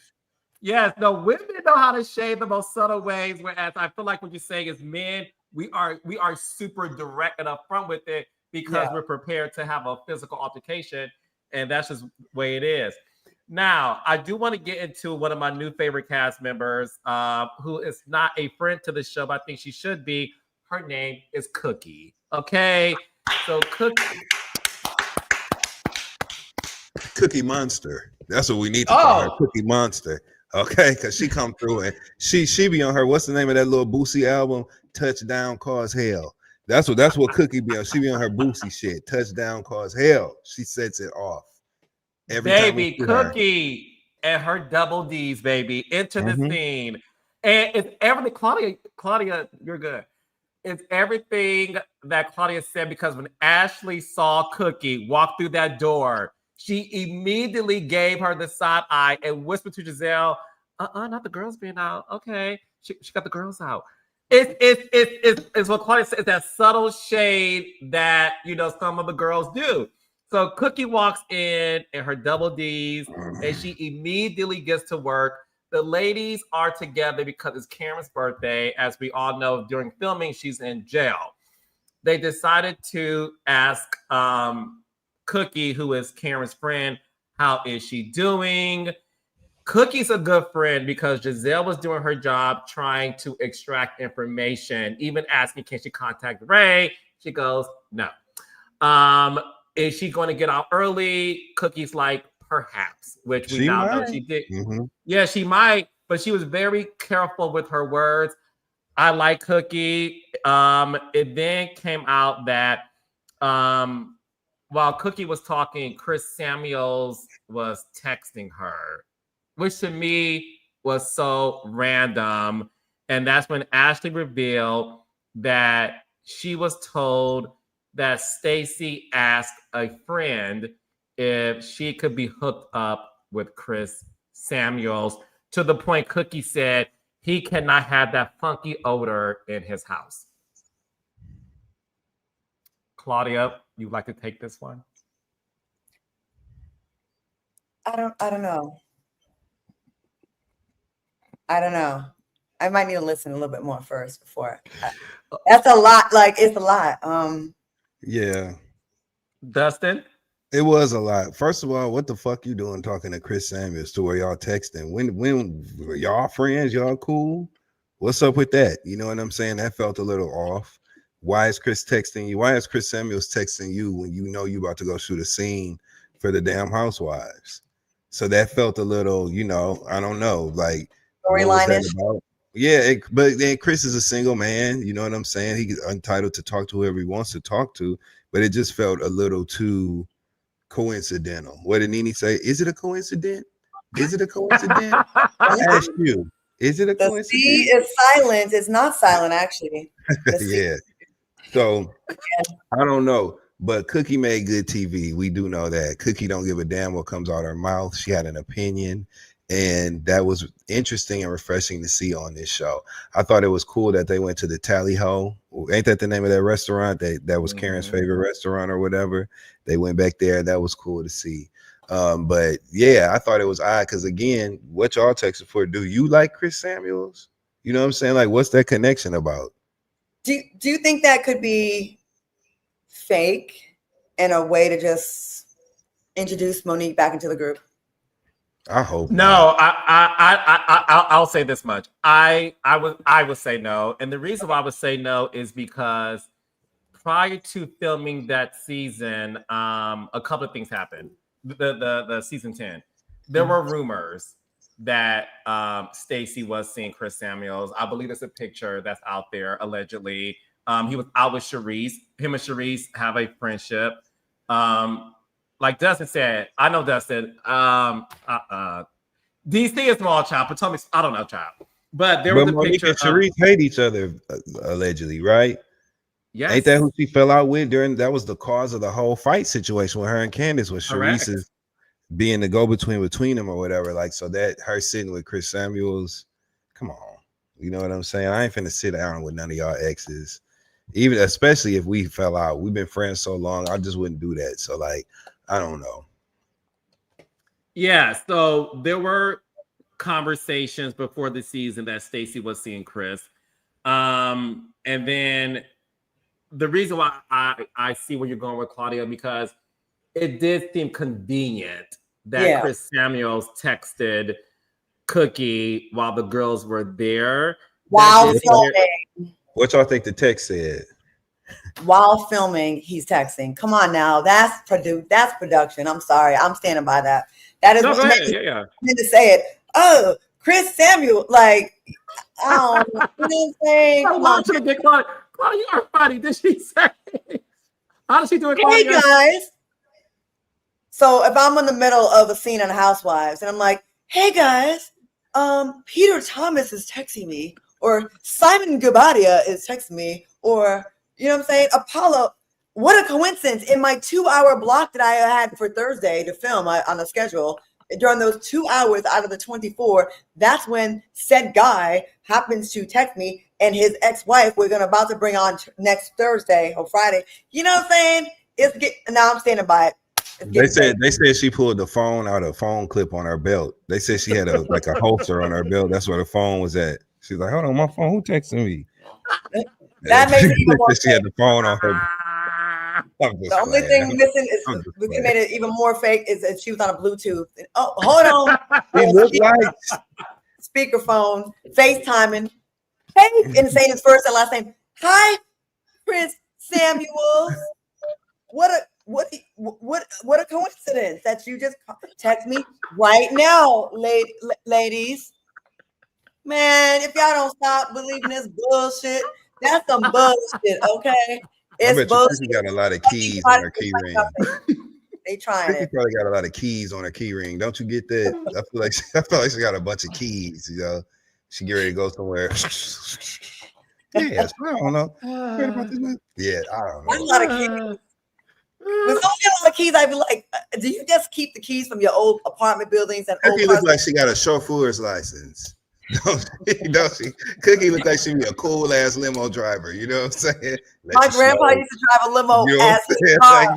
Yes, no, women know how to shade the most subtle ways. Whereas I feel like what you're saying is men, we are super direct and upfront with it because we're prepared to have a physical altercation, and that's just the way it is. Now, I do want to get into one of my new favorite cast members, who is not a friend to the show, but I think she should be. Her name is Cookie. Okay, so Cookie Monster. That's what we need to call her, Cookie Monster. Okay, because she come through and she be on her. What's the name of that little Boosie album? Touchdown Cause Hell. That's what Cookie be on. She be on her Boosie shit. Touchdown Cause Hell. She sets it off. Every baby Cookie and her double D's, baby, into the scene. And it's everything, Claudia, you're good. It's everything that Claudia said, because when Ashley saw Cookie walk through that door, she immediately gave her the side eye and whispered to Giselle, not the girls being out. Okay. She got the girls out. It's what Claudia said, it's that subtle shade that, you know, some of the girls do. So Cookie walks in her double D's, and she immediately gets to work. The ladies are together because it's Karen's birthday. As we all know, during filming, she's in jail. They decided to ask Cookie, who is Karen's friend, how is she doing? Cookie's a good friend because Giselle was doing her job trying to extract information, even asking, can she contact Ray? She goes, no. Is she going to get out early? Cookie's like, perhaps, which we now know she did. Yeah, she might, but she was very careful with her words. I like Cookie. It then came out that while Cookie was talking, Chris Samuels was texting her, which to me was so random. And that's when Ashley revealed that she was told that Stacy asked a friend if she could be hooked up with Chris Samuels, to the point Cookie said he cannot have that funky odor in his house. Claudia, you'd like to take this one? I don't know. I don't know. I might need to listen a little bit more first before. That's a lot. Like it's a lot. Yeah, Dustin? it was a lot. First of all, what the fuck you doing talking to Chris Samuels to where y'all texting? When y'all friends, y'all cool? What's up with that? You know what I'm saying? That felt a little off. Why is Chris texting you? Why is Chris Samuels texting you when you know you about to go shoot a scene for the damn Housewives? So that felt a little, you know, I don't know, like what was that Storyline-ish. about? Yeah, but then Chris is a single man. You know what I'm saying? He's entitled to talk to whoever he wants to talk to, but it just felt a little too coincidental. What did Nene say? Is it a coincidence? Is it a coincidence? I asked you. Is it a The coincidence? C is silent. It's not silent, actually. The C. Yeah. So I don't know, but Cookie made good TV. We do know that. Cookie don't give a damn what comes out her mouth. She had an opinion, and that was interesting and refreshing to see on this show. I thought it was cool that they went to the Tally Ho. Ain't that the name of that restaurant? That was Karen's favorite restaurant or whatever. They went back there. That was cool to see. But yeah, I thought it was odd because again, what y'all texted for? Do you like Chris Samuels? You know what I'm saying? Like, what's that connection about? Do you think that could be fake and a way to just introduce Monique back into the group? I hope No, not. I'll say this much. I would say no, and the reason why I would say no is because prior to filming that season, a couple of things happened. The season 10, there were rumors that Stacey was seeing Chris Samuels. I believe there's a picture that's out there allegedly. He was out with Charisse. Him and Charisse have a friendship. Like Dustin said, I know Dustin. DC is small child, but tell me, I don't know, child. But there was a Monique picture. and Charisse hate each other allegedly, right? Yes. Ain't that who she fell out with during? That was the cause of the whole fight situation with her and Candace, with Correct. Charisse is being the go-between them or whatever. Like, so that her sitting with Chris Samuels, come on, you know what I'm saying? I ain't finna sit down with none of y'all exes, even especially if we fell out. We've been friends so long, I just wouldn't do that. So like, I don't know. Yeah, so there were conversations before the season that Stacey was seeing Chris. And then the reason why I see where you're going with Claudia, because it did seem convenient that Chris Samuels texted Cookie while the girls were there. While filming. What y'all think the text said? While filming, he's texting. Come on now, that's production. I'm sorry, I'm standing by that. That is what yeah. To say it. Oh, Chris Samuel, like, oh, you know what I'm saying? Come on, Claudia, you are funny. Did she say? How does she do it? Hey guys. So if I'm in the middle of a scene on Housewives and I'm like, hey guys, Peter Thomas is texting me, or Simon Gubadia is texting me, or you know what I'm saying? Apollo, what a coincidence. In my 2-hour block that I had for Thursday to film on the schedule, during those 2 hours out of the 24, that's when said guy happens to text me and his ex-wife we're about to bring on next Thursday or Friday. You know what I'm saying? Now I'm standing by it. They said she pulled the phone out, a phone clip on her belt. They said she had a holster on her belt. That's where the phone was at. She's like, hold on, my phone. Who texting me? That makes it even more. She had the phone on her. The only thing missing is we made it even more fake is that she was on a Bluetooth. Oh, hold on. He looked like speakerphone, FaceTiming. Hey, and saying his first and last name. Hi, Chris Samuels. What a coincidence that you just text me right now, ladies. Man, if y'all don't stop believing this bullshit, that's some bullshit, okay? It's bullshit. She got a lot of keys on her key ring. They trying it. She probably got a lot of keys on her key ring. Don't you get that? I feel like she got a bunch of keys. You know, she get ready to go somewhere. Yes, I don't know. Yeah, I don't know. That's a lot of keys. With so many lot of keys, I'd be like, do you just keep the keys from your old apartment buildings and Cookie looks like she got a chauffeur's license. Don't she? Cookie look like she be a cool ass limo driver. You know what I'm saying? My grandpa used to drive a limo as his car.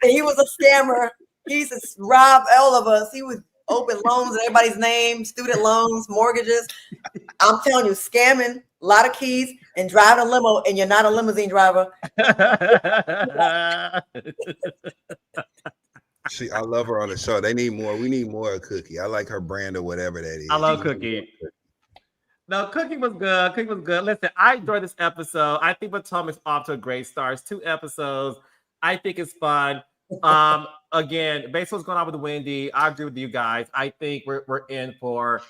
And he was a scammer. He used to rob all of us. He was open loans in everybody's name, student loans, mortgages. I'm telling you, scamming, a lot of keys, and driving a limo, and you're not a limousine driver. I love her on the show. They need more. We need more of Cookie. I like her brand or whatever that is. I love Cookie. No, Cookie was good. Cookie was good. Listen, I enjoyed this episode. I think Potomac's off to a great start. It's 2 episodes. I think it's fun. Again, based on what's going on with Wendy, I agree with you guys. I think we're in for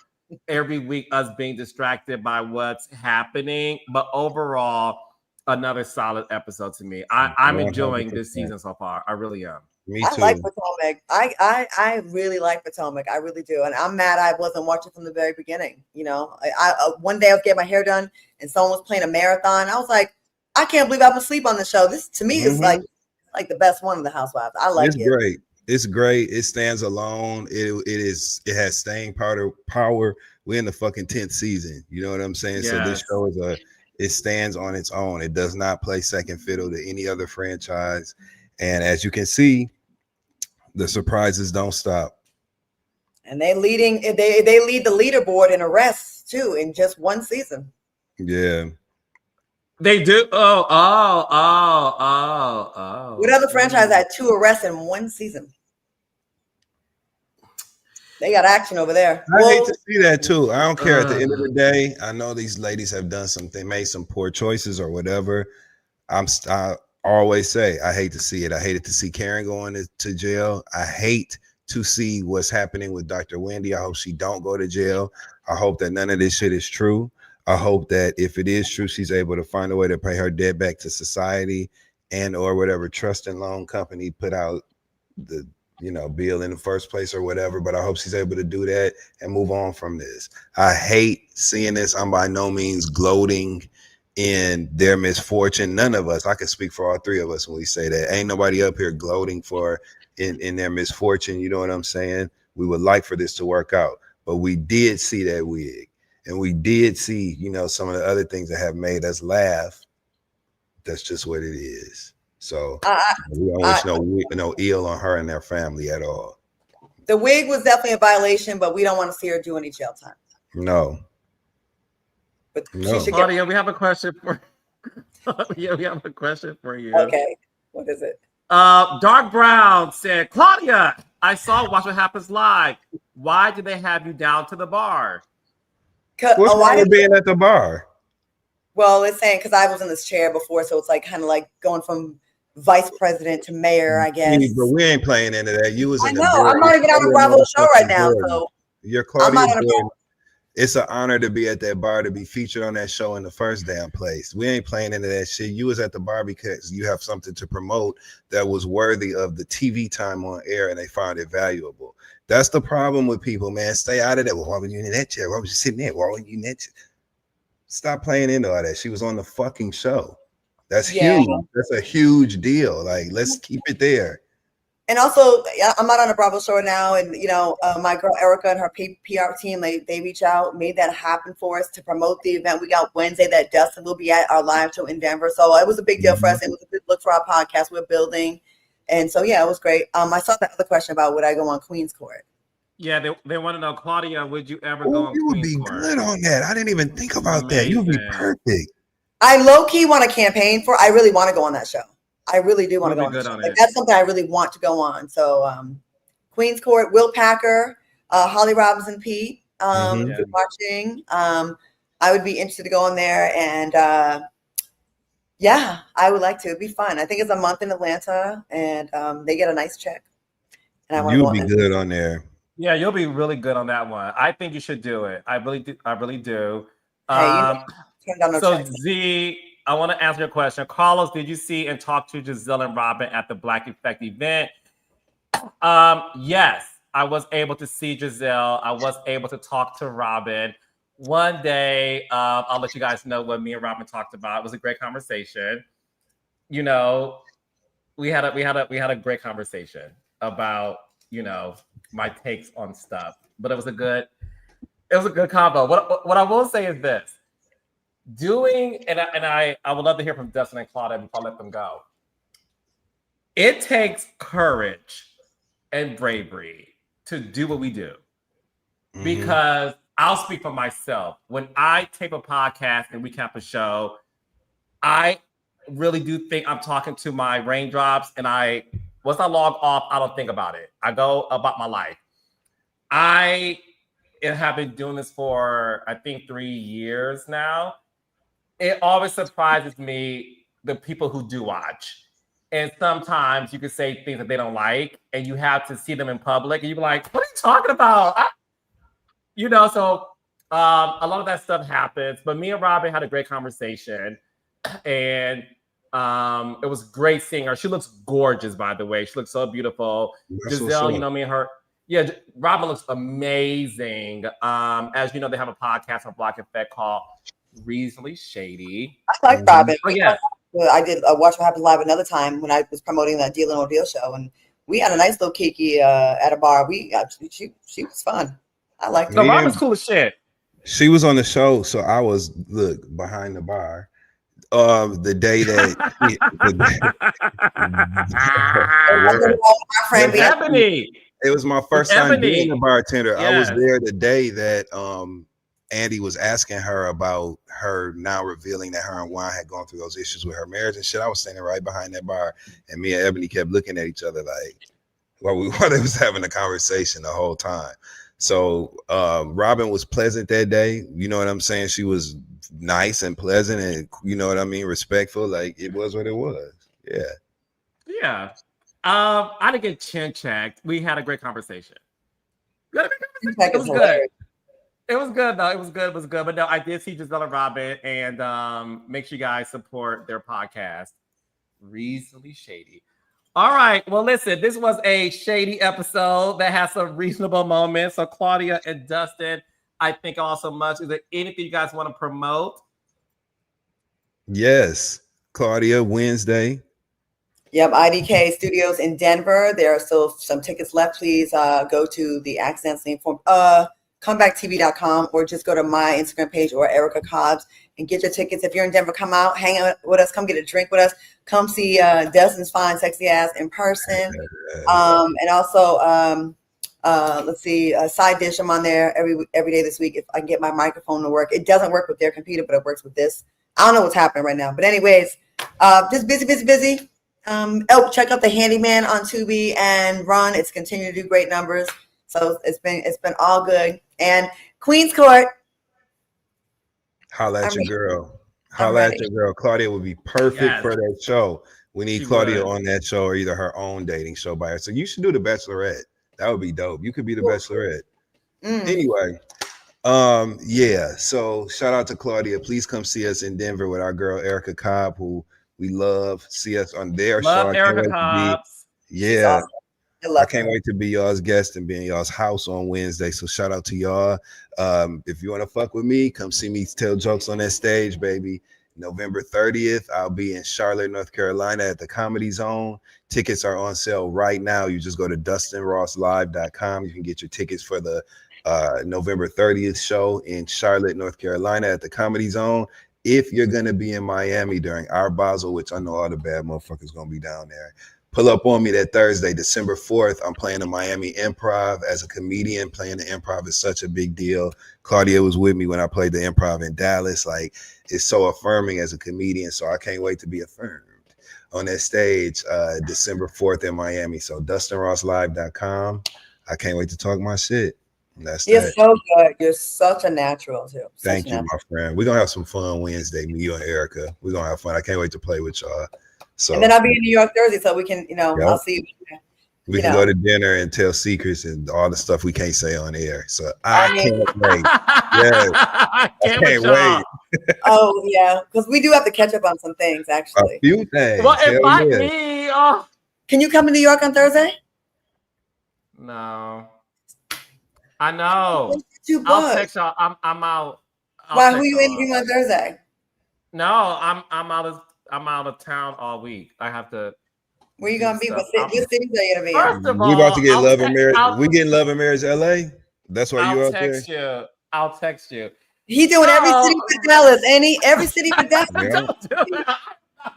every week us being distracted by what's happening. But overall, another solid episode to me. I'm enjoying this season so far. I really am. Me too. I like Potomac. I really like Potomac. I really do. And I'm mad I wasn't watching from the very beginning. You know, one day I was getting my hair done and someone was playing a marathon. I was like, I can't believe I'm asleep on the show. This to me is like the best one of the Housewives. I like it. It's great. It's great. It stands alone. It has staying power. We're in the fucking 10th season. You know what I'm saying? Yes. So this show it stands on its own. It does not play second fiddle to any other franchise. And as you can see, the surprises don't stop. And they lead the leaderboard in arrests too in just one season. Yeah. They do. Oh. What other franchise had 2 arrests in one season? They got action over there. I hate to see that too. I don't care. At the end of the day, I know these ladies have done something, made some poor choices or whatever. I always say I hate to see it. I hated to see Karen going to jail. I hate to see what's happening with Dr. Wendy. I hope she don't go to jail. I hope that none of this shit is true. I hope that if it is true, she's able to find a way to pay her debt back to society and or whatever trust and loan company put out the bill in the first place or whatever. But I hope she's able to do that and move on from this. I hate seeing this. I'm by no means gloating in their misfortune. None of us, I can speak for all 3 of us when we say that. Ain't nobody up here gloating for in their misfortune. You know what I'm saying? We would like for this to work out, but we did see that wig. And we did see, some of the other things that have made us laugh. That's just what it is. So we don't wish no ill on her and their family at all. The wig was definitely a violation, but we don't want to see her do any jail time. No. But no. she should Claudia, we have a question for we have a question for you. Okay. What is it? Dark Brown said, Claudia, I saw Watch What Happens Live. Why did they have you down to the bar? What's wrong with being at the bar? Well, it's saying because I was in this chair before, so it's like kind of like going from vice president to mayor, I guess. But we ain't playing into that. You was in I know. I'm not even on the Bravo show right now, so you're Claudia. It's an honor to be at that bar, to be featured on that show in the first damn place. We ain't playing into that shit. You was at the bar because you have something to promote that was worthy of the TV time on air, and they found it valuable. That's the problem with people, man. Stay out of that. Well, why were you in that chair? Why was you sitting there? Why were you in that chair? Stop playing into all that. She was on the fucking show. That's huge. That's a huge deal. Like, let's keep it there. And also, I'm not on a Bravo show now, and my girl Erica and her PR team, they reach out, made that happen for us to promote the event. We got Wednesday that Dustin will be at our live show in Denver, so it was a big deal for us. It was a good look for our podcast we're building, and so it was great. I saw that other question about would I go on Queen's Court. Yeah, they want to know, Claudia, would you ever go on Queen's Court? You would be good on that. I didn't even think about that. You would be perfect. I low key want to campaign for. I really want to go on that show. I really do want to go on the show. That's something I really want to go on. So Queen's Court, Will Packer, Holly Robinson Pete, watching. I would be interested to go on there, and I would like to. It'd be fun. I think it's a month in Atlanta, and they get a nice check. And I want to go on there. You'll be good on there. Yeah, you'll be really good on that one. I think you should do it. I really do. I really do. Z, I want to answer your question. Carlos, did you see and talk to Giselle and Robin at the Black Effect event? Yes, I was able to see Giselle. I was able to talk to Robin. One day, I'll let you guys know what me and Robin talked about. It was a great conversation. We had a great conversation about my takes on stuff. But it was a good combo. What I will say is this. I would love to hear from Dustin and Claudia before I let them go. It takes courage and bravery to do what we do. because I'll speak for myself. When I tape a podcast and recap a show, I really do think I'm talking to my raindrops, and once I log off, I don't think about it. I go about my life. I have been doing this for, I think, 3 years now. It always surprises me, the people who do watch. And sometimes you can say things that they don't like, and you have to see them in public, and you're like, what are you talking about? So a lot of that stuff happens. But me and Robin had a great conversation, and it was great seeing her. She looks gorgeous, by the way. She looks so beautiful. That's Giselle, me and her. Yeah, Robin looks amazing. As you know, they have a podcast on Block Effect called Reasonably Shady. I like Robin. Oh, yeah. I did Watch What Happens Live another time when I was promoting the Deal and Ordeal show, and we had a nice little kiki at a bar. She was fun. I liked it. No, Robin's cool as shit. She was on the show, so I was behind the bar. The day that Ebony. It was my first time being a bartender. Yes. I was there the day that Andy was asking her about her now revealing that her and Juan had gone through those issues with her marriage and shit. I was standing right behind that bar, and me and Ebony kept looking at each other like while they was having a conversation the whole time. So Robin was pleasant that day. You know what I'm saying? She was nice and pleasant, and you know what I mean, respectful. Like it was what it was. Yeah. Yeah. I didn't get chin checked. We had a great conversation. It was good. It was good though. It was good. But no, I did see Giselle and Robin, and make sure you guys support their podcast, Reasonably Shady. All right. Well, listen, this was a shady episode that has some reasonable moments. So Claudia and Dustin, I thank you all so much. Is there anything you guys want to promote? Yes. Claudia, Wednesday. Yep, IDK Studios in Denver. There are still some tickets left. Please go to the Accidentally Informed comebacktv.com, or just go to my Instagram page or Erica Cobbs and get your tickets. If you're in Denver, come out, hang out with us, come get a drink with us, come see Dustin's fine, sexy ass in person. And also, let's see, Side Dish. I'm on there every day this week if I can get my microphone to work. It doesn't work with their computer, but it works with this. I don't know what's happening right now. But anyways, just busy. Check out The Handyman on Tubi and Run. It's continuing to do great numbers. So it's been all good. And Queen's Court. Holla at your girl. Holla at your girl. Claudia would be perfect for that show. We need Claudia on that show, or either her own dating show by her. So you should do The Bachelorette. That would be dope. You could be The Bachelorette. Anyway, yeah. So shout out to Claudia. Please come see us in Denver with our girl Erica Cobb, who we love. See us on their show. Love Erica Cobb. Yeah. I can't wait to be y'all's guest and be in y'all's house on Wednesday. So shout out to y'all. If you want to fuck with me, come see me tell jokes on that stage, baby. November 30th, I'll be in Charlotte, North Carolina at the Comedy Zone. Tickets are on sale right now. You just go to DustinRossLive.com. You can get your tickets for the November 30th show in Charlotte, North Carolina at the Comedy Zone. If you're going to be in Miami during our Basel, which I know all the bad motherfuckers going to be down there, pull up on me that Thursday, December 4th. I'm playing the Miami Improv as a comedian. Playing the Improv is such a big deal. Claudia was with me when I played the Improv in Dallas. Like, it's so affirming as a comedian. So I can't wait to be affirmed on that stage December 4th in Miami. So DustinRossLive.com. I can't wait to talk my shit. You're so good. You're such a natural too. Thank you, my friend. We're gonna have some fun Wednesday, me, you, and Erica. We're gonna have fun. I can't wait to play with y'all. So, and then I'll be in New York Thursday, so we can, I'll see you. We can go to dinner and tell secrets and all the stuff we can't say on air. So I can't wait. Yes. I can't wait. Oh yeah, because we do have to catch up on some things actually. A few things. Well, invite me. Oh. Can you come to New York on Thursday? No. I know. I'll text y'all. I'm out. Why? Who you interviewing on Thursday? No, I'm out of town all week. I have to. Where you gonna be? What cities are you gonna be? First of all, we about to get Love and Marriage. We getting Love and Marriage LA. That's why you out there. I'll text you. He doing every city for Dallas, ain't he? Every city for Dallas. Don't do it.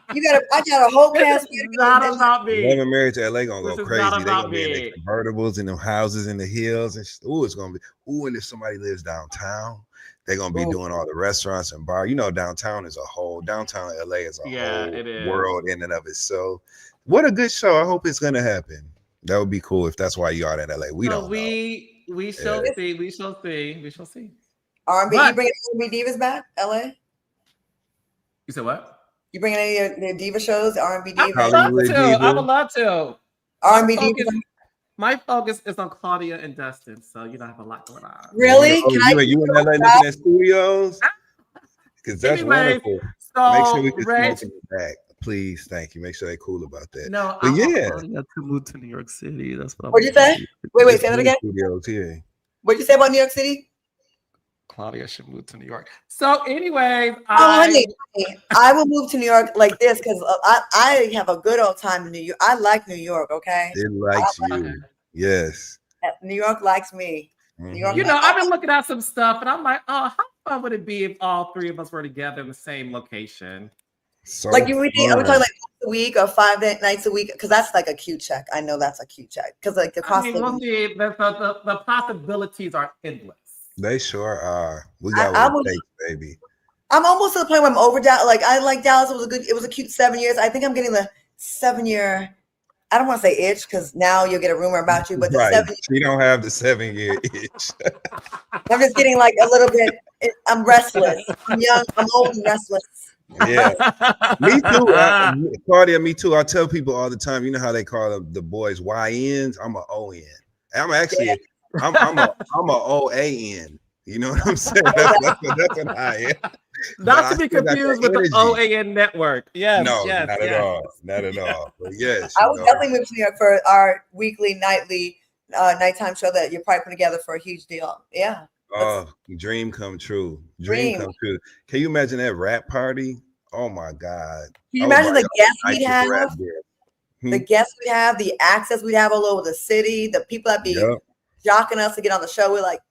I got a whole This cast. is not about Love me. and Marriage to LA gonna This go is not crazy. They're about gonna be in their me. convertibles and them houses in the hills. And ooh, it's gonna be and if somebody lives downtown, they're gonna be doing all the restaurants and bar. You know, downtown LA is a Yeah, whole it is. world in and of itself. What a good show. I hope it's gonna happen. That would be cool if that's why you are in LA. We don't know. We shall see. We shall see. We shall see. R&B, But- you bringing R&B divas back, LA? You said what? You bringing any of the diva shows, R&B I divas? would love Hollywood to. diva. I would love to. R&B divas. My focus is on Claudia and Dustin, so you know I have a lot going on. Really? Oh, Can you in LA looking at studios? Because that's Anyways, wonderful. So Make sure we can Reg, smoke in the back. Please, thank you. Make sure they're cool about that. no, But I want yeah. Claudia to move to New York City. That's what I What'd you want say? to do. Wait, say that again. Studios here. What'd you say about New York City? Claudia should move to New York. So, anyway, honey, I will move to New York like this because I have a good old time in New York. I like New York. Okay, It likes you. Okay. Yes. New York likes me. New York. You know, I've been looking at some stuff, and I'm like, oh, how fun would it be if all three of us were together in the same location? So like you would think, are we fun. talking like once a week or 5 nights a week? Because that's like a cute check. I know that's a cute check because like the I cost mean, of we'll see. The possibilities are endless. They sure are. We got I what it takes, baby. I'm almost to the point where I'm over Dallas. Like I like Dallas. It was a cute 7 years. I think I'm getting the 7-year. I don't want to say itch because now you'll get a rumor about you, but the 7 years. You don't have the 7-year itch. I'm just getting like a little bit. I'm restless. I'm young. I'm old and restless. Yeah. Me too. Claudia, me too. I tell people all the time, you know how they call the boys YNs? I'm an ON. I'm actually I'm a OAN. You know what I'm saying? That's what I am. Not to be confused with the OAN network. Yes, no, yes, not yes. at all. Not at all. But yes. I would definitely move to New York for our weekly, nightly, nighttime show that you're probably putting together for a huge deal. Yeah. Oh, dream come true. Dream come true. Can you imagine that rap party? Oh my God. Can you imagine the guests we'd have? The guests we'd have, the access we'd have all over the city, the people that be jocking us to get on the show. We're like,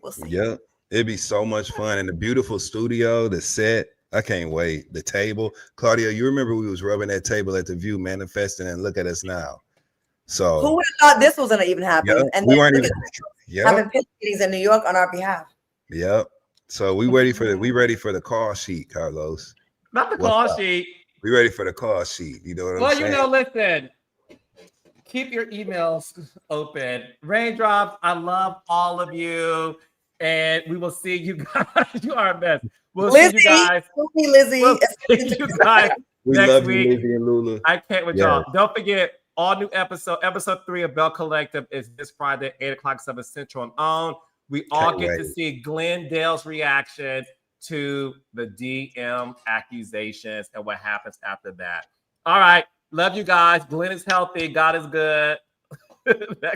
we'll see. Yeah, it'd be so much fun. And the beautiful studio, the set. I can't wait. The table. Claudia, you remember we was rubbing that table at the View manifesting, and look at us now. So who would have thought this was gonna even happen? Yep, and we weren't even having pitch meetings in New York on our behalf. Yep. So we ready for the call sheet, Carlos. Not the call sheet. We ready for the call sheet. You know what I'm saying? Well, you know, listen. Keep your emails open. Raindrops, I love all of you. And we will see you guys. You are a mess. We'll see you guys. Lizzie. We'll see you guys we next love week. You, Lizzie and Lula. I can't with y'all. Don't forget, all new episode 3 of Bell Collective is this Friday, 8:00, 7 Central and on. We all get to see Glendale's reaction to the DM accusations and what happens after that. All right. Love you guys. Glenn is healthy. God is good.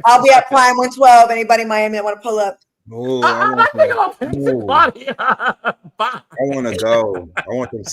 I'll be at Prime 112. Anybody in Miami that want to pull up? Oh, I want to go. I want them